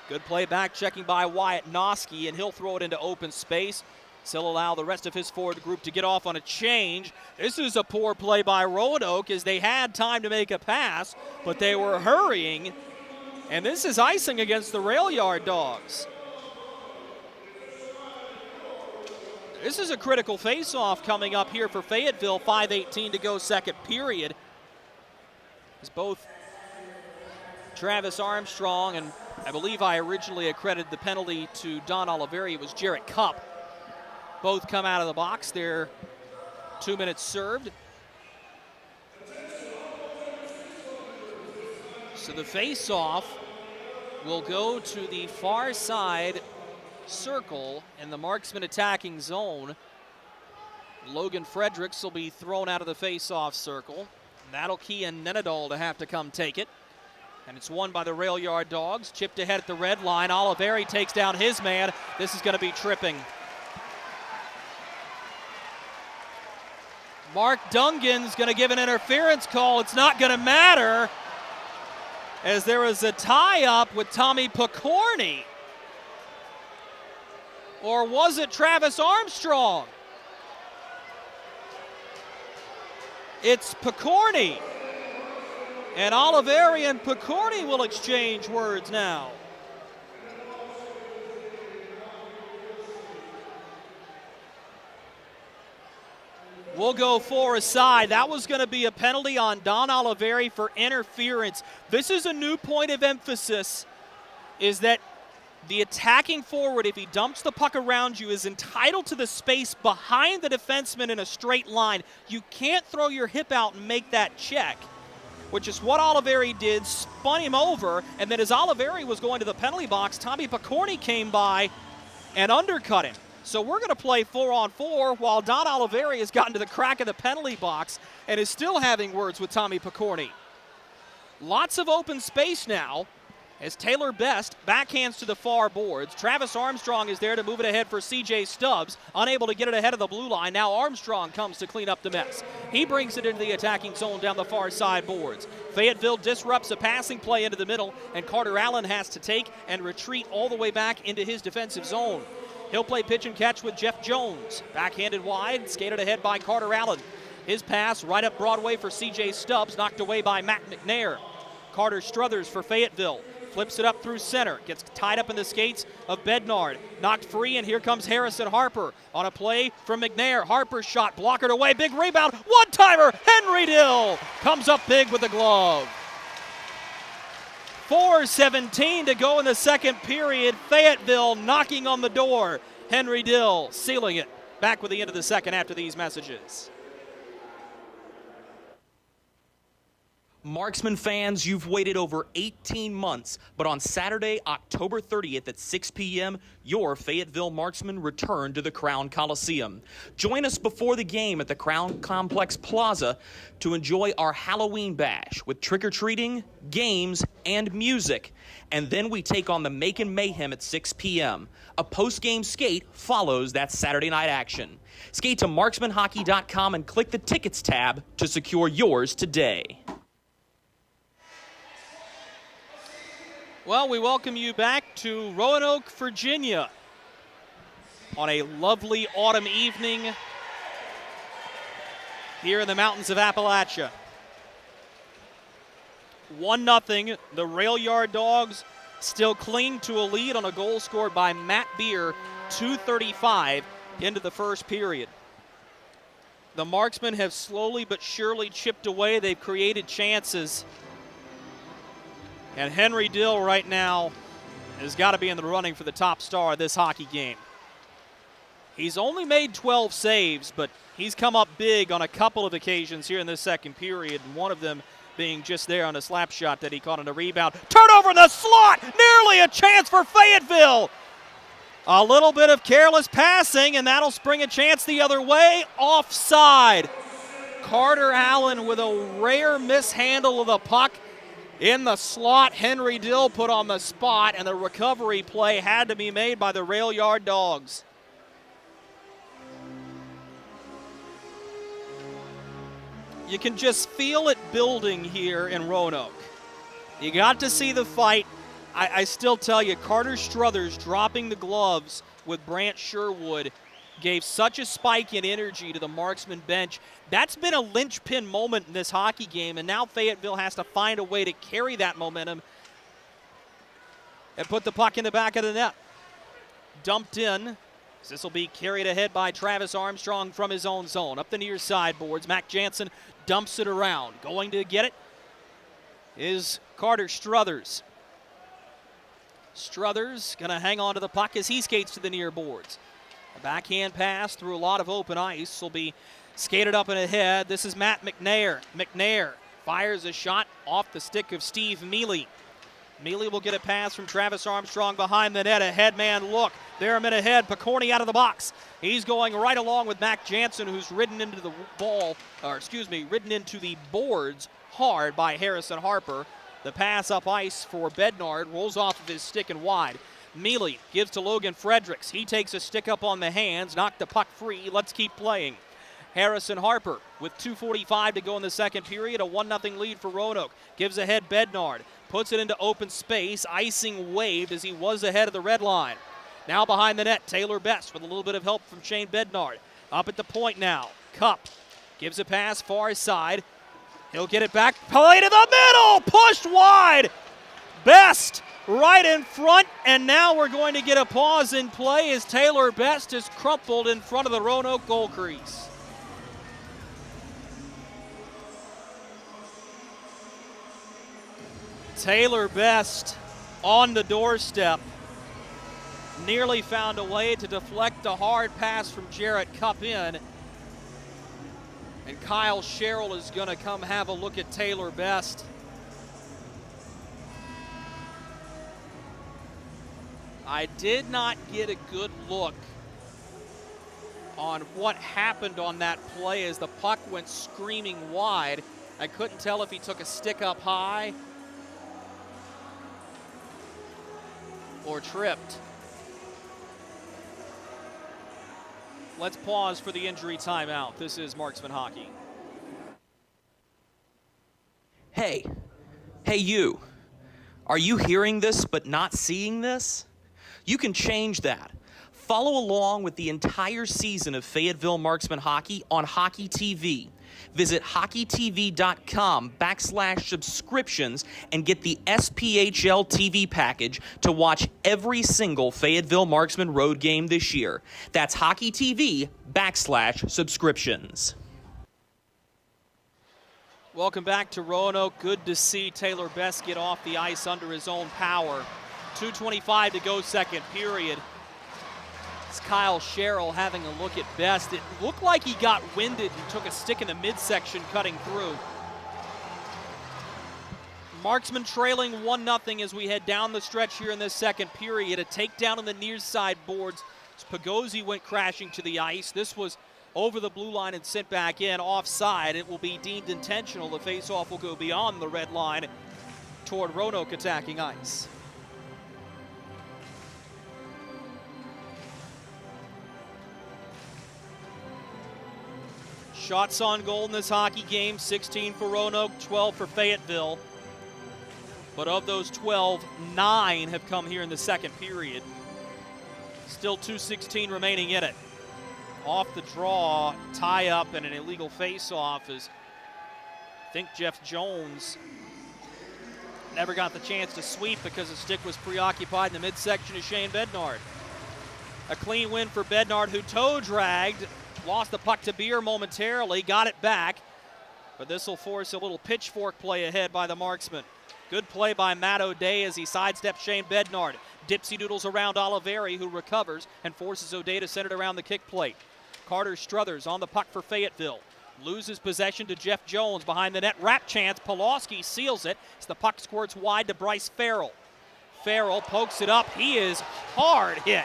Speaker 1: Good play back checking by Wyatt Noski, and he'll throw it into open space. Still allow the rest of his forward group to get off on a change. This is a poor play by Roanoke as they had time to make a pass, but they were hurrying. And this is icing against the rail yard Dogs. This is a critical face-off coming up here for Fayetteville. 5:18 to go second period. As both Travis Armstrong, and I believe I originally accredited the penalty to Don Oliveri, it was Jarrett Cupp. Both come out of the box. They're 2 minutes served. So the face-off will go to the far side circle in the Marksman attacking zone. Logan Fredericks will be thrown out of the face-off circle. That'll key in Nenadol to have to come take it. And it's won by the Rail Yard Dogs. Chipped ahead at the red line. Oliveri takes down his man. This is going to be tripping. Mark Dungan's going to give an interference call. It's not going to matter, as there was a tie-up with Tommy Picorni. Or was it Travis Armstrong? It's Picorni. And Oliveri and Picorni will exchange words now. We'll go for a side. That was going to be a penalty on Don Oliveri for interference. This is a new point of emphasis, is that the attacking forward, if he dumps the puck around you, is entitled to the space behind the defenseman in a straight line. You can't throw your hip out and make that check, which is what Oliveri did, spun him over, and then as Oliveri was going to the penalty box, Tommy Picorni came by and undercut him. So we're going to play 4-on-4 while Don Oliveri has gotten to the crack of the penalty box and is still having words with Tommy Picorni. Lots of open space now as Taylor Best backhands to the far boards. Travis Armstrong is there to move it ahead for C.J. Stubbs, unable to get it ahead of the blue line. Now Armstrong comes to clean up the mess. He brings it into the attacking zone down the far side boards. Fayetteville disrupts a passing play into the middle, and Carter Allen has to take and retreat all the way back into his defensive zone. He'll play pitch and catch with Jeff Jones. Backhanded wide, skated ahead by Carter Allen. His pass right up Broadway for C.J. Stubbs, knocked away by Matt McNair. Carter Struthers for Fayetteville. Flips it up through center. Gets tied up in the skates of Bednard. Knocked free, and here comes Harrison Harper on a play from McNair. Harper's shot blockered away. Big rebound. One-timer. Henry Dill comes up big with the glove. 4:17 to go in the second period. Fayetteville knocking on the door. Henry Dill sealing it. Back with the end of the second after these messages. Marksman fans, you've waited over 18 months, but on Saturday, October 30th at 6 p.m., your Fayetteville Marksmen return to the Crown Coliseum. Join us before the game at the Crown Complex Plaza to enjoy our Halloween bash with trick-or-treating, games, and music. And then we take on the Macon Mayhem at 6 p.m. A post-game skate follows that Saturday night action. Skate to marksmanhockey.com and click the Tickets tab to secure yours today. Well, we welcome you back to Roanoke, Virginia on a lovely autumn evening here in the mountains of Appalachia. 1-0, the Rail Yard Dogs still cling to a lead on a goal scored by Matt Beer, 2:35 into the first period. The Marksmen have slowly but surely chipped away. They've created chances. And Henry Dill right now has got to be in the running for the top star of this hockey game. He's only made 12 saves, but he's come up big on a couple of occasions here in this second period, and one of them being just there on a slap shot that he caught on a rebound. Turnover in the slot! Nearly a chance for Fayetteville! A little bit of careless passing, and that'll spring a chance the other way. Offside. Carter Allen with a rare mishandle of the puck. In the slot, Henry Dill put on the spot, and the recovery play had to be made by the Rail Yard Dogs. You can just feel it building here in Roanoke. You got to see the fight. I still tell you, Carter Struthers dropping the gloves with Brant Sherwood gave such a spike in energy to the Marksman bench. That's been a linchpin moment in this hockey game, and now Fayetteville has to find a way to carry that momentum and put the puck in the back of the net. Dumped in. This will be carried ahead by Travis Armstrong from his own zone. Up the near side boards, Mac Jansen dumps it around. Going to get it is Carter Struthers. Struthers going to hang on to the puck as he skates to the near boards. A backhand pass through a lot of open ice will be skated up and ahead. This is Matt McNair. McNair fires a shot off the stick of Steve Mealy. Mealy will get a pass from Travis Armstrong behind the net. A head man look. Behrman ahead. Picorni out of the box. He's going right along with Mac Jansen, who's ridden into the ridden into the boards hard by Harrison Harper. The pass up ice for Bednard. Rolls off of his stick and wide. Mealy gives to Logan Fredericks. He takes a stick up on the hands. Knocked the puck free. Let's keep playing. Harrison Harper with 2:45 to go in the second period. A 1-0 lead for Roanoke. Gives ahead Bednard. Puts it into open space. Icing waved as he was ahead of the red line. Now behind the net, Taylor Best with a little bit of help from Shane Bednard. Up at the point now. Cup gives a pass far side. He'll get it back. Play to the middle. Pushed wide. Best right in front. And now we're going to get a pause in play as Taylor Best is crumpled in front of the Roanoke goal crease. Taylor Best on the doorstep. Nearly found a way to deflect a hard pass from Jarrett Cup in. And Kyle Sherrill is going to come have a look at Taylor Best. I did not get a good look on what happened on that play as the puck went screaming wide. I couldn't tell if he took a stick up high or tripped. Let's pause for the injury timeout. This is Marksman Hockey. Hey you. Are you hearing this but not seeing this? You can change that. Follow along with the entire season of Fayetteville Marksman Hockey on Hockey TV. Visit hockeytv.com/subscriptions and get the SPHL TV package to watch every single Fayetteville Marksman road game this year. That's hockeytv.com/subscriptions. Welcome back to Roanoke. Good to see Taylor Best get off the ice under his own power. 2:25 to go second period. It's Kyle Sherrill having a look at Best. It looked like he got winded and took a stick in the midsection cutting through. Marksman trailing 1-0 as we head down the stretch here in this second period. A takedown on the near side boards. Pagozzi went crashing to the ice. This was over the blue line and sent back in offside. It will be deemed intentional. The faceoff will go beyond the red line toward Roanoke attacking ice. Shots on goal in this hockey game, 16 for Roanoke, 12 for Fayetteville. But of those 12, 9 have come here in the second period. Still 2:16 remaining in it. Off the draw, tie up and an illegal face-off as I think Jeff Jones never got the chance to sweep because the stick was preoccupied in the midsection of Shane Bednard. A clean win for Bednard, who toe-dragged. Lost the puck to Beer momentarily, got it back, but this will force a little pitchfork play ahead by the Marksman. Good play by Matt O'Day as he sidesteps Shane Bednard. Dipsy doodles around Oliveri, who recovers and forces O'Day to send it around the kick plate. Carter Struthers on the puck for Fayetteville. Loses possession to Jeff Jones behind the net. Wrap chance, Polowski seals it as the puck squirts wide to Bryce Farrell. Farrell pokes it up, he is hard hit.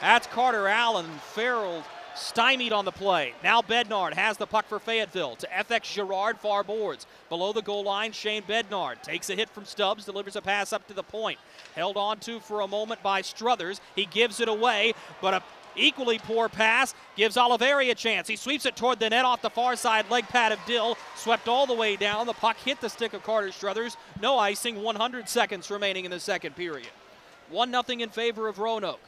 Speaker 1: That's Carter Allen. Farrell stymied on the play. Now Bednard has the puck for Fayetteville to FX Girard, far boards. Below the goal line, Shane Bednard takes a hit from Stubbs, delivers a pass up to the point. Held on to for a moment by Struthers. He gives it away, but a equally poor pass gives Oliveri a chance. He sweeps it toward the net off the far side leg pad of Dill. Swept all the way down. The puck hit the stick of Carter Struthers. No icing, 100 seconds remaining in the second period. 1-0 in favor of Roanoke.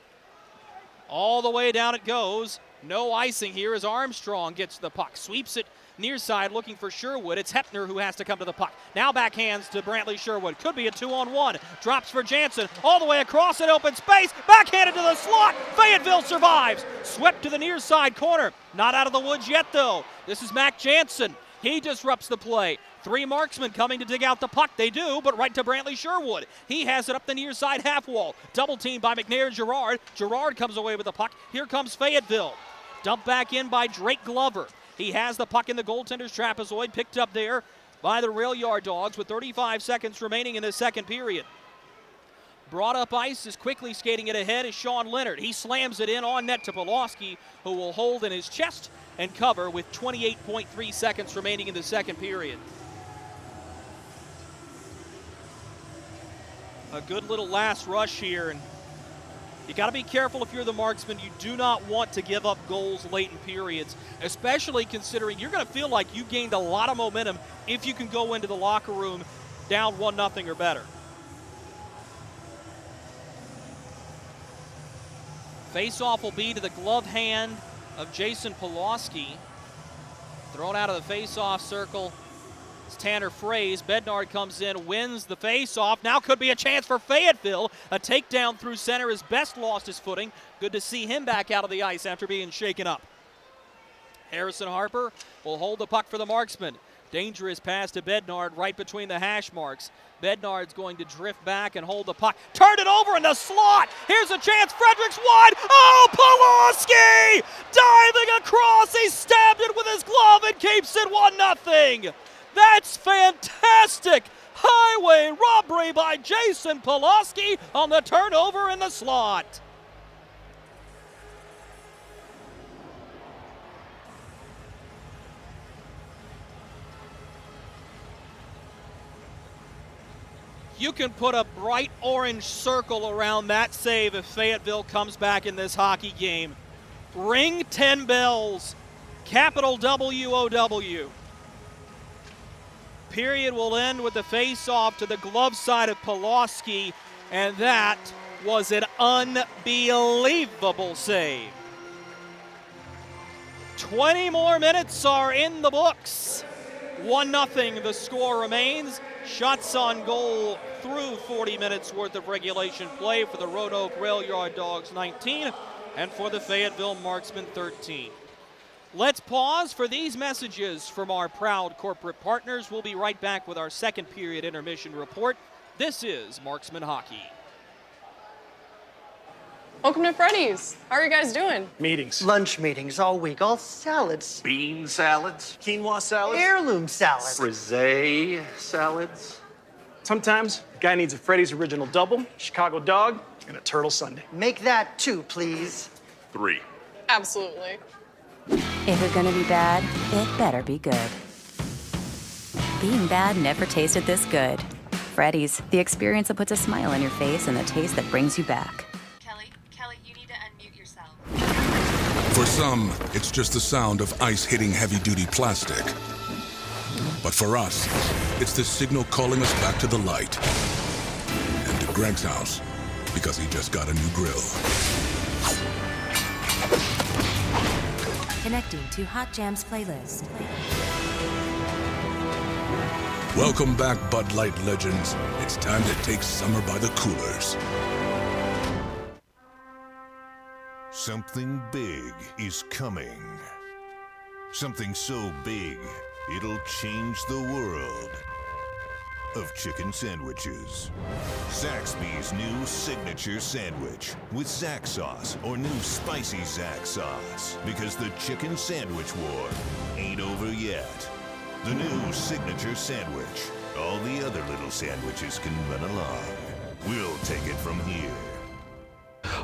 Speaker 1: All the way down it goes. No icing here as Armstrong gets the puck. Sweeps it near side looking for Sherwood. It's Hepner who has to come to the puck. Now backhands to Brantley Sherwood. Could be a 2-on-1. Drops for Jansen. All the way across in open space. Backhanded to the slot. Fayetteville survives. Swept to the near side corner. Not out of the woods yet though. This is Mac Jansen. He disrupts the play. 3 marksmen coming to dig out the puck. They do, but right to Brantley Sherwood. He has it up the near side half wall. Double team by McNair and Girard. Girard comes away with the puck. Here comes Fayetteville. Dumped back in by Drake Glover. He has the puck in the goaltender's trapezoid, picked up there by the rail yard Dawgs with 35 seconds remaining in the second period. Brought up ice, is quickly skating it ahead is Sean Leonard. He slams it in on net to Polowski, who will hold in his chest and cover with 28.3 seconds remaining in the second period. A good little last rush here, and you got to be careful if you're the Marksmen. You do not want to give up goals late in periods, especially considering you're going to feel like you gained a lot of momentum if you can go into the locker room down 1-0 or better. Face-off will be to the glove hand of Jason Polowski. Thrown out of the face-off circle. It's Tanner Fraze. Bednard comes in, wins the face-off. Now could be a chance for Fayetteville. A takedown through center as Best lost his footing. Good to see him back out of the ice after being shaken up. Harrison Harper will hold the puck for the Marksmen. Dangerous pass to Bednard right between the hash marks. Bednard's going to drift back and hold the puck. Turn it over in the slot. Here's a chance. Frederick's wide. Oh, Polowski! Diving across. He stabbed it with his glove and keeps it 1-0. That's fantastic. Highway robbery by Jason Polowski on the turnover in the slot. You can put a bright orange circle around that save if Fayetteville comes back in this hockey game. Ring 10 bells, capital W-O-W. Period will end with the face-off to the glove side of Polowski, and that was an unbelievable save. 20 more minutes are in the books. 1-0 the score remains. Shots on goal through 40 minutes worth of regulation play for the Roanoke Rail Yard Dogs 19 and for the Fayetteville Marksmen 13. Let's pause for these messages from our proud corporate partners. We'll be right back with our second period intermission report. This is Marksman Hockey.
Speaker 2: Welcome to Freddy's. How are you guys doing?
Speaker 3: Meetings.
Speaker 4: Lunch meetings all week, all salads.
Speaker 5: Bean salads.
Speaker 3: Quinoa salads.
Speaker 4: Heirloom salads.
Speaker 5: Frisee salads.
Speaker 3: Sometimes a guy needs a Freddy's Original Double, Chicago Dog, and a Turtle Sundae.
Speaker 4: Make that 2, please.
Speaker 5: 3.
Speaker 2: Absolutely.
Speaker 6: If you're gonna be bad, it better be good. Being bad never tasted this good. Freddy's, the experience that puts a smile on your face and the taste that brings you back.
Speaker 7: Kelly, you need to unmute yourself.
Speaker 8: For some, it's just the sound of ice hitting heavy-duty plastic. But for us, it's the signal calling us back to the light. And to Greg's house, because he just got a new grill.
Speaker 15: Connecting to Hot Jams playlist.
Speaker 8: Welcome back, Bud Light legends. It's time to take summer by the coolers.
Speaker 12: Something big is coming. Something so big, it'll change the world of chicken sandwiches. Zaxby's new signature sandwich with Zax sauce or new spicy Zax sauce. Because the chicken sandwich war ain't over yet. The new signature sandwich. All the other little sandwiches can run along. We'll take it from here.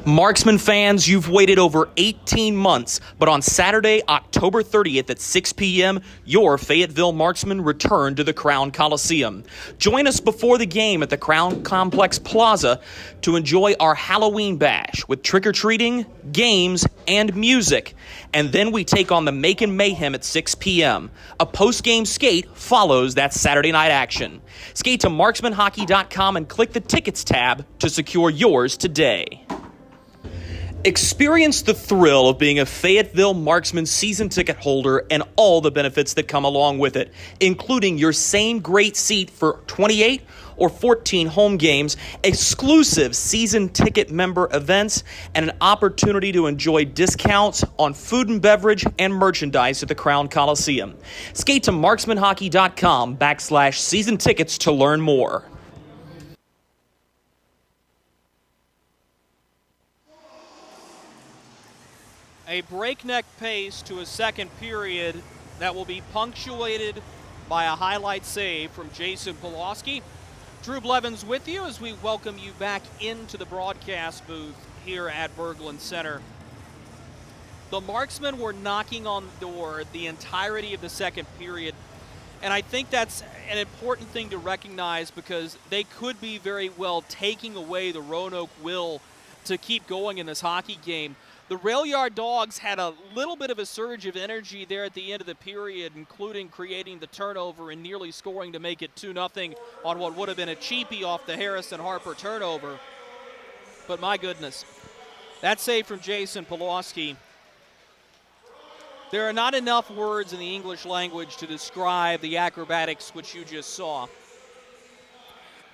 Speaker 1: Marksman fans, you've waited over 18 months, but on Saturday, October 30th at 6 p.m., your Fayetteville Marksmen return to the Crown Coliseum. Join us before the game at the Crown Complex Plaza to enjoy our Halloween bash with trick-or-treating, games, and music. And then we take on the Macon Mayhem at 6 p.m. A post-game skate follows that Saturday night action. Skate to marksmanhockey.com and click the Tickets tab to secure yours today. Experience the thrill of being a Fayetteville Marksman season ticket holder and all the benefits that come along with it, including your same great seat for 28 or 14 home games, exclusive season ticket member events, and an opportunity to enjoy discounts on food and beverage and merchandise at the Crown Coliseum. Skate to marksmanhockey.com/season tickets to learn more. A breakneck pace to a second period that will be punctuated by a highlight save from Jason Polowski. Drew Blevins with you as we welcome you back into the broadcast booth here at Berglund Center. The Marksmen were knocking on the door the entirety of the second period, and I think that's an important thing to recognize because they could be very well taking away the Roanoke will to keep going in this hockey game. The Rail Yard Dawgs had a little bit of a surge of energy there at the end of the period, including creating the turnover and nearly scoring to make it 2-0 on what would have been a cheapie off the Harrison Harper turnover. But my goodness, that save from Jason Polowski. There are not enough words in the English language to describe the acrobatics which you just saw.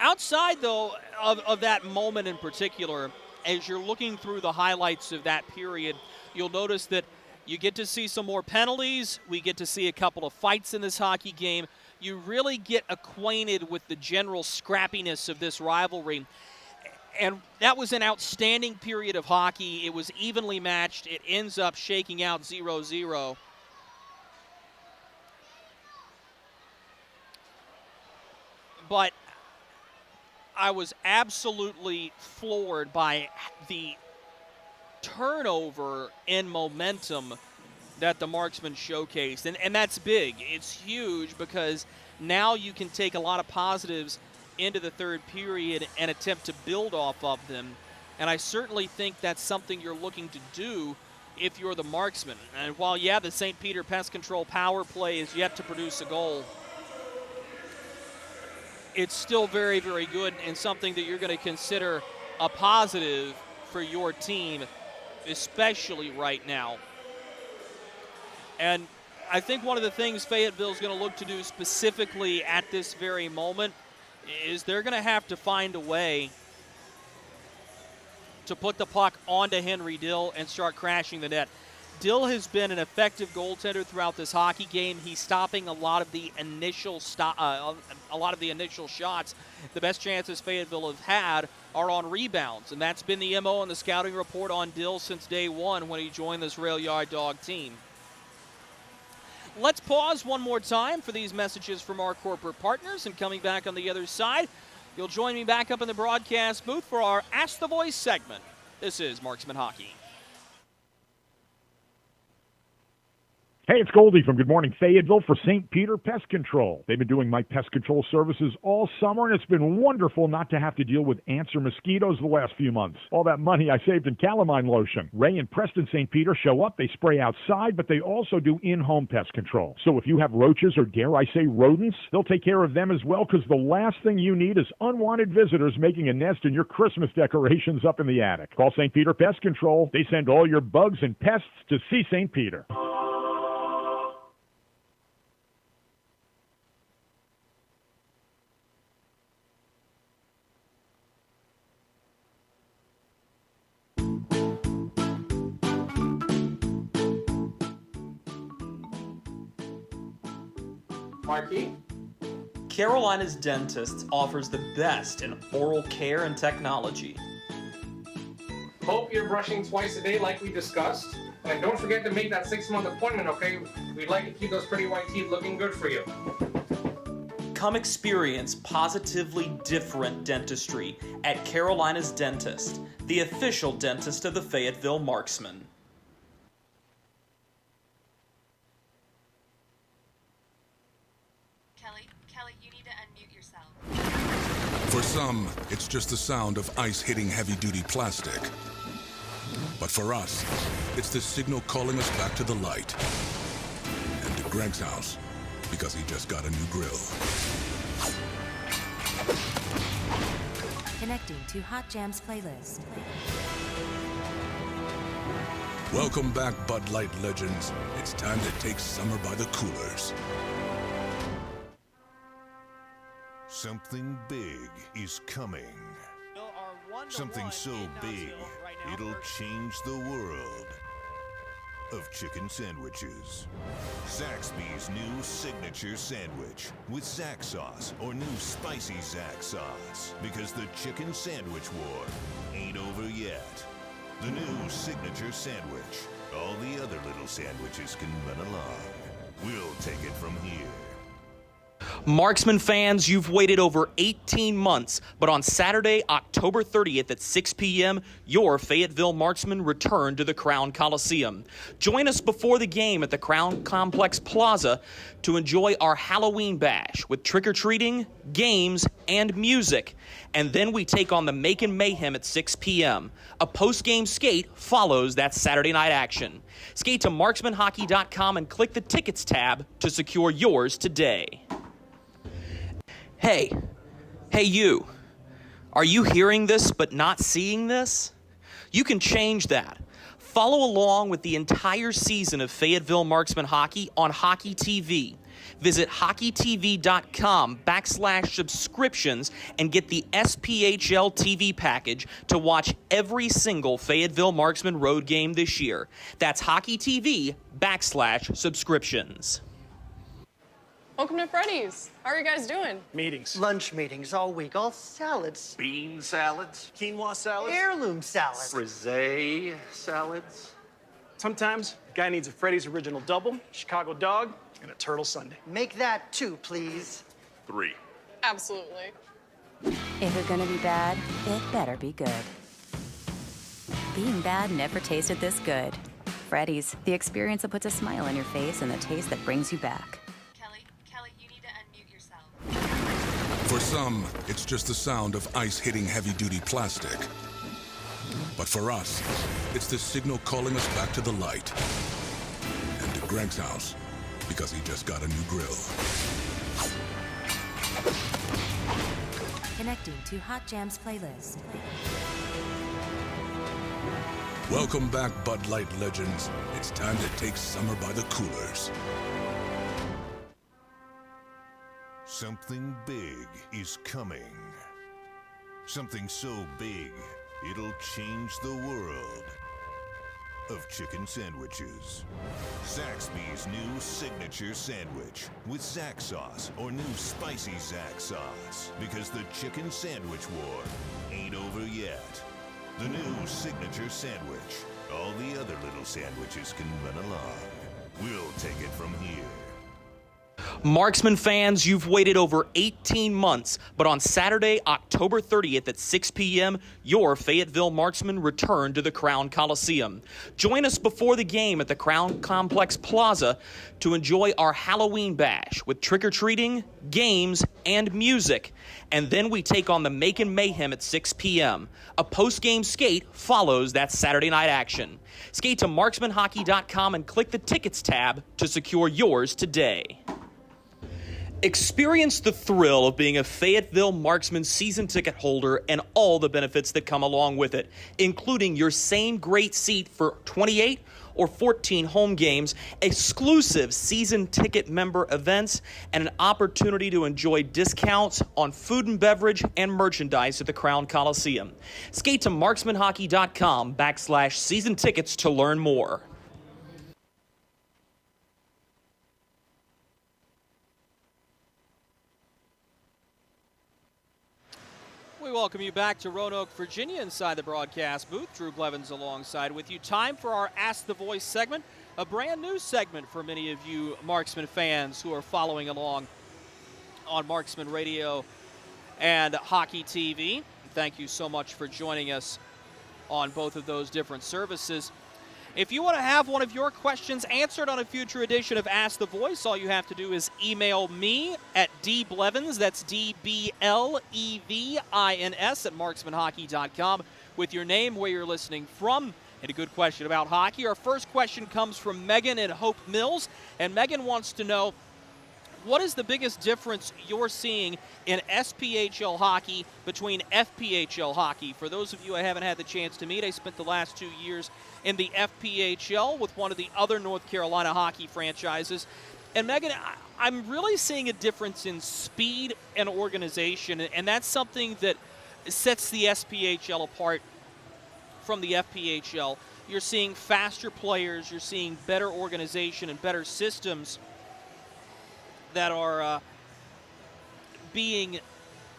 Speaker 1: Outside, though, of that moment in particular, as you're looking through the highlights of that period, you'll notice that you get to see some more penalties. We get to see a couple of fights in this hockey game. You really get acquainted with the general scrappiness of this rivalry. And that was an outstanding period of hockey. It was evenly matched. It ends up shaking out 0-0. But I was absolutely floored by the turnover and momentum that the Marksmen showcased. And that's big. It's huge because now you can take a lot of positives into the third period and attempt to build off of them. And I certainly think that's something you're looking to do if you're the Marksmen. And while, yeah, the St. Peter Pest Control power play is yet to produce a goal, it's still very, very good and something that you're going to consider a positive for your team, especially right now. And I think one of the things Fayetteville is going to look to do specifically at this very moment is they're going to have to find a way to put the puck onto Henry Dill and start crashing the net. Dill has been an effective goaltender throughout this hockey game. He's stopping a lot of the initial shots. The best chances Fayetteville have had are on rebounds, and that's been the MO in the scouting report on Dill since day one when he joined this Rail Yard Dog team. Let's pause one more time for these messages from our corporate partners, and coming back on the other side, you'll join me back up in the broadcast booth for our Ask the Voice segment. This is Marksman Hockey.
Speaker 9: Hey, it's Goldie from Good Morning Fayetteville for St. Peter Pest Control. They've been doing my pest control services all summer, and it's been wonderful not to have to deal with ants or mosquitoes the last few months. All that money I saved in calamine lotion. Ray and Preston St. Peter show up, they spray outside, but they also do in-home pest control. So if you have roaches or, dare I say, rodents, they'll take care of them as well, because the last thing you need is unwanted visitors making a nest in your Christmas decorations up in the attic. Call St. Peter Pest Control. They send all your bugs and pests to see St. Peter.
Speaker 10: Marquis?
Speaker 16: Carolina's Dentist offers the best in oral care and technology.
Speaker 10: Hope you're brushing twice a day like we discussed. And don't forget to make that 6-month appointment, okay? We'd like to keep those pretty white teeth looking good for you.
Speaker 16: Come experience positively different dentistry at Carolina's Dentist, the official dentist of the Fayetteville Marksmen.
Speaker 7: Kelly, you need to unmute yourself.
Speaker 8: For some, it's just the sound of ice hitting heavy-duty plastic. But for us, it's the signal calling us back to the light. And to Greg's house, because he just got a new grill.
Speaker 15: Connecting to Hot Jams playlist.
Speaker 8: Welcome back, Bud Light legends. It's time to take summer by the coolers.
Speaker 12: Something big is coming. Something so big, it'll change the world of chicken sandwiches. Zaxby's new signature sandwich with Zax sauce or new spicy Zax sauce. Because the chicken sandwich war ain't over yet. The new signature sandwich. All the other little sandwiches can run along. We'll take it from here.
Speaker 1: Marksman fans, you've waited over 18 months, but on Saturday, October 30th at 6 p.m., your Fayetteville Marksmen return to the Crown Coliseum. Join us before the game at the Crown Complex Plaza to enjoy our Halloween bash with trick-or-treating, games, and music. And then we take on the Macon Mayhem at 6 p.m. A post-game skate follows that Saturday night action. Skate to marksmanhockey.com and click the Tickets tab to secure yours today. Hey you, are you hearing this but not seeing this? You can change that. Follow along with the entire season of Fayetteville Marksmen hockey on Hockey TV. Visit hockeytv.com/subscriptions and get the SPHL TV package to watch every single Fayetteville Marksmen road game this year. That's hockeytv.com/subscriptions.
Speaker 2: Welcome to Freddy's. How are you guys doing?
Speaker 3: Meetings.
Speaker 4: Lunch meetings all week, all salads.
Speaker 5: Bean salads.
Speaker 3: Quinoa salads.
Speaker 4: Heirloom salads.
Speaker 5: Frisee salads.
Speaker 3: Sometimes a guy needs a Freddy's Original Double, Chicago Dog, and a Turtle Sundae.
Speaker 4: Make that 2, please.
Speaker 5: 3.
Speaker 2: Absolutely.
Speaker 6: If you're gonna be bad, it better be good. Being bad never tasted this good. Freddy's, the experience that puts a smile on your face and the taste that brings you back.
Speaker 7: Kelly, you need to unmute yourself.
Speaker 8: For some, it's just the sound of ice hitting heavy-duty plastic. But for us, it's the signal calling us back to the light. And to Greg's house, because he just got a new grill.
Speaker 15: Connecting to Hot Jams playlist.
Speaker 8: Welcome back, Bud Light legends. It's time to take summer by the coolers.
Speaker 12: Something big is coming. Something so big, it'll change the world of chicken sandwiches. Zaxby's new signature sandwich with Zax sauce or new spicy Zax sauce. Because the chicken sandwich war ain't over yet. The new signature sandwich. All the other little sandwiches can run along. We'll take it from here.
Speaker 1: Marksman fans, you've waited over 18 months, but on Saturday, October 30th at 6 p.m., your Fayetteville Marksmen return to the Crown Coliseum. Join us before the game at the Crown Complex Plaza to enjoy our Halloween bash with trick-or-treating, games, and music. And then we take on the Macon Mayhem at 6 p.m. A post-game skate follows that Saturday night action. Skate to marksmanhockey.com and click the Tickets tab to secure yours today. Experience the thrill of being a Fayetteville Marksmen season ticket holder and all the benefits that come along with it, including your same great seat for 28 or 14 home games, exclusive season ticket member events, and an opportunity to enjoy discounts on food and beverage and merchandise at the Crown Coliseum. Skate to marksmanhockey.com/season tickets to learn more. We welcome you back to Roanoke, Virginia, inside the broadcast booth. Drew Blevins alongside with you. Time for our Ask the Voice segment, a brand new segment for many of you Marksman fans who are following along on Marksman Radio and Hockey TV. Thank you so much for joining us on both of those different services. If you want to have one of your questions answered on a future edition of Ask the Voice, all you have to do is email me at dblevins, that's DBLEVINS, at marksmanhockey.com with your name, where you're listening from, and a good question about hockey. Our first question comes from Megan in Hope Mills, and Megan wants to know, what is the biggest difference you're seeing in SPHL hockey between FPHL hockey? For those of you I haven't had the chance to meet, I spent the last 2 years in the FPHL with one of the other North Carolina hockey franchises. And Megan, I'm really seeing a difference in speed and organization, and that's something that sets the SPHL apart from the FPHL. You're seeing faster players, you're seeing better organization and better systems that are being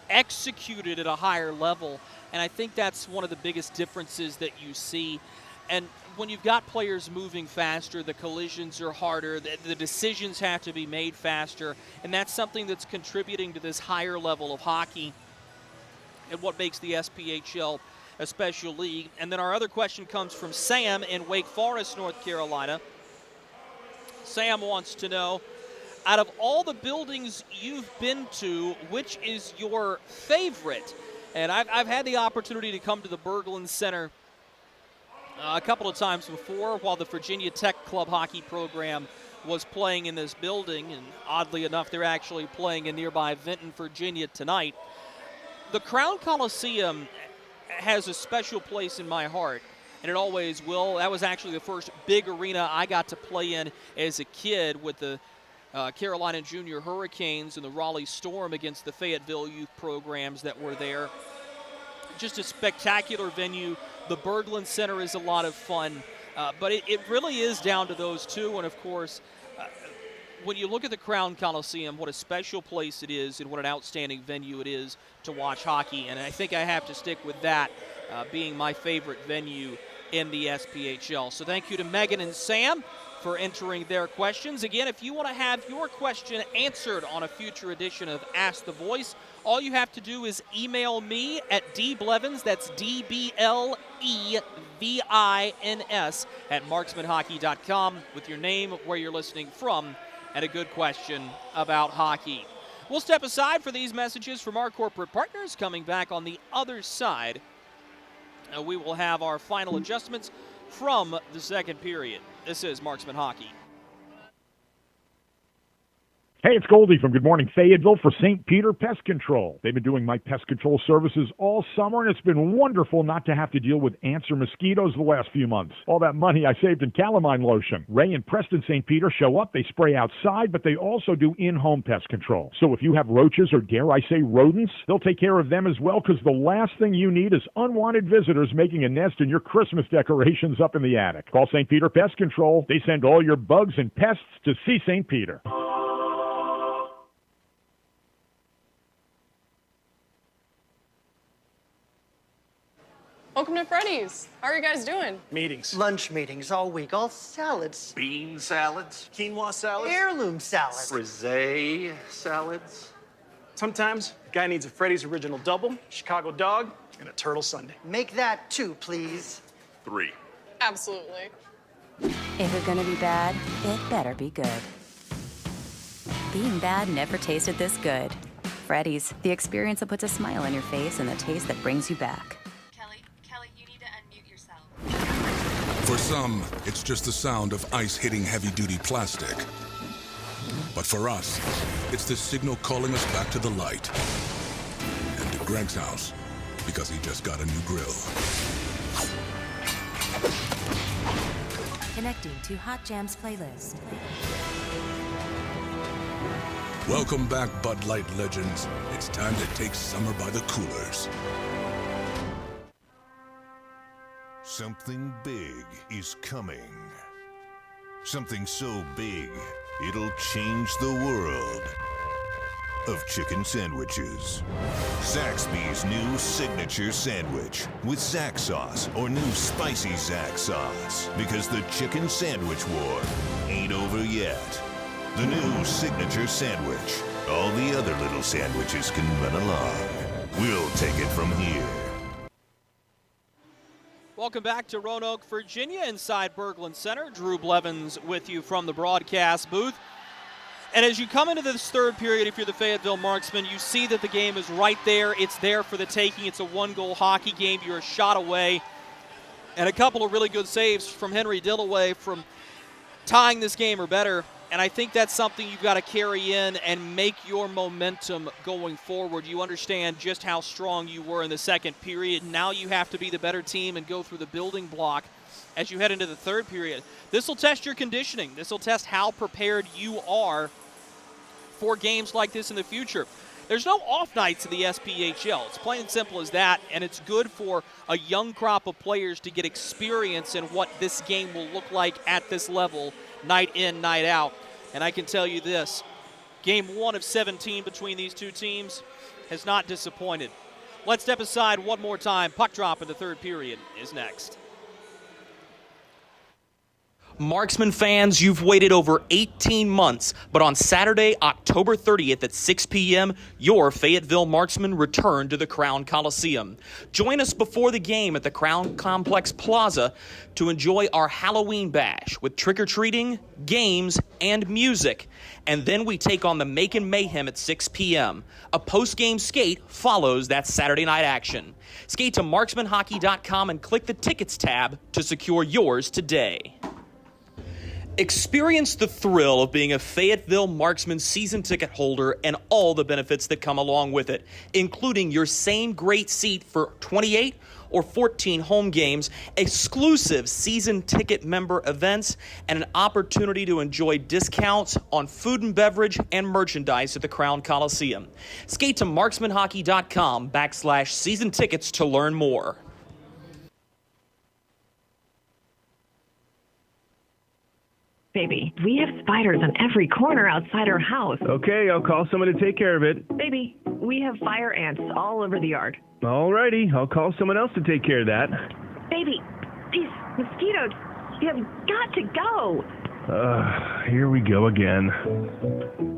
Speaker 1: executed at a higher level. And I think that's one of the biggest differences that you see. And when you've got players moving faster, the collisions are harder, the decisions have to be made faster, and that's something that's contributing to this higher level of hockey and what makes the SPHL a special league. And then our other question comes from Sam in Wake Forest, North Carolina. Sam wants to know, out of all the buildings you've been to, which is your favorite? And I've had the opportunity to come to the Berglund Center a couple of times before while the Virginia Tech Club hockey program was playing in this building, and oddly enough, they're actually playing in nearby Vinton, Virginia tonight. The Crown Coliseum has a special place in my heart, and it always will. That was actually the first big arena I got to play in as a kid with the Carolina Junior Hurricanes and the Raleigh Storm against the Fayetteville youth programs that were there. Just a spectacular venue. The Berglund Center is a lot of fun, but it really is down to those two. And, of course, when you look at the Crown Coliseum, what a special place it is and what an outstanding venue it is to watch hockey. And I think I have to stick with that being my favorite venue in the SPHL. So thank you to Megan and Sam for entering their questions. Again, if you want to have your question answered on a future edition of Ask the Voice, all you have to do is email me at dblevins, that's DBLEVINS, at marksmanhockey.com with your name, where you're listening from, and a good question about hockey. We'll step aside for these messages from our corporate partners. Coming back on the other side, we will have our final adjustments from the second period. This is Marksman Hockey.
Speaker 9: Hey, it's Goldie from Good Morning Fayetteville for St. Peter Pest Control. They've been doing my pest control services all summer, and it's been wonderful not to have to deal with ants or mosquitoes the last few months. All that money I saved in calamine lotion. Ray and Preston St. Peter show up. They spray outside, but they also do in-home pest control. So if you have roaches or, dare I say, rodents, they'll take care of them as well, because the last thing you need is unwanted visitors making a nest in your Christmas decorations up in the attic. Call St. Peter Pest Control. They send all your bugs and pests to see St. Peter.
Speaker 2: Welcome to Freddy's. How are you guys doing?
Speaker 3: Meetings.
Speaker 4: Lunch meetings all week, all salads.
Speaker 5: Bean salads.
Speaker 3: Quinoa salads.
Speaker 4: Heirloom salads.
Speaker 5: Frisee salads.
Speaker 3: Sometimes a guy needs a Freddy's Original Double, Chicago Dog, and a Turtle Sundae.
Speaker 4: Make that 2, please.
Speaker 5: 3.
Speaker 2: Absolutely.
Speaker 6: If you're gonna be bad, it better be good. Being bad never tasted this good. Freddy's, the experience that puts a smile on your face and the taste that brings you back.
Speaker 7: Kelly, you need to unmute yourself.
Speaker 8: For some, it's just the sound of ice hitting heavy-duty plastic. But for us, it's the signal calling us back to the light. And to Greg's house, because he just got a new grill.
Speaker 15: Connecting to Hot Jams playlist.
Speaker 8: Welcome back, Bud Light legends. It's time to take summer by the coolers.
Speaker 12: Something big is coming. Something so big, it'll change the world of chicken sandwiches. Zaxby's new signature sandwich with Zax sauce or new spicy Zax sauce. Because the chicken sandwich war ain't over yet. The new signature sandwich. All the other little sandwiches can run along. We'll take it from here.
Speaker 1: Welcome back to Roanoke, Virginia, inside Berglund Center. Drew Blevins with you from the broadcast booth. And as you come into this third period, if you're the Fayetteville Marksmen, you see that the game is right there. It's there for the taking. It's a one-goal hockey game. You're a shot away. And a couple of really good saves from Henry Dill away from tying this game or better. And I think that's something you've got to carry in and make your momentum going forward. You understand just how strong you were in the second period. Now you have to be the better team and go through the building block as you head into the third period. This will test your conditioning. This will test how prepared you are for games like this in the future. There's no off nights in the SPHL. It's plain and simple as that, and it's good for a young crop of players to get experience in what this game will look like at this level, night in, night out. And I can tell you this, game 1 of 17 between these two teams has not disappointed. Let's step aside one more time. Puck drop in the third period is next. Marksmen fans, you've waited over 18 months, but on Saturday, October 30th at 6 p.m., your Fayetteville Marksmen return to the Crown Coliseum. Join us before the game at the Crown Complex Plaza to enjoy our Halloween bash with trick-or-treating, games, and music. And then we take on the Macon Mayhem at 6 p.m. A post-game skate follows that Saturday night action. Skate to marksmanhockey.com and click the Tickets tab to secure yours today. Experience the thrill of being a Fayetteville Marksmen season ticket holder and all the benefits that come along with it, including your same great seat for 28 or 14 home games, exclusive season ticket member events, and an opportunity to enjoy discounts on food and beverage and merchandise at the Crown Coliseum. Skate to marksmanhockey.com/season tickets to learn more.
Speaker 13: Baby, we have spiders on every corner outside our house.
Speaker 14: Okay, I'll call someone to take care of it.
Speaker 13: Baby, we have fire ants all over the yard.
Speaker 14: Alrighty, I'll call someone else to take care of that.
Speaker 13: Baby, these mosquitoes, you have got to go.
Speaker 14: Here we go again.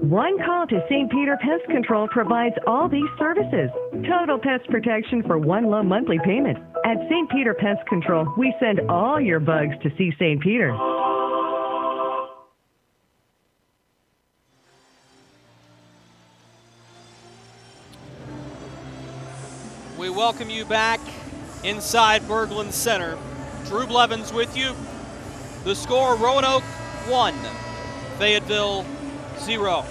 Speaker 13: One call to St. Peter Pest Control provides all these services. Total pest protection for one low monthly payment. At St. Peter Pest Control, we send all your bugs to see St. Peter.
Speaker 1: We welcome you back inside Berglund Center. Drew Blevins with you. The score, Roanoke 1, Fayetteville 0.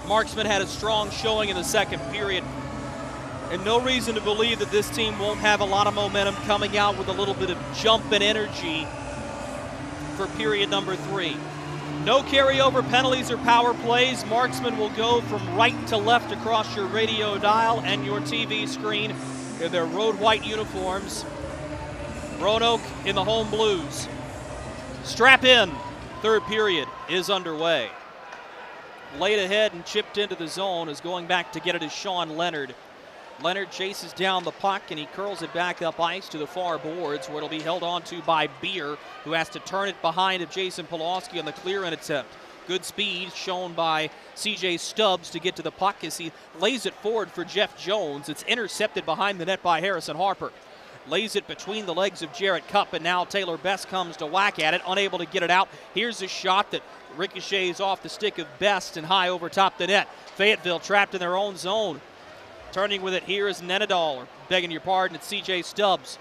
Speaker 1: Marksmen had a strong showing in the second period, and no reason to believe that this team won't have a lot of momentum coming out with a little bit of jump and energy for period number 3. No carryover penalties or power plays. Marksmen will go from right to left across your radio dial and your TV screen in their road white uniforms. Roanoke in the home blues. Strap in. Third period is underway. Laid ahead and chipped into the zone is going back to get it is Sean Leonard. Leonard chases down the puck and he curls it back up ice to the far boards where it'll be held on to by Beer, who has to turn it behind of Jason Polowski on the clear-in attempt. Good speed shown by C.J. Stubbs to get to the puck as he lays it forward for Jeff Jones. It's intercepted behind the net by Harrison Harper. Lays it between the legs of Jarrett Cupp, and now Taylor Best comes to whack at it, unable to get it out. Here's a shot that ricochets off the stick of Best and high over top the net. Fayetteville trapped in their own zone. Turning with it here is Nenadal, or begging your pardon, it's C.J. Stubbs.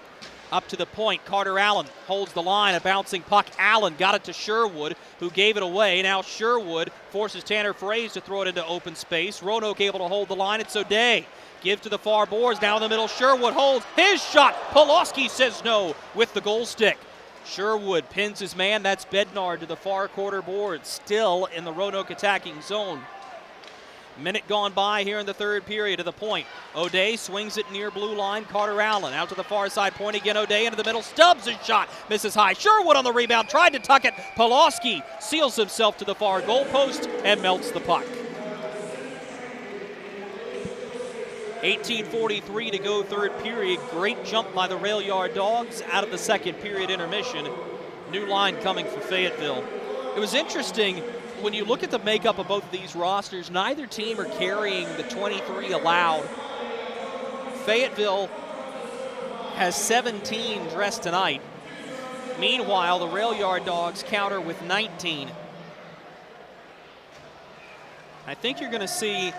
Speaker 1: Up to the point, Carter Allen holds the line, a bouncing puck. Allen got it to Sherwood, who gave it away. Now Sherwood forces Tanner Fraze to throw it into open space. Roanoke able to hold the line, it's O'Day. Give to the far boards, now in the middle, Sherwood holds his shot. Polowski says no with the goal stick. Sherwood pins his man, that's Bednard to the far quarter board, still in the Roanoke attacking zone. Minute gone by here in the third period to the point. O'Day swings it near blue line. Carter Allen out to the far side point again. O'Day into the middle. Stubbs' his shot. Misses high. Sherwood on the rebound. Tried to tuck it. Polowski seals himself to the far goal post and melts the puck. 18:43 to go third period. Great jump by the rail yard Dawgs out of the second period intermission. New line coming for Fayetteville. It was interesting. When you look at the makeup of both of these rosters, neither team are carrying the 23 allowed. Fayetteville has 17 dressed tonight. Meanwhile, the Rail Yard Dogs counter with 19. I think you're going to see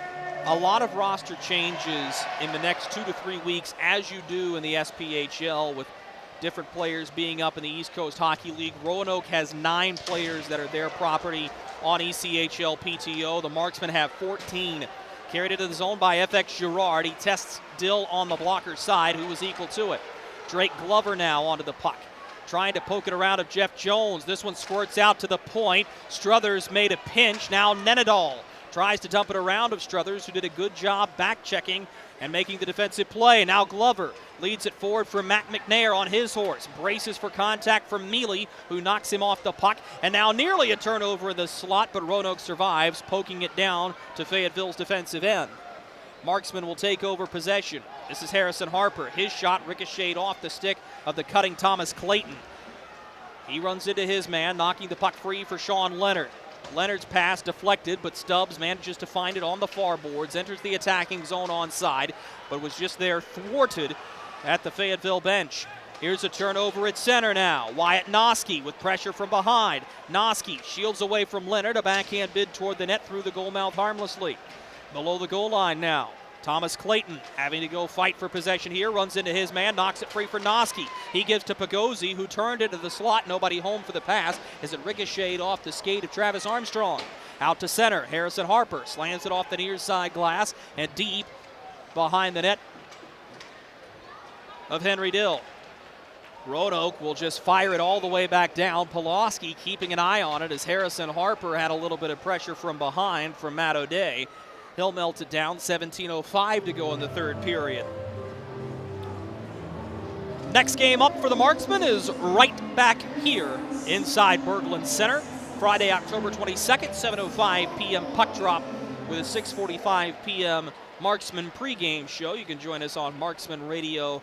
Speaker 1: a lot of roster changes in the next 2 to 3 weeks, as you do in the SPHL, with different players being up in the East Coast Hockey League. Roanoke has 9 players that are their property on ECHL PTO. The Marksmen have 14. Carried into the zone by FX Girard. He tests Dill on the blocker side, who was equal to it. Drake Glover now onto the puck. Trying to poke it around of Jeff Jones. This one squirts out to the point. Struthers made a pinch. Now Nenadal tries to dump it around of Struthers, who did a good job back-checking and making the defensive play. Now Glover leads it forward for Matt McNair on his horse. Braces for contact from Mealy, who knocks him off the puck. And now nearly a turnover in the slot, but Roanoke survives, poking it down to Fayetteville's defensive end. Marksmen will take over possession. This is Harrison Harper. His shot ricocheted off the stick of the cutting Thomas Clayton. He runs into his man, knocking the puck free for Sean Leonard. Leonard's pass deflected, but Stubbs manages to find it on the far boards, enters the attacking zone onside, but was just there thwarted at the Fayetteville bench. Here's a turnover at center now. Wyatt Noski with pressure from behind. Noski shields away from Leonard, a backhand bid toward the net through the goal mouth harmlessly. Below the goal line now. Thomas Clayton having to go fight for possession here, runs into his man, knocks it free for Noski. He gives to Pagozzi, who turned into the slot, nobody home for the pass as it ricocheted off the skate of Travis Armstrong. Out to center, Harrison Harper slams it off the near side glass and deep behind the net of Henry Dill. Roanoke will just fire it all the way back down. Polowski keeping an eye on it as Harrison Harper had a little bit of pressure from behind from Matt O'Day. He'll melt it down, 17:05 to go in the third period. Next game up for the Marksmen is right back here inside Berglund Center. Friday, October 22nd, 7:05 p.m. puck drop with a 6:45 p.m. Marksman pregame show. You can join us on Marksman Radio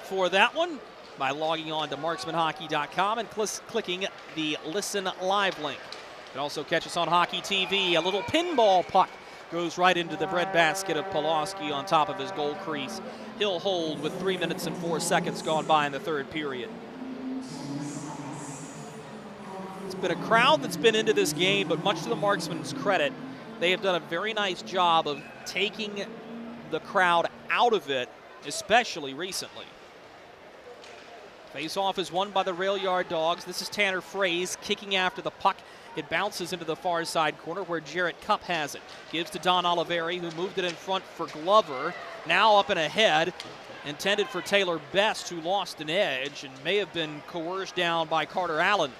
Speaker 1: for that one by logging on to marksmanhockey.com and clicking the Listen Live link. You can also catch us on Hockey TV. A little pinball puck goes right into the breadbasket of Polowski on top of his goal crease. He'll hold with 3 minutes and 4 seconds gone by in the third period. It's been a crowd that's been into this game, but much to the Marksmen's credit, they have done a very nice job of taking the crowd out of it, especially recently. Face-off is won by the Rail Yard Dawgs. This is Tanner Fraze kicking after the puck. It bounces into the far side corner where Jarrett Cupp has it. Gives to Don Oliveri, who moved it in front for Glover. Now up and ahead, intended for Taylor Best, who lost an edge and may have been coerced down by Carter Allen.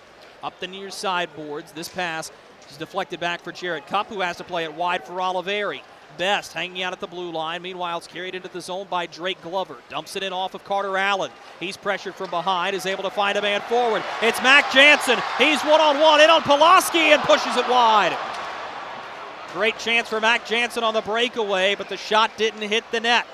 Speaker 1: Up the near side boards. This pass is deflected back for Jarrett Cupp, who has to play it wide for Oliveri. Best hanging out at the blue line. Meanwhile, it's carried into the zone by Drake Glover. Dumps it in off of Carter Allen. He's pressured from behind, is able to find a man forward. It's Mac Jansen. He's one-on-one in on Polowski and pushes it wide. Great chance for Mac Jansen on the breakaway, but the shot didn't hit the net.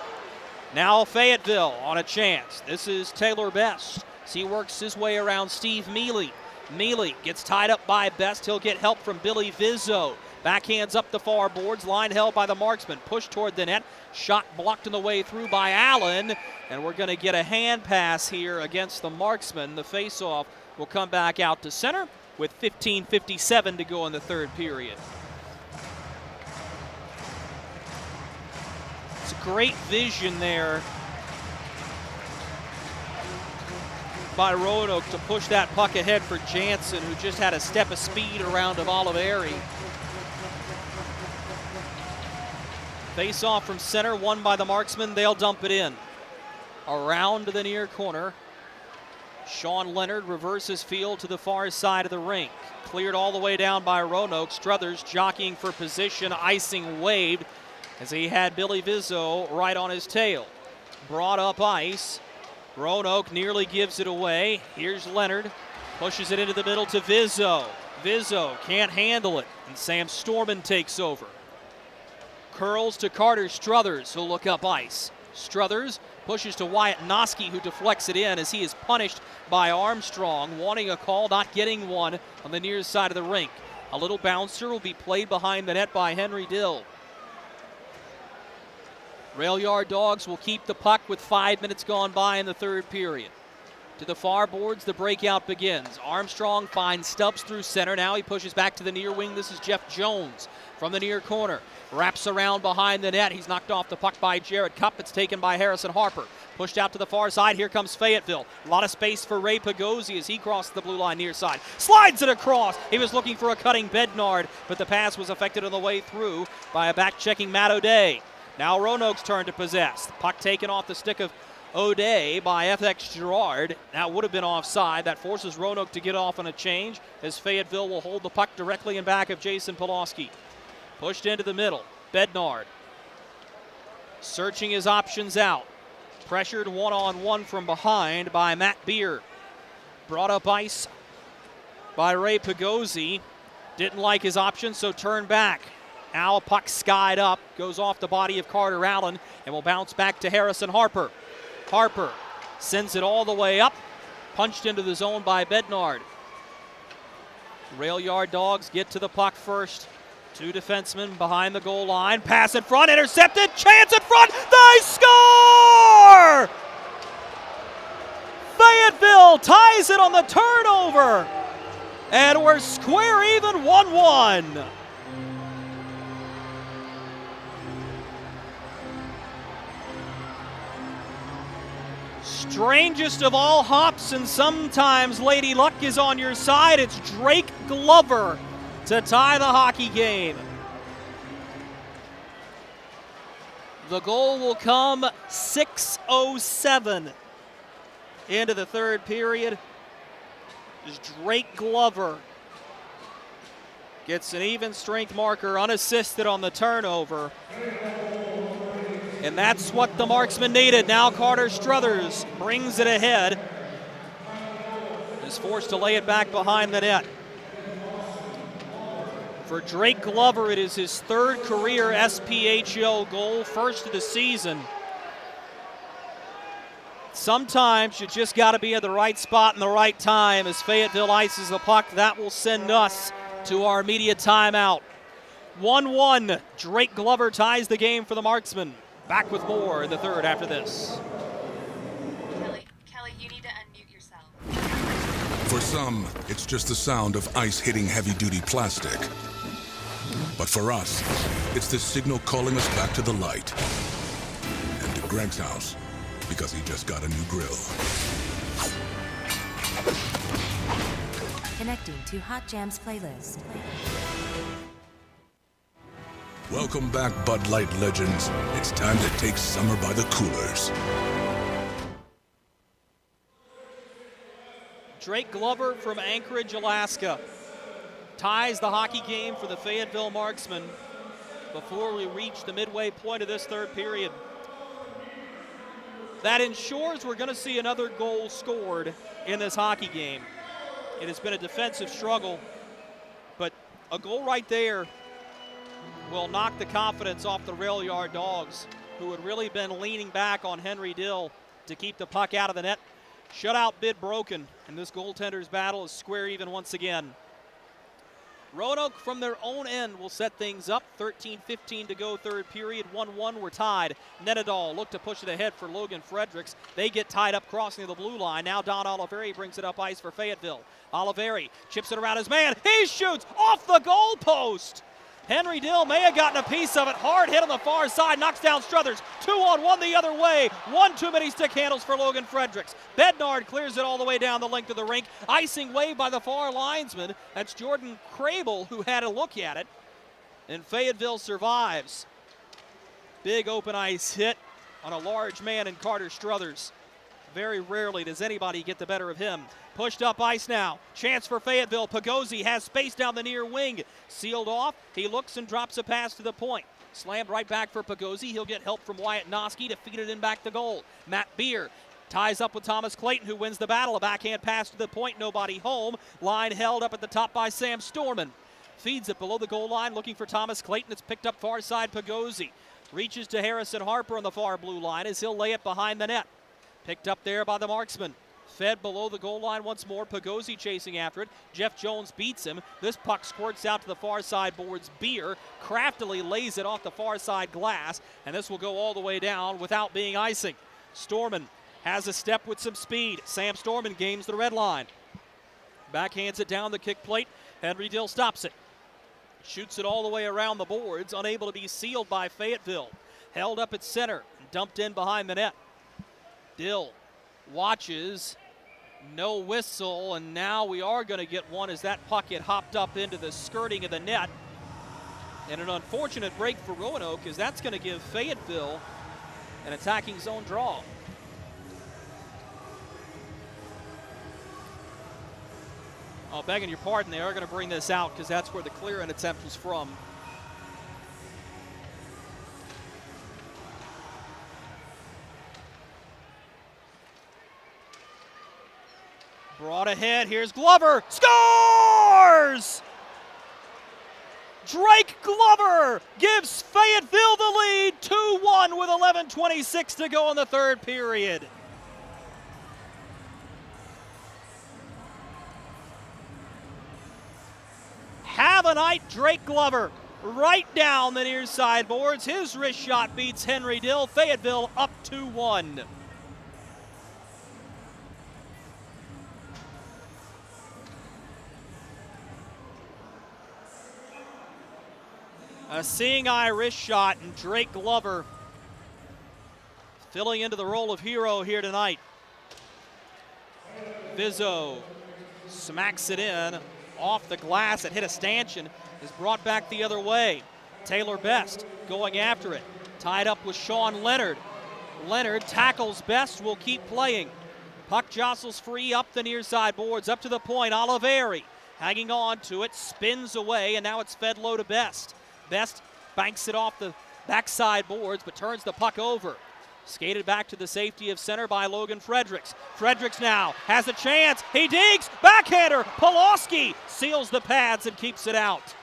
Speaker 1: Now Fayetteville on a chance. This is Taylor Best. He works his way around Steve Mealy. Mealy gets tied up by Best. He'll get help from Billy Vizzo. Backhands up the far boards, line held by the Marksmen. Push toward the net, shot blocked on the way through by Allen, and we're going to get a hand pass here against the Marksmen. The faceoff will come back out to center with 15:57 to go in the third period. It's a great vision there by Roanoke to push that puck ahead for Jansen, who just had a step of speed around of Oliveri. Face off from center, won by the Marksmen. They'll dump it in. Around the near corner. Sean Leonard reverses field to the far side of the rink. Cleared all the way down by Roanoke. Struthers jockeying for position. Icing waved as he had Billy Vizzo right on his tail. Brought up ice. Roanoke nearly gives it away. Here's Leonard. Pushes it into the middle to Vizzo. Vizzo can't handle it, and Sam Storman takes over. Curls to Carter Struthers, who'll look up ice. Struthers pushes to Wyatt Noski, who deflects it in as he is punished by Armstrong, wanting a call, not getting one on the near side of the rink. A little bouncer will be played behind the net by Henry Dill. Rail Yard Dawgs will keep the puck with 5 minutes gone by in the third period. To the far boards, the breakout begins. Armstrong finds Stubbs through center. Now he pushes back to the near wing. This is Jeff Jones from the near corner. Wraps around behind the net. He's knocked off the puck by Jarrett Cupp. It's taken by Harrison Harper. Pushed out to the far side. Here comes Fayetteville. A lot of space for Ray Pagozzi as he crosses the blue line near side. Slides it across. He was looking for a cutting Bednard, but the pass was affected on the way through by a back-checking Matt O'Day. Now Roanoke's turn to possess. Puck taken off the stick of O'Day by FX Girard. That would have been offside. That forces Roanoke to get off on a change as Fayetteville will hold the puck directly in back of Jason Polowski. Pushed into the middle. Bednard searching his options out. Pressured one-on-one from behind by Matt Beer. Brought up ice by Ray Pagozzi. Didn't like his options, so turned back. Now a puck skied up, goes off the body of Carter Allen, and will bounce back to Harrison Harper. Harper sends it all the way up Punched into the zone by Bednard. Rail yard Dawgs get to the puck first. Two defensemen behind the goal line. Pass in front, intercepted, chance in front, they score! Fayetteville ties it on the turnover. And we're square even 1-1. Strangest of all hops, and sometimes Lady Luck is on your side. It's Drake Glover to tie the hockey game. The goal will come 6:07 into the third period. As Drake Glover gets an even strength marker, unassisted on the turnover. And that's what the Marksmen needed. Now Carter Struthers brings it ahead. Is forced to lay it back behind the net. For Drake Glover, it is his third career SPHL goal, first of the season. Sometimes you just got to be at the right spot in the right time. As Fayetteville ices the puck, that will send us to our immediate timeout. 1-1, Drake Glover ties the game for the Marksmen. Back with more in the third after this.
Speaker 7: Kelly, you need to unmute yourself.
Speaker 8: For some, it's just the sound of ice hitting heavy-duty plastic. But for us, it's the signal calling us back to the light. And to Greg's house, because he just got a new grill.
Speaker 15: Connecting to Hot Jams playlist.
Speaker 8: Welcome back, Bud Light legends. It's time to take summer by the coolers.
Speaker 1: Drake Glover from Anchorage, Alaska, ties the hockey game for the Fayetteville Marksmen before we reach the midway point of this third period. That ensures we're going to see another goal scored in this hockey game. It has been a defensive struggle, but a goal right there will knock the confidence off the rail yard Dawgs, who had really been leaning back on Henry Dill to keep the puck out of the net. Shutout bid broken, and this goaltender's battle is square even once again. Roanoke from their own end will set things up. 13:15 to go, third period. 1-1, we're tied. Nenadal look to push it ahead for Logan Fredericks. They get tied up crossing the blue line. Now Don Oliveri brings it up ice for Fayetteville. Oliveri chips it around his man. He shoots off the goal post. Henry Dill may have gotten a piece of it. Hard hit on the far side, knocks down Struthers. 2-on-1 the other way. One too many stick handles for Logan Fredericks. Bednard clears it all the way down the length of the rink. Icing wave by the far linesman. That's Jordan Crable who had a look at it. And Fayetteville survives. Big open ice hit on a large man in Carter Struthers. Very rarely does anybody get the better of him. Pushed up ice now. Chance for Fayetteville. Pagozzi has space down the near wing. Sealed off. He looks and drops a pass to the point. Slammed right back for Pagozzi. He'll get help from Wyatt Noski to feed it in back to goal. Matt Beer ties up with Thomas Clayton, who wins the battle. A backhand pass to the point. Nobody home. Line held up at the top by Sam Storman. Feeds it below the goal line looking for Thomas Clayton. It's picked up far side Pagozzi. Reaches to Harrison Harper on the far blue line as he'll lay it behind the net. Picked up there by the Marksmen. Fed below the goal line once more. Pagozzi chasing after it. Jeff Jones beats him. This puck squirts out to the far side boards. Beer craftily lays it off the far side glass, and this will go all the way down without being icing. Storman has a step with some speed. Sam Storman gains the red line. Backhands it down the kick plate. Henry Dill stops it. Shoots it all the way around the boards, unable to be sealed by Fayetteville. Held up at center and dumped in behind the net. Dill watches, no whistle, and now we are going to get one as that puck had hopped up into the skirting of the net. And an unfortunate break for Roanoke, as that's going to give Fayetteville an attacking zone draw. Oh, begging your pardon, they are going to bring this out because that's where the clearing attempt was from. Brought ahead, here's Glover, scores! Drake Glover gives Fayetteville the lead, 2-1 with 11:26 to go in the third period. the night, Drake Glover, right down the near side boards. His wrist shot beats Henry Dill. Fayetteville up 2-1. A seeing eye wrist shot, and Drake Glover filling into the role of hero here tonight. Vizzo smacks it in off the glass. It hit a stanchion, is brought back the other way. Taylor Best going after it, tied up with Sean Leonard. Leonard tackles Best, will keep playing. Puck jostles free up the near side boards, up to the point. Oliveri hanging on to it, spins away, and now it's fed low to Best. Best banks it off the backside boards, but turns the puck over. Skated back to the safety of center by Logan Fredericks. Fredericks now has a chance. He digs. Backhander. Polowski seals the pads and keeps it out.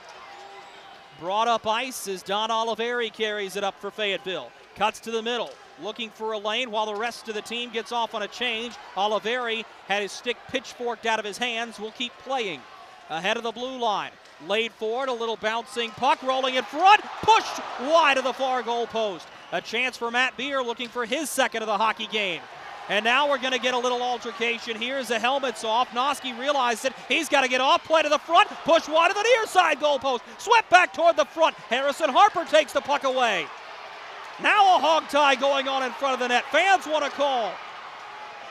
Speaker 1: Brought up ice as Don Oliveri carries it up for Fayetteville. Cuts to the middle, looking for a lane while the rest of the team gets off on a change. Oliveri had his stick pitchforked out of his hands. Will keep playing. Ahead of the blue line. Laid forward, a little bouncing puck rolling in front. Pushed wide of the far goal post. A chance for Matt Beer looking for his second of the hockey game. And now we're going to get a little altercation here as the helmet's off. Noski realized it. He's got to get off, play to the front, push wide of the near side goalpost. Swept back toward the front. Harrison Harper takes the puck away. Now a hog tie going on in front of the net. Fans want to call.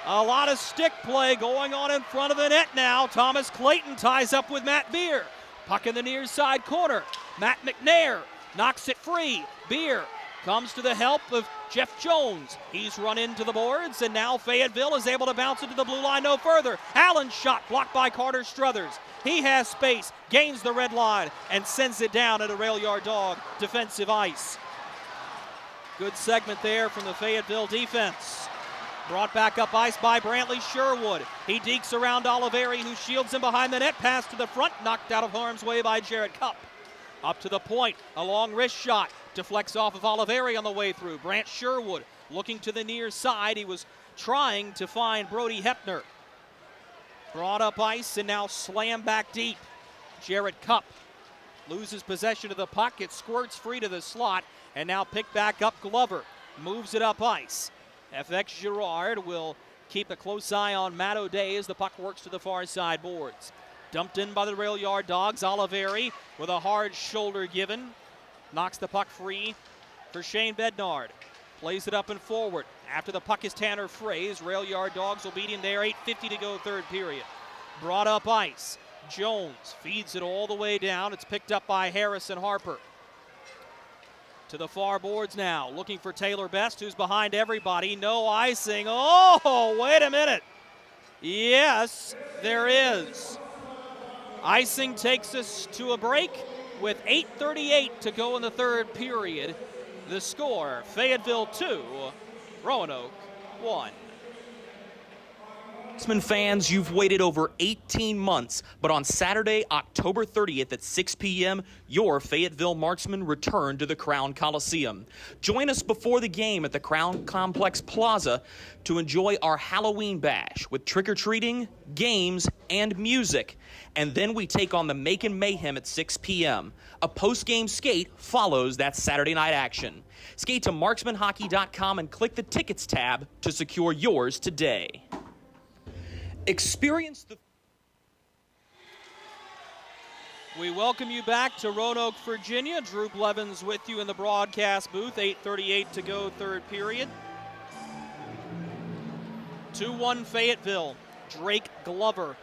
Speaker 1: A lot of stick play going on in front of the net now. Thomas Clayton ties up with Matt Beer. Puck in the near side corner. Matt McNair knocks it free. Beer comes to the help of Jeff Jones. He's run into the boards, and now Fayetteville is able to bounce it to the blue line no further. Allen's shot blocked by Carter Struthers. He has space, gains the red line, and sends it down at a rail yard dog defensive ice. Good segment there from the Fayetteville defense. Brought back up ice by Brantley Sherwood. He dekes around Oliveri, who shields him behind the net. Pass to the front, knocked out of harm's way by Jared Cupp. Up to the point, a long wrist shot. Deflects off of Oliveri on the way through. Brant Sherwood looking to the near side. He was trying to find Brody Hepner. Brought up ice and now slammed back deep. Jared Cupp loses possession of the puck. It squirts free to the slot, and now picked back up Glover. Moves it up ice. FX Girard will keep a close eye on Matt O'Day as the puck works to the far side boards. Dumped in by the rail yard dogs. Oliveri with a hard shoulder given. Knocks the puck free for Shane Bednard. Plays it up and forward. After the puck is Tanner Fraze. Rail yard dogs will beat him there. 8:50 to go third period. Brought up ice. Jones feeds it all the way down. It's picked up by Harrison Harper. To the far boards now. Looking for Taylor Best, who's behind everybody. No icing. Oh, wait a minute. Yes, there is. Icing takes us to a break with 8:38 to go in the third period. The score, Fayetteville 2, Roanoke 1.
Speaker 16: Marksmen fans, you've waited over 18 months, but on Saturday, October 30th at 6 p.m., your Fayetteville Marksmen return to the Crown Coliseum. Join us before the game at the Crown Complex Plaza to enjoy our Halloween bash with trick-or-treating, games, and music. And then we take on the Macon Mayhem at 6 p.m. A post-game skate follows that Saturday night action. Skate to marksmanhockey.com and click the Tickets tab to secure yours today. Experience the...
Speaker 1: We welcome you back to Roanoke, Virginia. Drew Blevins with you in the broadcast booth. 8:38 to go, third period. 2-1 Fayetteville. Drake Glover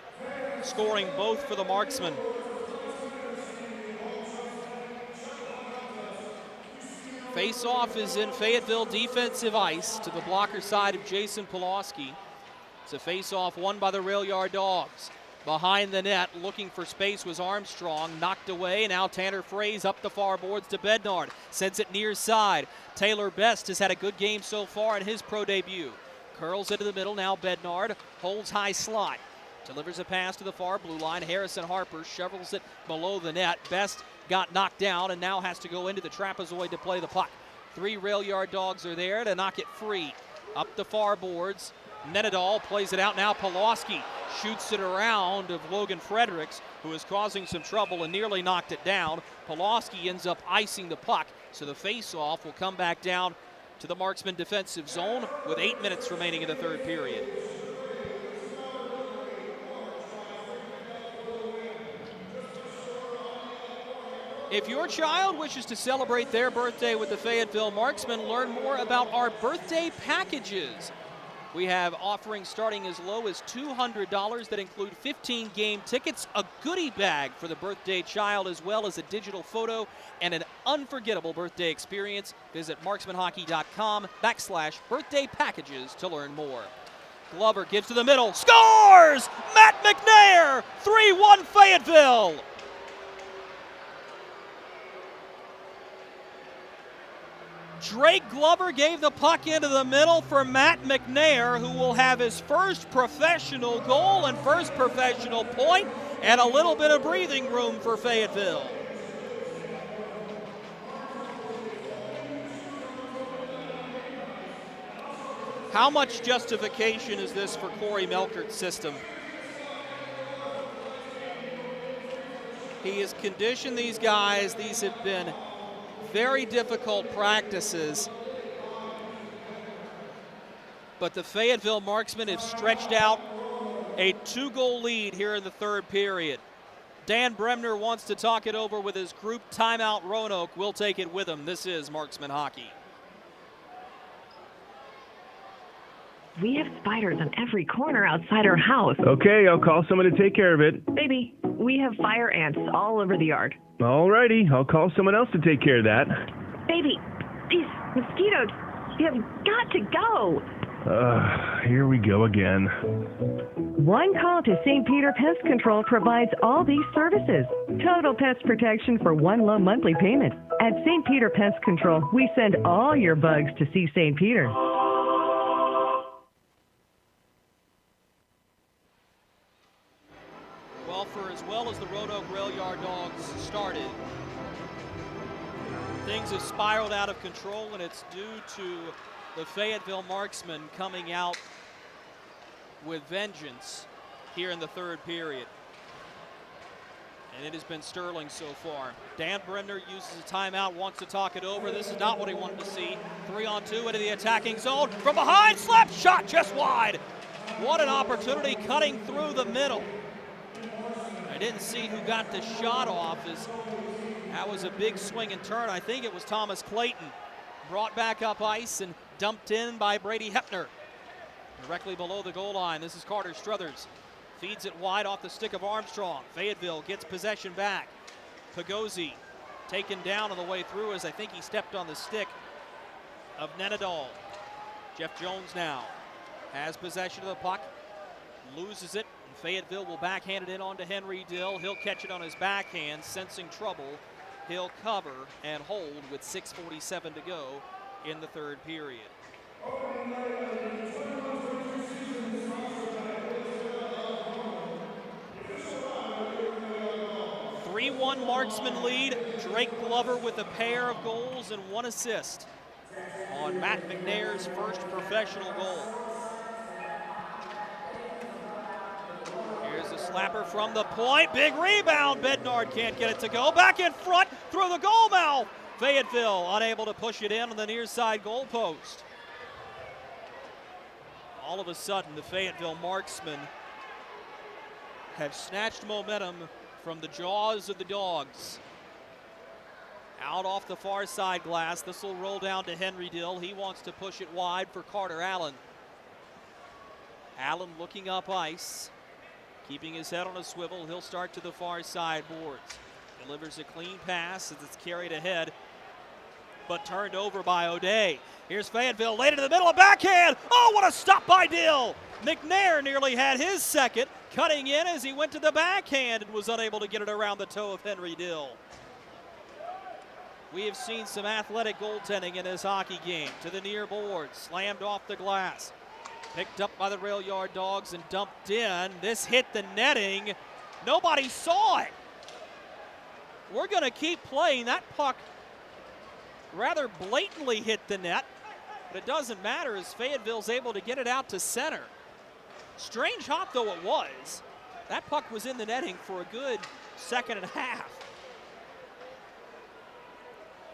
Speaker 1: scoring both for the Marksmen. Face-off is in Fayetteville defensive ice to the blocker side of Jason Polowski. It's a face-off won by the Rail Yard Dogs. Behind the net, looking for space was Armstrong. Knocked away. Now Tanner Fraze up the far boards to Bednard. Sends it near side. Taylor Best has had a good game so far in his pro debut. Curls into the middle. Now Bednard holds high slot. Delivers a pass to the far blue line. Harrison Harper shovels it below the net. Best got knocked down and now has to go into the trapezoid to play the puck. 3 Rail Yard Dogs are there to knock it free. Up the far boards. Nenadal plays it out now. Polowski shoots it around of Logan Fredericks, who is causing some trouble and nearly knocked it down. Polowski ends up icing the puck, so the face-off will come back down to the Marksmen defensive zone with 8 minutes remaining in the third period. If your child wishes to celebrate their birthday with the Fayetteville Marksmen, learn more about our birthday packages. We have offerings starting as low as $200 that include 15 game tickets, a goodie bag for the birthday child, as well as a digital photo and an unforgettable birthday experience. Visit marksmanhockey.com/birthday packages to learn more. Glover gives to the middle, scores! Matt McNair, 3-1 Fayetteville. Drake Glover gave the puck into the middle for Matt McNair, who will have his first professional goal and first professional point, and a little bit of breathing room for Fayetteville. How much justification is this for Corey Melkerd's system? He has conditioned these guys. These have been very difficult practices, but the Fayetteville Marksmen have stretched out a 2-goal lead here in the third period. Dan Bremner wants to talk it over with his group. Timeout Roanoke. We'll take it with him. This is Marksman Hockey.
Speaker 13: We have spiders on every corner outside our house.
Speaker 14: Okay, I'll call someone to take care of it.
Speaker 13: Baby, we have fire ants all over the yard.
Speaker 14: Alrighty, I'll call someone else to take care of that.
Speaker 13: Baby, these mosquitoes, you have got to go.
Speaker 14: Here we go again.
Speaker 13: One call to St. Peter Pest Control provides all these services. Total pest protection for one low monthly payment. At St. Peter Pest Control, we send all your bugs to see St. Peter.
Speaker 1: Well, for as well as the Roanoke Rail Yard Dogs started, things have spiraled out of control, and it's due to the Fayetteville Marksmen coming out with vengeance here in the third period. And it has been sterling so far. Dan Bremner uses a timeout, wants to talk it over. This is not what he wanted to see. 3-on-2 into the attacking zone. From behind, slap shot just wide. What an opportunity cutting through the middle. I didn't see who got the shot off. That was a big swing and turn. I think it was Thomas Clayton. Brought back up ice and dumped in by Brady Hepner. Directly below the goal line, this is Carter Struthers. Feeds it wide off the stick of Armstrong. Fayetteville gets possession back. Pagozzi taken down on the way through as I think he stepped on the stick of Nenadal. Jeff Jones now has possession of the puck. Loses it. Fayetteville will backhand it in onto Henry Dill. He'll catch it on his backhand, sensing trouble. He'll cover and hold with 6:47 to go in the third period. 3-1 Marksman lead. Drake Glover with a pair of goals and 1 assist on Matt McNair's first professional goal. Here's a slapper from the point. Big rebound. Bednard can't get it to go. Back in front through the goal mouth. Fayetteville unable to push it in on the near side goal post. All of a sudden, the Fayetteville Marksmen have snatched momentum from the jaws of the Dawgs. Out off the far side glass. This will roll down to Henry Dill. He wants to push it wide for Carter Allen. Allen looking up ice. Keeping his head on a swivel, he'll start to the far side boards. Delivers a clean pass as it's carried ahead, but turned over by O'Day. Here's Fayetteville, laid into the middle, a backhand. Oh, what a stop by Dill. McNair nearly had his second, cutting in as he went to the backhand and was unable to get it around the toe of Henry Dill. We have seen some athletic goaltending in this hockey game. To the near boards, slammed off the glass. Picked up by the Rail Yard Dogs and dumped in. This hit the netting. Nobody saw it. We're going to keep playing. That puck rather blatantly hit the net. But it doesn't matter as Fayetteville's able to get it out to center. Strange hop though it was. That puck was in the netting for a good second and a half.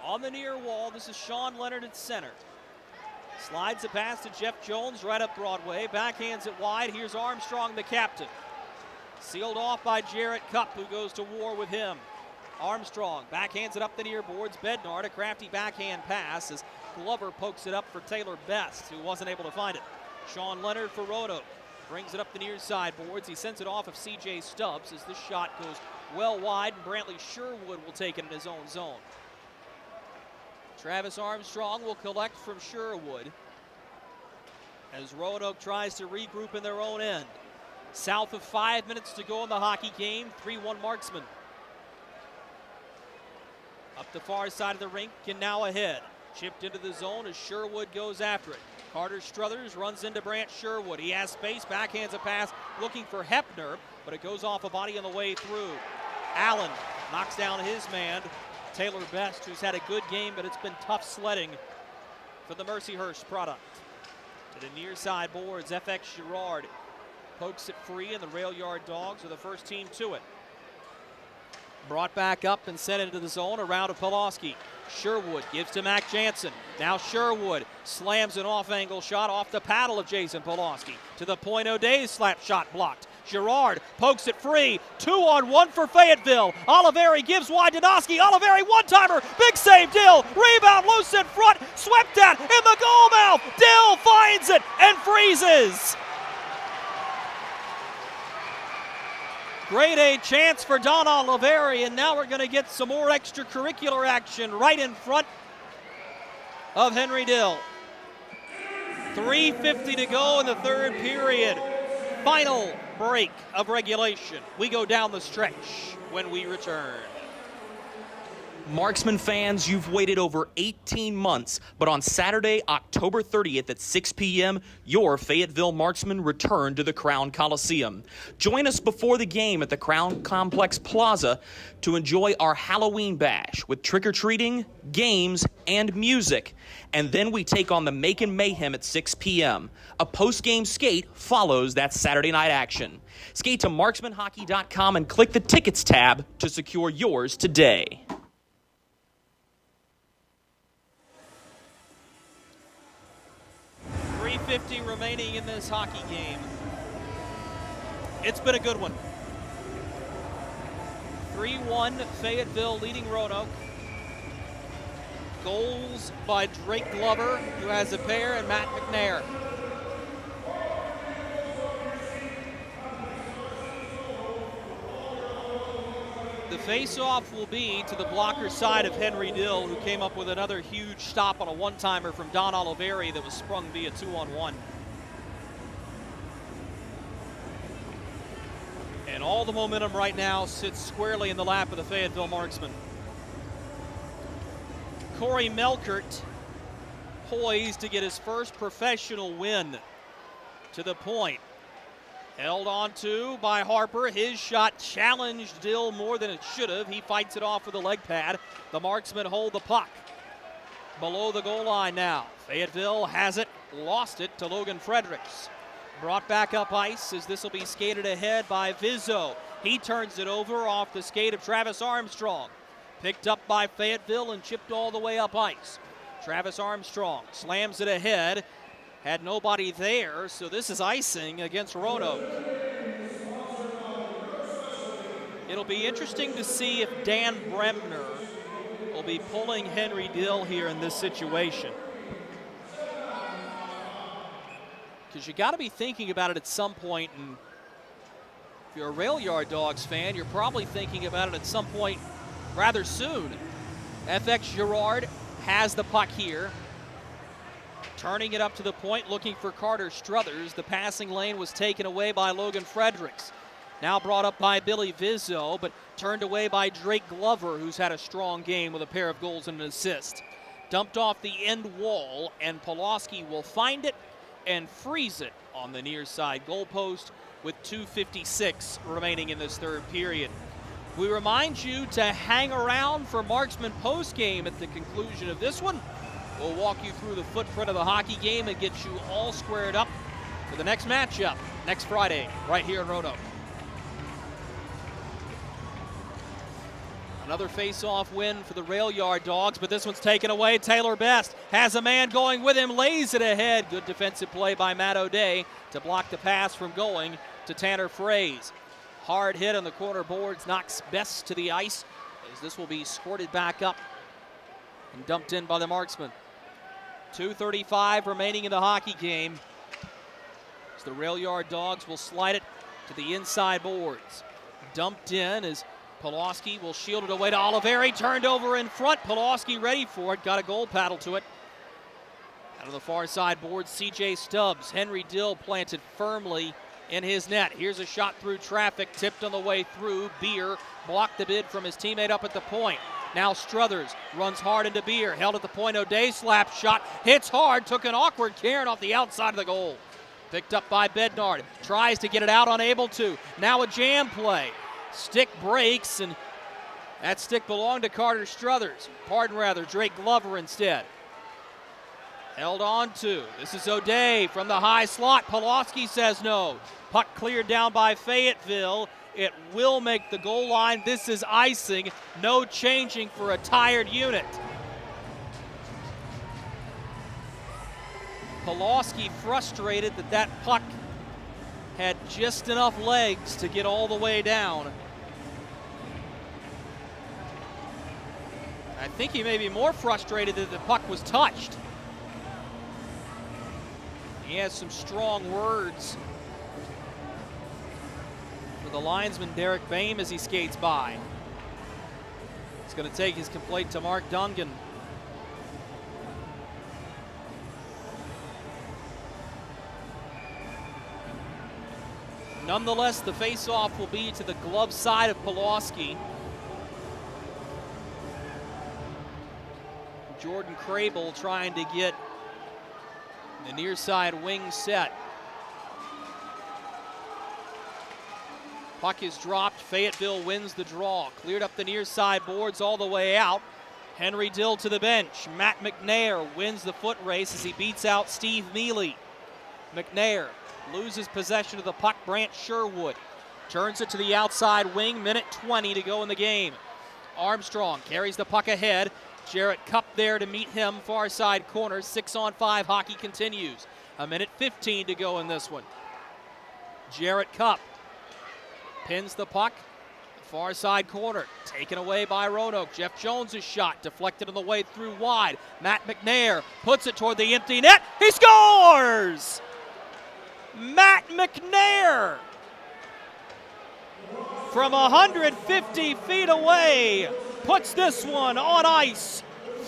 Speaker 1: On the near wall, this is Sean Leonard at center. Slides it past to Jeff Jones right up Broadway. Backhands it wide. Here's Armstrong, the captain. Sealed off by Jarrett Cupp, who goes to war with him. Armstrong backhands it up the near boards. Bednard, a crafty backhand pass as Glover pokes it up for Taylor Best, who wasn't able to find it. Sean Leonard for Roanoke. Brings it up the near side boards. He sends it off of C.J. Stubbs as this shot goes well wide, and Brantley Sherwood will take it in his own zone. Travis Armstrong will collect from Sherwood as Roanoke tries to regroup in their own end. South of 5 minutes to go in the hockey game, 3-1 Marksmen. Up the far side of the rink and now ahead. Chipped into the zone as Sherwood goes after it. Carter Struthers runs into Brant Sherwood. He has space, backhands a pass, looking for Hepner, but it goes off a body on the way through. Allen knocks down his man, Taylor Best, who's had a good game, but it's been tough sledding for the Mercyhurst product. To the near side boards, FX Girard pokes it free, and the rail yard Dogs are the first team to it. Brought back up and sent into the zone around to Polowski. Sherwood gives to Mac Jansen. Now Sherwood slams an off-angle shot off the paddle of Jason Polowski. To the point, O'Day's slap shot blocked. Girard pokes it free. 2-on-1 for Fayetteville. Oliveri gives wide to Noski. Oliveri one-timer. Big save, Dill. Rebound loose in front. Swept at in the goal mouth. Dill finds it and freezes. Grade A chance for Don Oliveri, and now we're going to get some more extracurricular action right in front of Henry Dill. 3:50 to go in the third period. Final break of regulation. We go down the stretch when we return.
Speaker 16: Marksman fans, you've waited over 18 months, but on Saturday, October 30th at 6 p.m., your Fayetteville Marksmen return to the Crown Coliseum. Join us before the game at the Crown Complex Plaza to enjoy our Halloween bash with trick-or-treating, games, and music. And then we take on the Macon Mayhem at 6 p.m. A post-game skate follows that Saturday night action. Skate to marksmanhockey.com and click the Tickets tab to secure yours today.
Speaker 1: 3:50 remaining in this hockey game. It's been a good one. 3-1 Fayetteville leading Roanoke. Goals by Drake Glover, who has a pair, and Matt McNair. The face-off will be to the blocker side of Henry Dill, who came up with another huge stop on a one-timer from Don Oliveri that was sprung via 2-on-1. And all the momentum right now sits squarely in the lap of the Fayetteville Marksmen. Corey Melkerd poised to get his first professional win to the point. Held on to by Harper. His shot challenged Dill more than it should have. He fights it off with a leg pad. The Marksmen hold the puck below the goal line now. Fayetteville has it, lost it to Logan Fredericks. Brought back up ice as this will be skated ahead by Vizzo. He turns it over off the skate of Travis Armstrong. Picked up by Fayetteville and chipped all the way up ice. Travis Armstrong slams it ahead. Had nobody there, so this is icing against Roanoke. It'll be interesting to see if Dan Bremner will be pulling Henry Dill here in this situation. Because you got to be thinking about it at some point, and if you're a Rail Yard Dogs fan, you're probably thinking about it at some point rather soon. FX Girard has the puck here. Turning it up to the point, looking for Carter Struthers. The passing lane was taken away by Logan Fredericks. Now brought up by Billy Vizzo, but turned away by Drake Glover, who's had a strong game with a pair of goals and an assist. Dumped off the end wall, and Polowski will find it and freeze it on the near side goalpost with 2:56 remaining in this third period. We remind you to hang around for Marksman postgame at the conclusion of this one. We'll walk you through the footprint of the hockey game and get you all squared up for the next matchup next Friday right here in Roanoke. Another face-off win for the Rail Yard Dogs, but this one's taken away. Taylor Best has a man going with him, lays it ahead. Good defensive play by Matt O'Day to block the pass from going to Tanner Fraze. Hard hit on the corner boards, knocks Best to the ice as this will be squirted back up and dumped in by the Marksmen. 2:35 remaining in the hockey game. As the Rail Yard Dogs will slide it to the inside boards. Dumped in as Polowski will shield it away to Oliveri, turned over in front. Polowski ready for it, got a goal paddle to it. Out of the far side boards, C.J. Stubbs. Henry Dill planted firmly in his net. Here's a shot through traffic, tipped on the way through. Beer blocked the bid from his teammate up at the point. Now Struthers runs hard into Beer, held at the point. O'Day slap shot, hits hard, took an awkward Karen off the outside of the goal. Picked up by Bednard, tries to get it out, unable to. Now a jam play. Stick breaks, and that stick belonged to Carter Struthers. Drake Glover instead. Held on to. This is O'Day from the high slot. Polowski says no. Puck cleared down by Fayetteville. It will make the goal line. This is icing. No changing for a tired unit. Polowski frustrated that puck had just enough legs to get all the way down. I think he may be more frustrated that the puck was touched. He has some strong words for the linesman Derek Boehm as he skates by. He's going to take his complaint to Mark Dungan. Nonetheless, the face-off will be to the glove side of Polowski. Jordan Crable trying to get the near side wing set. Puck is dropped. Fayetteville wins the draw. Cleared up the near side boards all the way out. Henry Dill to the bench. Matt McNair wins the foot race as he beats out Steve Mealy. McNair loses possession of the puck. Brant Sherwood turns it to the outside wing. Minute 20 to go in the game. Armstrong carries the puck ahead. Jarrett Cup there to meet him, far side corner. 6-on-5 hockey continues. A minute 15 to go in this one. Jarrett Cup pins the puck, far side corner, taken away by Roanoke. Jeff Jones' shot deflected on the way through wide. Matt McNair puts it toward the empty net. He scores! Matt McNair from 150 feet away puts this one on ice.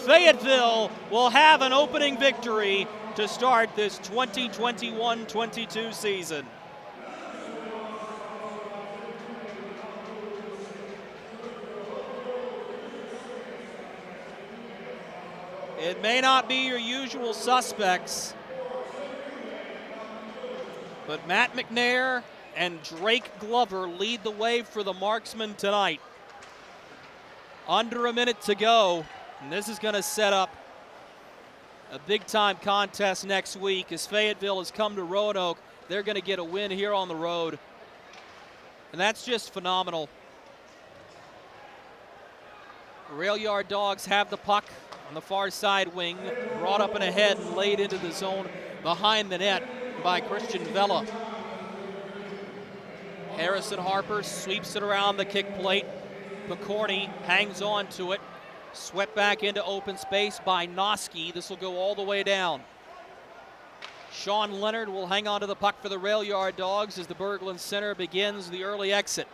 Speaker 1: Fayetteville will have an opening victory to start this 2021-22 season. It may not be your usual suspects, but Matt McNair and Drake Glover lead the way for the Marksmen tonight. Under a minute to go, and this is going to set up a big-time contest next week. As Fayetteville has come to Roanoke, they're going to get a win here on the road, and that's just phenomenal. Rail Yard Dogs have the puck on the far side wing, brought up and ahead and laid into the zone behind the net by Christian Vela. Harrison Harper sweeps it around the kick plate. McCorney hangs on to it. Swept back into open space by Noski. This will go all the way down. Sean Leonard will hang on to the puck for the Rail Yard Dogs as the Berglund Center begins the early exit.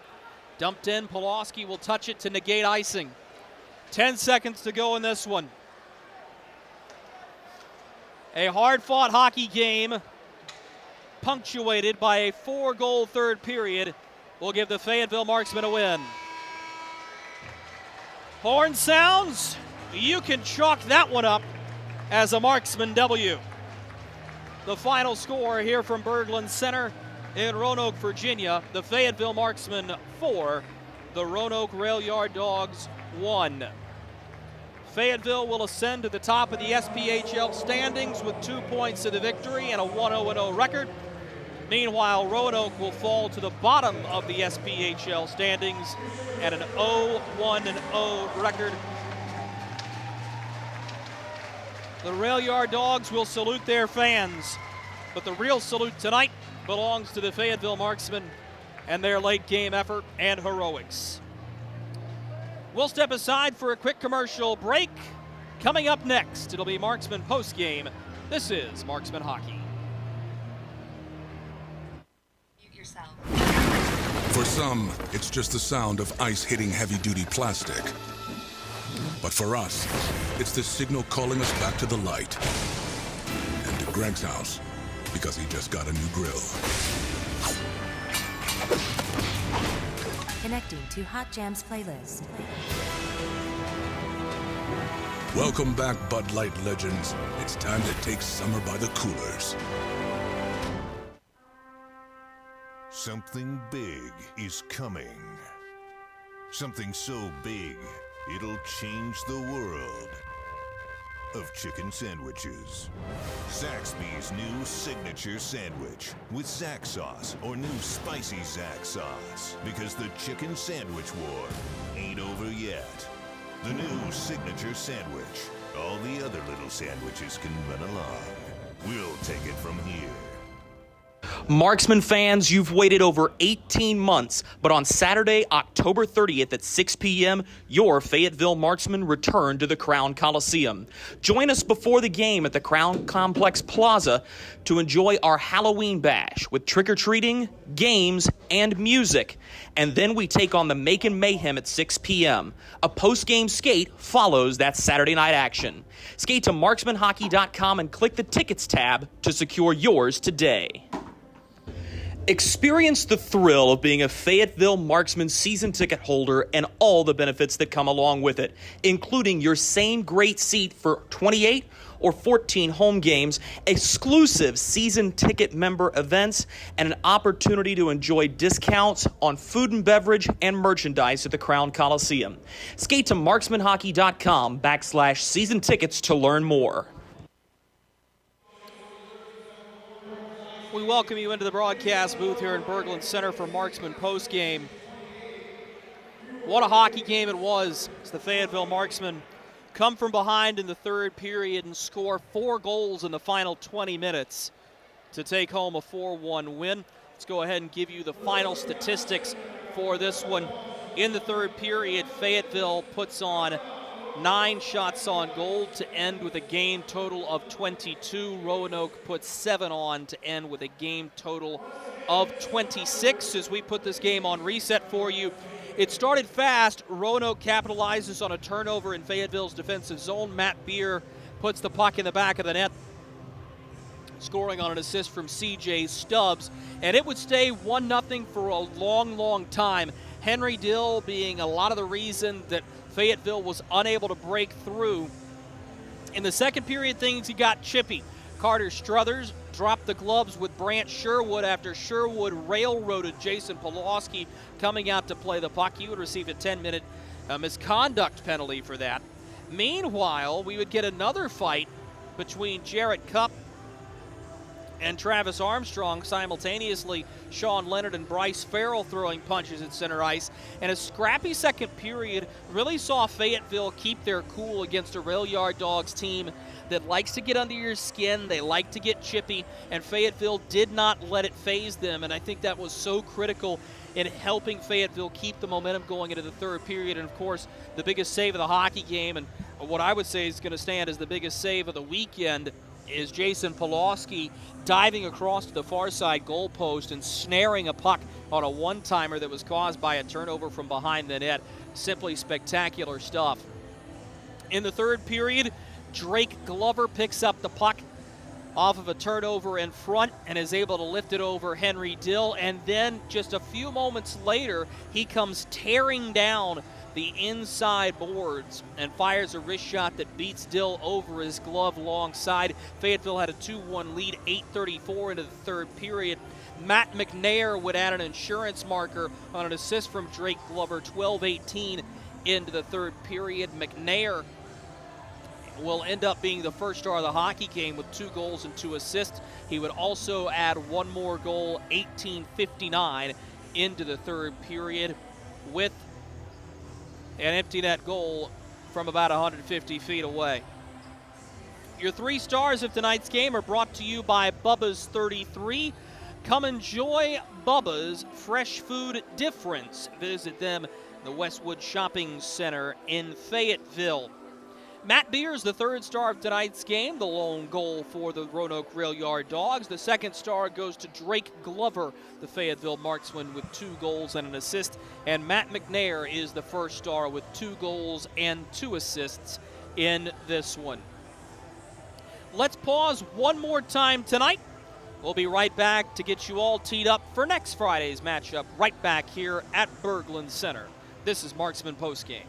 Speaker 1: Dumped in, Polowski will touch it to negate icing. 10 seconds to go in this one. A hard-fought hockey game punctuated by a 4-goal third period will give the Fayetteville Marksmen a win. Horn sounds. You can chalk that one up as a Marksman W. The final score here from Berglund Center in Roanoke, Virginia. The Fayetteville Marksmen 4, the Roanoke Rail Yard Dogs 1. Fayetteville will ascend to the top of the SPHL standings with 2 points to the victory and a 1-0-0 record. Meanwhile, Roanoke will fall to the bottom of the SPHL standings at an 0-1-0 record. The Rail Yard Dogs will salute their fans, but the real salute tonight belongs to the Fayetteville Marksmen and their late game effort and heroics. We'll step aside for a quick commercial break. Coming up next, it'll be Marksman postgame. This is Marksman Hockey.
Speaker 7: Mute yourself.
Speaker 8: For some, it's just the sound of ice hitting heavy-duty plastic. But for us, it's the signal calling us back to the light. And to Greg's house, because he just got a new grill.
Speaker 15: Connecting to Hot Jams playlist.
Speaker 8: Welcome back, Bud Light legends. It's time to take summer by the coolers.
Speaker 12: Something big is coming. Something so big, it'll change the world of chicken sandwiches. Zaxby's new signature sandwich with Zax sauce or new spicy Zax sauce, because the chicken sandwich war ain't over yet. The new signature sandwich. All the other little sandwiches can run along. We'll take it from here.
Speaker 16: Marksman fans, you've waited over 18 months, but on Saturday, October 30th at 6 p.m., your Fayetteville Marksmen return to the Crown Coliseum. Join us before the game at the Crown Complex Plaza to enjoy our Halloween bash with trick-or-treating, games, and music. And then we take on the Macon Mayhem at 6 p.m. A post-game skate follows that Saturday night action. Skate to marksmanhockey.com and click the Tickets tab to secure yours today. Experience the thrill of being a Fayetteville Marksman season ticket holder and all the benefits that come along with it, including your same great seat for 28 or 14 home games, exclusive season ticket member events, and an opportunity to enjoy discounts on food and beverage and merchandise at the Crown Coliseum. Skate to marksmanhockey.com/season tickets to learn more.
Speaker 1: We welcome you into the broadcast booth here in Berglund Center for Marksman postgame. What a hockey game it was as the Fayetteville Marksmen come from behind in the third period and score 4 goals in the final 20 minutes to take home a 4-1 win. Let's go ahead and give you the final statistics for this one. In the third period, Fayetteville puts on 9 shots on goal to end with a game total of 22. Roanoke puts 7 on to end with a game total of 26. As we put this game on reset for you, it started fast. Roanoke capitalizes on a turnover in Fayetteville's defensive zone. Matt Beer puts the puck in the back of the net, scoring on an assist from C.J. Stubbs. And it would stay 1-0 for a long, long time. Henry Dill being a lot of the reason that Fayetteville was unable to break through. In the second period, things got chippy. Carter Struthers dropped the gloves with Brant Sherwood after Sherwood railroaded Jason Polowski coming out to play the puck. He would receive a 10-minute misconduct penalty for that. Meanwhile, we would get another fight between Jarrett Cupp and Travis Armstrong, simultaneously Sean Leonard and Bryce Farrell throwing punches at center ice. And a scrappy second period really saw Fayetteville keep their cool against a Rail Yard Dogs team that likes to get under your skin. They like to get chippy, and Fayetteville did not let it faze them. And I think that was so critical in helping Fayetteville keep the momentum going into the third period. And of course, the biggest save of the hockey game, and what I would say is going to stand as the biggest save of the weekend, is Jason Polowski diving across to the far side goalpost and snaring a puck on a one-timer that was caused by a turnover from behind the net. Simply spectacular stuff. In the third period, Drake Glover picks up the puck off of a turnover in front and is able to lift it over Henry Dill. And then just a few moments later, he comes tearing down the inside boards and fires a wrist shot that beats Dill over his glove long side. Fayetteville had a 2-1 lead, 8:34 into the third period. Matt McNair would add an insurance marker on an assist from Drake Glover, 12:18 into the third period. McNair will end up being the first star of the hockey game with 2 goals and 2 assists. He would also add 1 more goal, 18:59 into the third period with an empty net goal from about 150 feet away. Your 3 stars of tonight's game are brought to you by Bubba's 33. Come enjoy Bubba's fresh food difference. Visit them in the Westwood Shopping Center in Fayetteville. Matt Beers, the 3rd star of tonight's game, the lone goal for the Roanoke Rail Yard Dogs. The 2nd star goes to Drake Glover, the Fayetteville Marksman, with 2 goals and an assist. And Matt McNair is the 1st star with 2 goals and 2 assists in this one. Let's pause one more time tonight. We'll be right back to get you all teed up for next Friday's matchup right back here at Berglund Center. This is Marksman Postgame.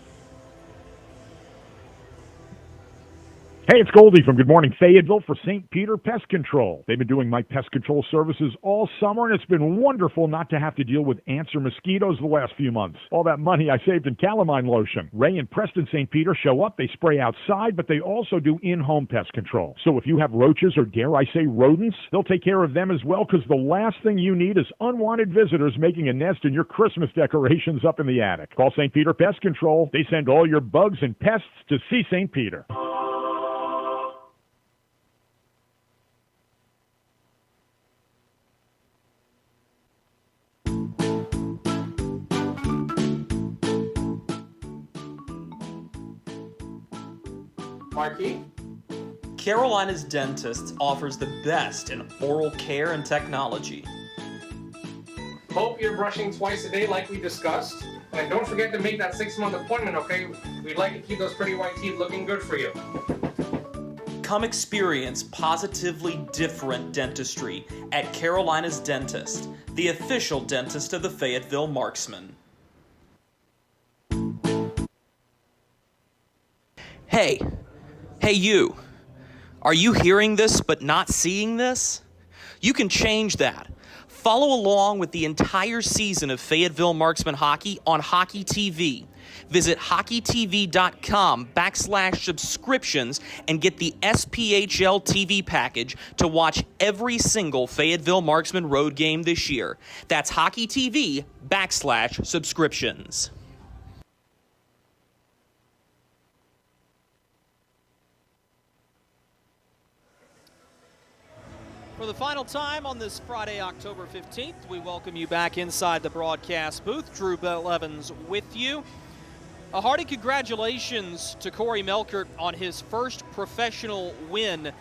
Speaker 9: Hey, it's Goldie from Good Morning Fayetteville for St. Peter Pest Control. They've been doing my pest control services all summer, and it's been wonderful not to have to deal with ants or mosquitoes the last few months. All that money I saved in calamine lotion. Ray and Preston St. Peter show up. They spray outside, but they also do in-home pest control. So if you have roaches or, dare I say, rodents, they'll take care of them as well, because the last thing you need is unwanted visitors making a nest in your Christmas decorations up in the attic. Call St. Peter Pest Control. They send all your bugs and pests to see St. Peter.
Speaker 10: Marquis?
Speaker 16: Carolina's Dentists offers the best in oral care and technology.
Speaker 10: Hope you're brushing twice a day like we discussed. And don't forget to make that 6-month appointment, okay? We'd like to keep those pretty white teeth looking good for you.
Speaker 16: Come experience positively different dentistry at Carolina's Dentist, the official dentist of the Fayetteville Marksmen. Hey you. Are you hearing this but not seeing this? You can change that. Follow along with the entire season of Fayetteville Marksman hockey on Hockey TV. Visit hockeytv.com/subscriptions and get the SPHL TV package to watch every single Fayetteville Marksman road game this year. That's hockeytv.com/subscriptions.
Speaker 1: For the final time on this Friday, October 15th, we welcome you back inside the broadcast booth. Drew Bell Evans with you. A hearty congratulations to Corey Melkerd on his first professional win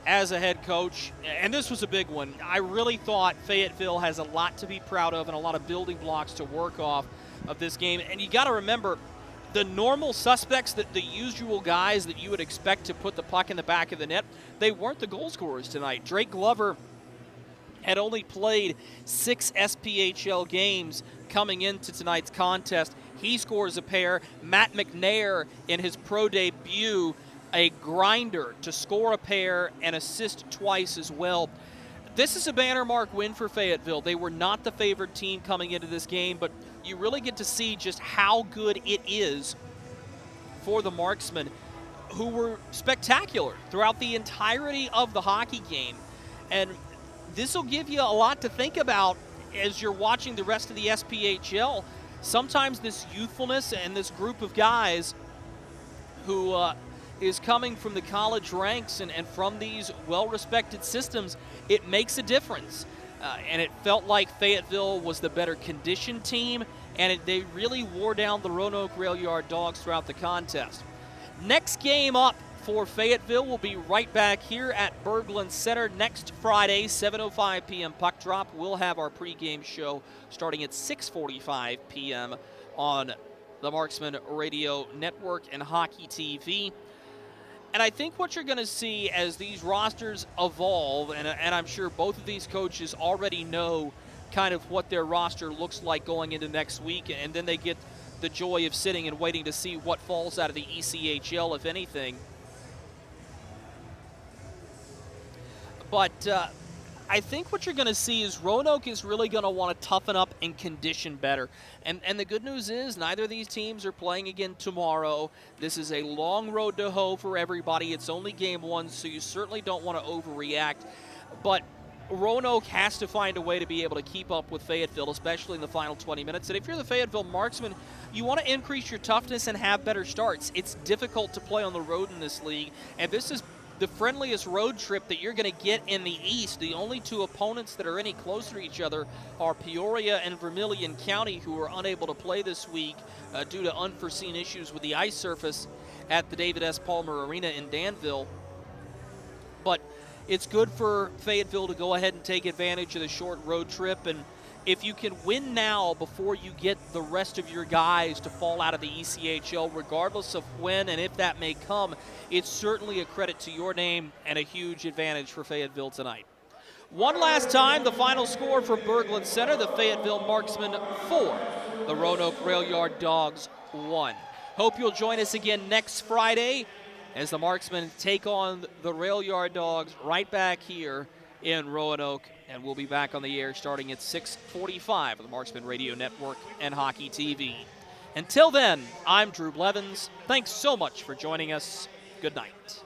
Speaker 1: as a head coach, and this was a big one. I really thought Fayetteville has a lot to be proud of and a lot of building blocks to work off of this game. And you got to remember, the normal suspects, the usual guys that you would expect to put the puck in the back of the net, they weren't the goal scorers tonight. Drake Glover had only played 6 SPHL games coming into tonight's contest. He scores a pair. Matt McNair, in his pro debut, a grinder to score a pair and assist twice as well. This is a banner mark win for Fayetteville. They were not the favored team coming into this game, but you really get to see just how good it is for the Marksmen, who were spectacular throughout the entirety of the hockey game. And this will give you a lot to think about as you're watching the rest of the SPHL. Sometimes this youthfulness and this group of guys who is coming from the college ranks and from these well-respected systems, it makes a difference. And it felt like Fayetteville was the better conditioned team, and they really wore down the Roanoke Rail Yard Dogs throughout the contest. Next game up for Fayetteville will be right back here at Berglund Center next Friday, 7:05 p.m. puck drop. We'll have our pregame show starting at 6:45 p.m. on the Marksman Radio Network and Hockey TV. And I think what you're going to see as these rosters evolve, and I'm sure both of these coaches already know kind of what their roster looks like going into next week, and then they get the joy of sitting and waiting to see what falls out of the ECHL, if anything. But I think what you're going to see is Roanoke is really going to want to toughen up and condition better. And the good news is neither of these teams are playing again tomorrow. This is a long road to hoe for everybody. It's only game one, so you certainly don't want to overreact. But Roanoke has to find a way to be able to keep up with Fayetteville, especially in the final 20 minutes. And if you're the Fayetteville Marksmen, you want to increase your toughness and have better starts. It's difficult to play on the road in this league, and this is the friendliest road trip that you're going to get in the East. The only two opponents that are any closer to each other are Peoria and Vermilion County, who are unable to play this week due to unforeseen issues with the ice surface at the David S. Palmer Arena in Danville. But it's good for Fayetteville to go ahead and take advantage of the short road trip, and if you can win now before you get the rest of your guys to fall out of the ECHL, regardless of when and if that may come, it's certainly a credit to your name and a huge advantage for Fayetteville tonight. One last time, the final score from Berglund Center, the Fayetteville Marksmen 4, the Roanoke Rail Yard Dogs 1. Hope you'll join us again next Friday as the Marksmen take on the Rail Yard Dogs right back here in Roanoke, and we'll be back on the air starting at 6:45 on the Marksman Radio Network and Hockey TV. Until then, I'm Drew Blevins. Thanks so much for joining us. Good night.